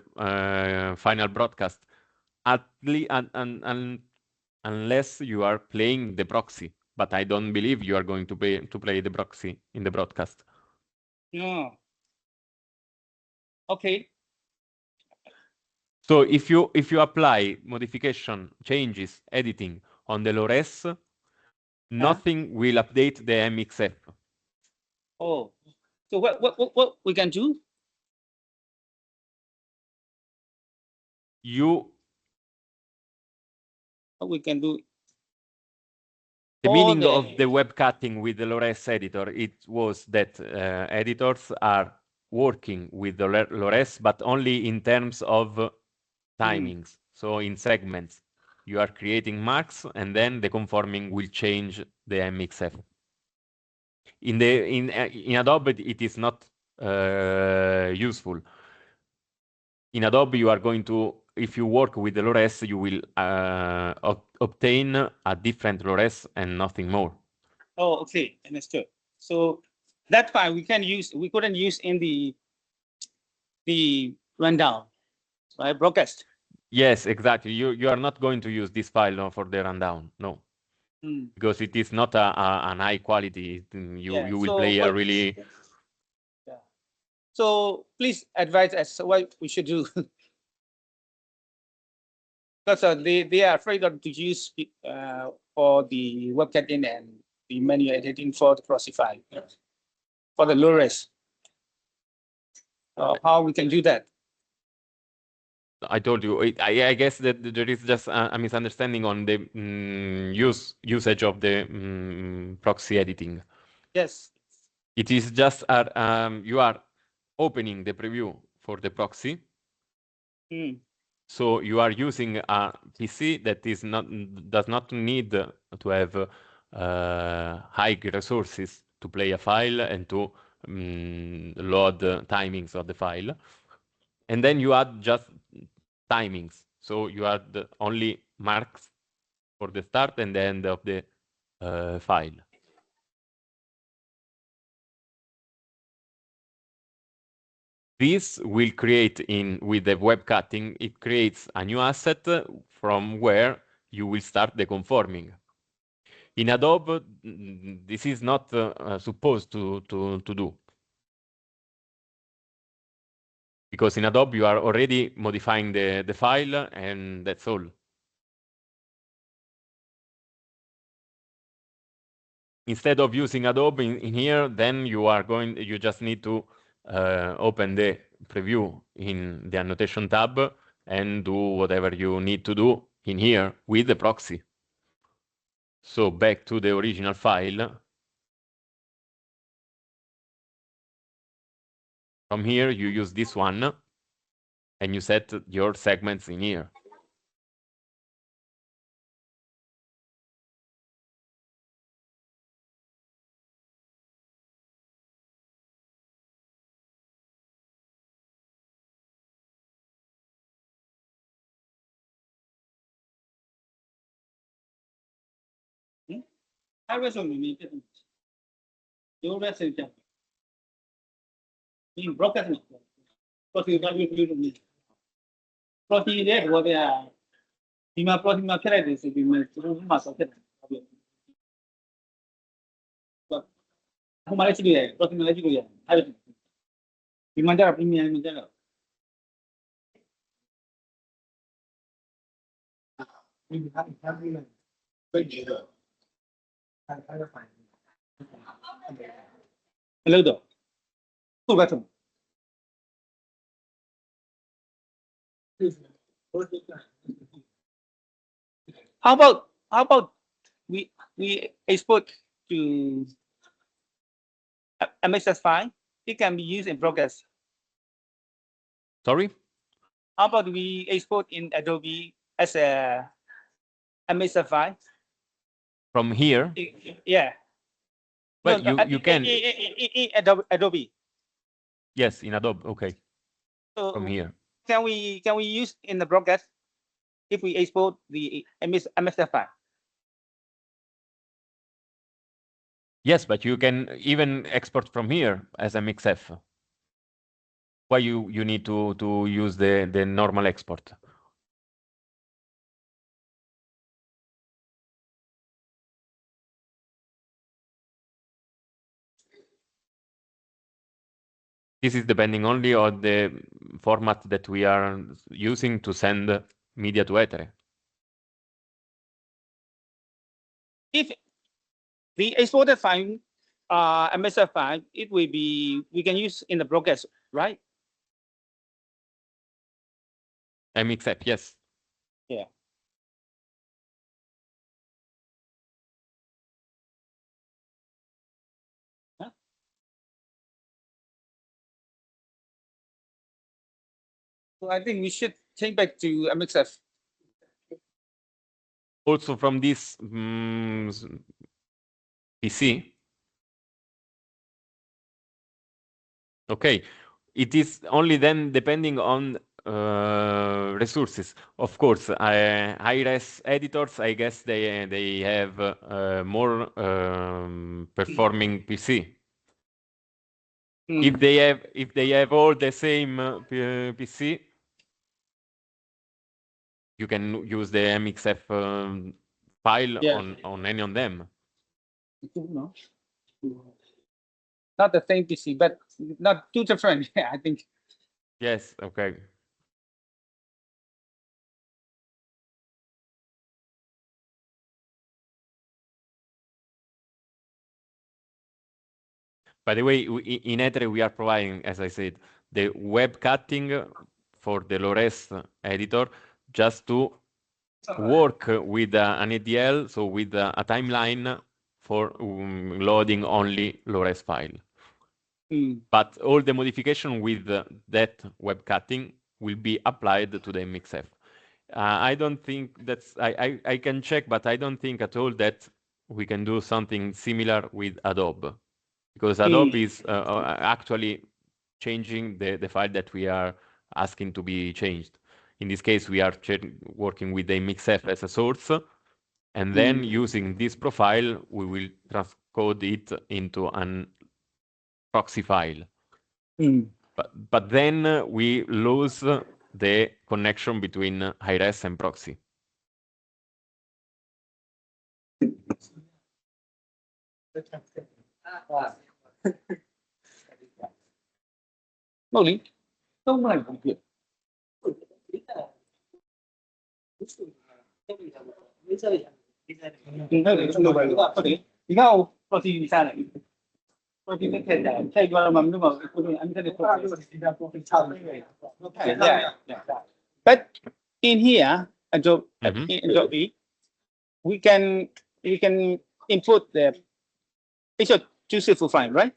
final broadcast, unless you are playing the proxy. But I don't believe you are going to play the proxy in the broadcast. No. Okay. So if you apply modification, changes, editing on the low-res, nothing will update the MXF. Oh, so what we can do? What we can do? The meaning of the web cutting with the low-res editor, it was that editors are working with the low-res, but only in terms of timings. So in segments, you are creating marks, and then the conforming will change the MXF. In Adobe, it is not useful In Adobe, you are going to, if you work with the low-res, you will obtain a different low-res and nothing more. Oh, okay, understood. So that file we couldn't use in the rundown, right? Broadcast. Yes, exactly. You are not going to use this file for the rundown, no. Because it is not an high quality. You will play a really. Yeah. So please advise us what we should do. Because they are afraid of to use for the webcam in and the menu editing for the proxy file for the low res. How we can do that? I told you. I guess that there is just a misunderstanding on the usage of the proxy editing. Yes. It is just you are opening the preview for the proxy. So you are using a PC that does not need to have high resources to play a file and to load timings of the file. And then you add just timings. So you add only marks for the start and the end of the file. This will create with the web cutting, it creates a new asset from where you will start the conforming. In Adobe, this is not supposed to do. Because in Adobe, you are already modifying the file and that's all. Instead of using Adobe in here, then you just need to open the preview in the annotation tab and do whatever you need to do in here with the proxy. So back to the original file. From here, you use this one and you set your segments in here. I was only you rest in jump. In broadcast, because you got you to me. Proxy there, what they are. Ima proxy ma ဖြစ်လိုက်တယ်ဆိုပြီးမှသူတို့မှဆောက်ဖြစ်တယ်ဟုတ်ပြီဟိုမှာလည်းကြည့်လို့ရတယ် proxy မှာလည်းကြည့်လို့ရတယ်အဲ့ဒီမှာကျတော့ premium မှာကျတော့ မလုပ်တော့ခုပဲဆုံး How about we export to MXS file? It can be used in broadcast. Sorry? How about we export in Adobe as a MXS file? From here? Yeah. Well, No, you can. In Adobe. Yes, in Adobe. Okay. So from here. Can we use in the broadcast if we export the MXS file? Yes, but you can even export from here as a MXF. Why you need to use the normal export? This is depending only on the format that we are using to send media to Etere. If the exported file, MSF file, it will be, we can use in the broadcast, right? MXF, yes. Yeah. Huh? So I think we should take back to MXF. Also from this PC. Okay, it is only then depending on resources. Of course, high-res editors, I guess they have more performing PC. If they have all the same PC, you can use the MXF file on any of them. No. Not the same PC, but not too different. I think. Yes. Okay. By the way, in Etere we are providing, as I said, the web cutting for the low-res editor just to work with an ADL, so with a timeline for loading only low-res file. But all the modification with that web cutting will be applied to the MXF. I don't think that's, I can check, but I don't think at all that we can do something similar with Adobe. Because Adobe is actually changing the file that we are asking to be changed. In this case, we are working with the MXF as a source, and then using this profile, we will transcode it into an proxy file. But then we lose the connection between high-res and proxy. Molly, don't mind computer. 你看我到底下来，到底那天的，太多了嘛，那么不能安排的。But in here, Adobe, we can input the HO264 file, right?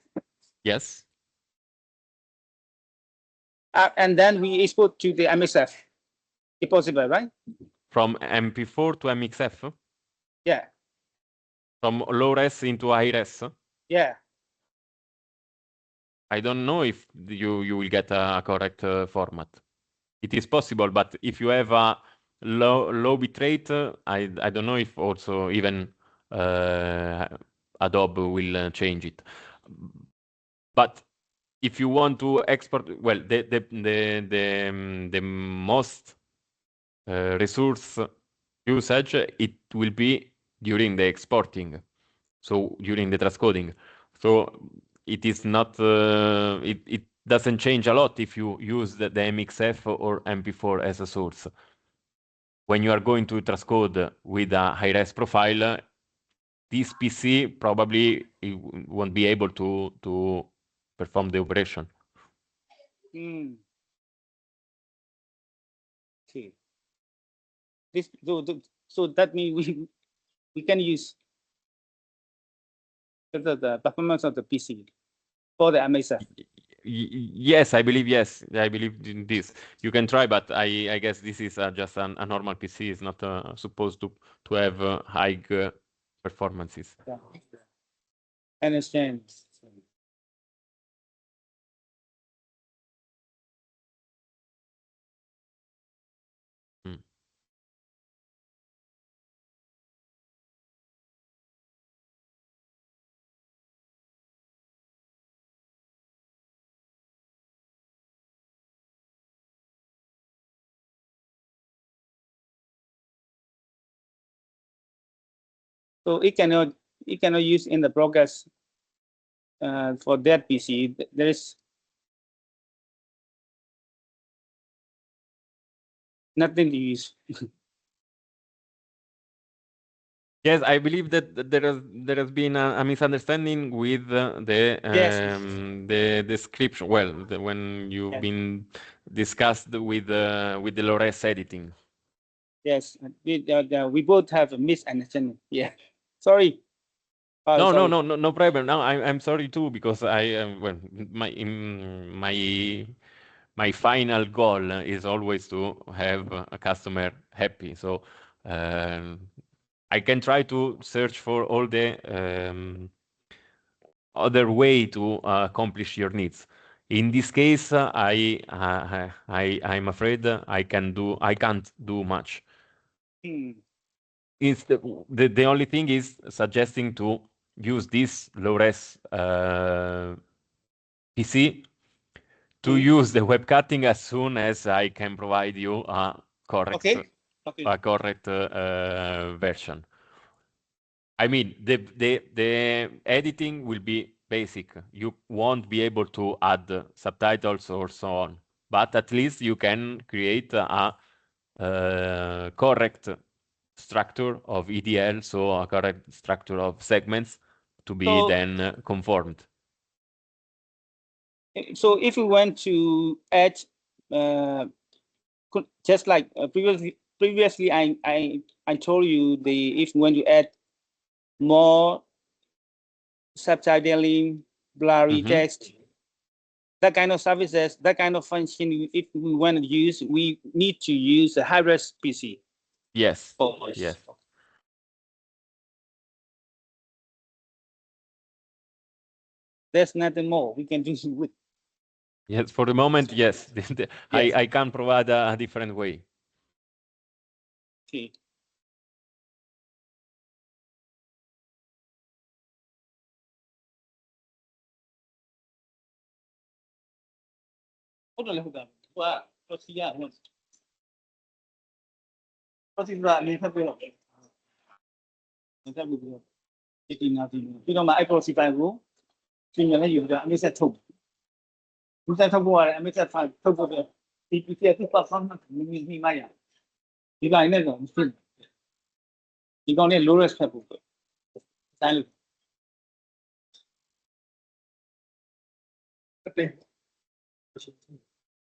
Yes. And then we export to the MXF, if possible, right? From MP4 to MXF? Yeah. From low-res into high-res? Yeah. I don't know if you will get a correct format. It is possible, but if you have a low bitrate, I don't know if also even Adobe will change it. But if you want to export, well, the most resource usage, it will be during the exporting, so during the transcoding. So it is not, it doesn't change a lot if you use the MXF or MP4 as a source. When you are going to transcode with a high-res profile, this PC probably won't be able to perform the operation. Okay. This so that means we can use the performance of the PC for the MXF. Yes, I believe yes. I believe in this. You can try, but I guess this is just a normal PC. It's not supposed to have high performances. Yeah. I understand. So it cannot use in the progress for that PC. There is nothing to use. Yes, I believe that there has been a misunderstanding with the description. Well, when you've been discussed with the low-res editing. Yes, we both have a misunderstanding. Yeah, sorry. No, sorry. no problem. No, I'm sorry too, because well, my final goal is always to have a customer happy. So I can try to search for all the other way to accomplish your needs. In this case, I'm afraid I can't do much. It's the only thing is suggesting to use this low-res PC to use the web cutting as soon as I can provide you a correct version. I mean, the editing will be basic. You won't be able to add subtitles or so on, but at least you can create a correct structure of EDL, so a correct structure of segments to be then conformed. So if we want to add, just like previously, I told you if you want to add more subtitling, blurry text, that kind of services, that kind of function, if we want to use, we need to use a high-res PC. Yes. Yes. There's nothing more we can do with. Yes, for the moment, yes. I can provide a different way. Okay. Hold on. What's the yeah? What's the right? Leave it below.พี่ต้องมาไอ้ Pro-C5 ကိုပြင်ရလဲယူကြအမိဆက်ထုတ်ဘူးဆက်ထုတ်ဖို့ရတယ်အမိဆက်ထုတ်ဖို့ဒီ PC က performance မိမရဒီပိုင်းနဲ့တော့မရှိဒီကောင်နဲ့ low res ဖက်ဖို့တိုင်းလို့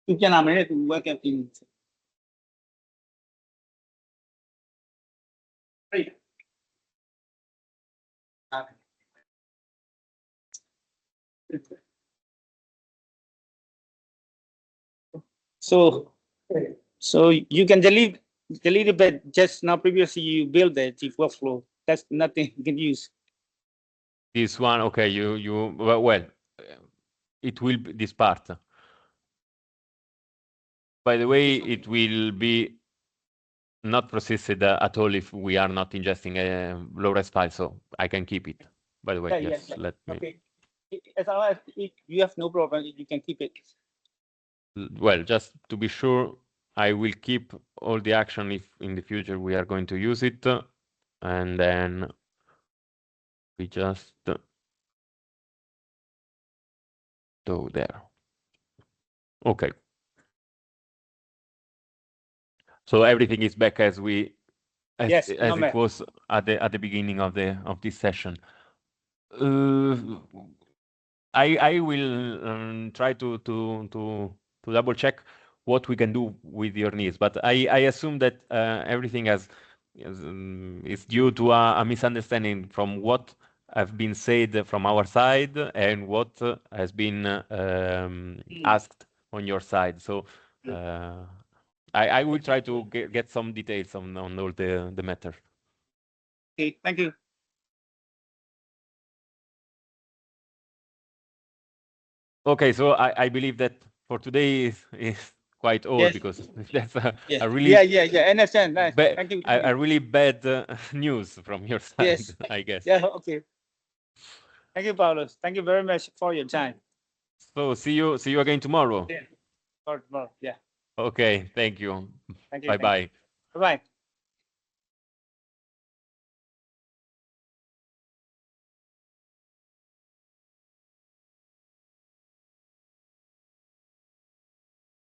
သူပြန်လာမယ်သူ webcam ပြင်So you can delete it, but just now previously you build the chief workflow. That's nothing you can use. This one, okay, well, it will be this part. By the way, it will be not processed at all if we are not ingesting a low-res file, so I can keep it. By the way, yes. Let me. Okay. As long as you have no problem, you can keep it. Well, just to be sure, I will keep all the action if in the future we are going to use it, and then we just go there. Okay. So everything is back as it was at the beginning of this session. I will try to double check what we can do with your needs, but I assume that everything is due to a misunderstanding from what have been said from our side and what has been asked on your side. So I will try to get some details on all the matter. Okay, thank you. Okay, so I believe that for today is quite old because that's a really yeah. Understand. Nice. Thank you. A really bad news from your side. Yes. I guess. Yeah. Okay. Thank you, Paulus. Thank you very much for your time. So see you again tomorrow. Yeah. Tomorrow. Yeah. Okay. Thank you. Thank you. Bye. Bye.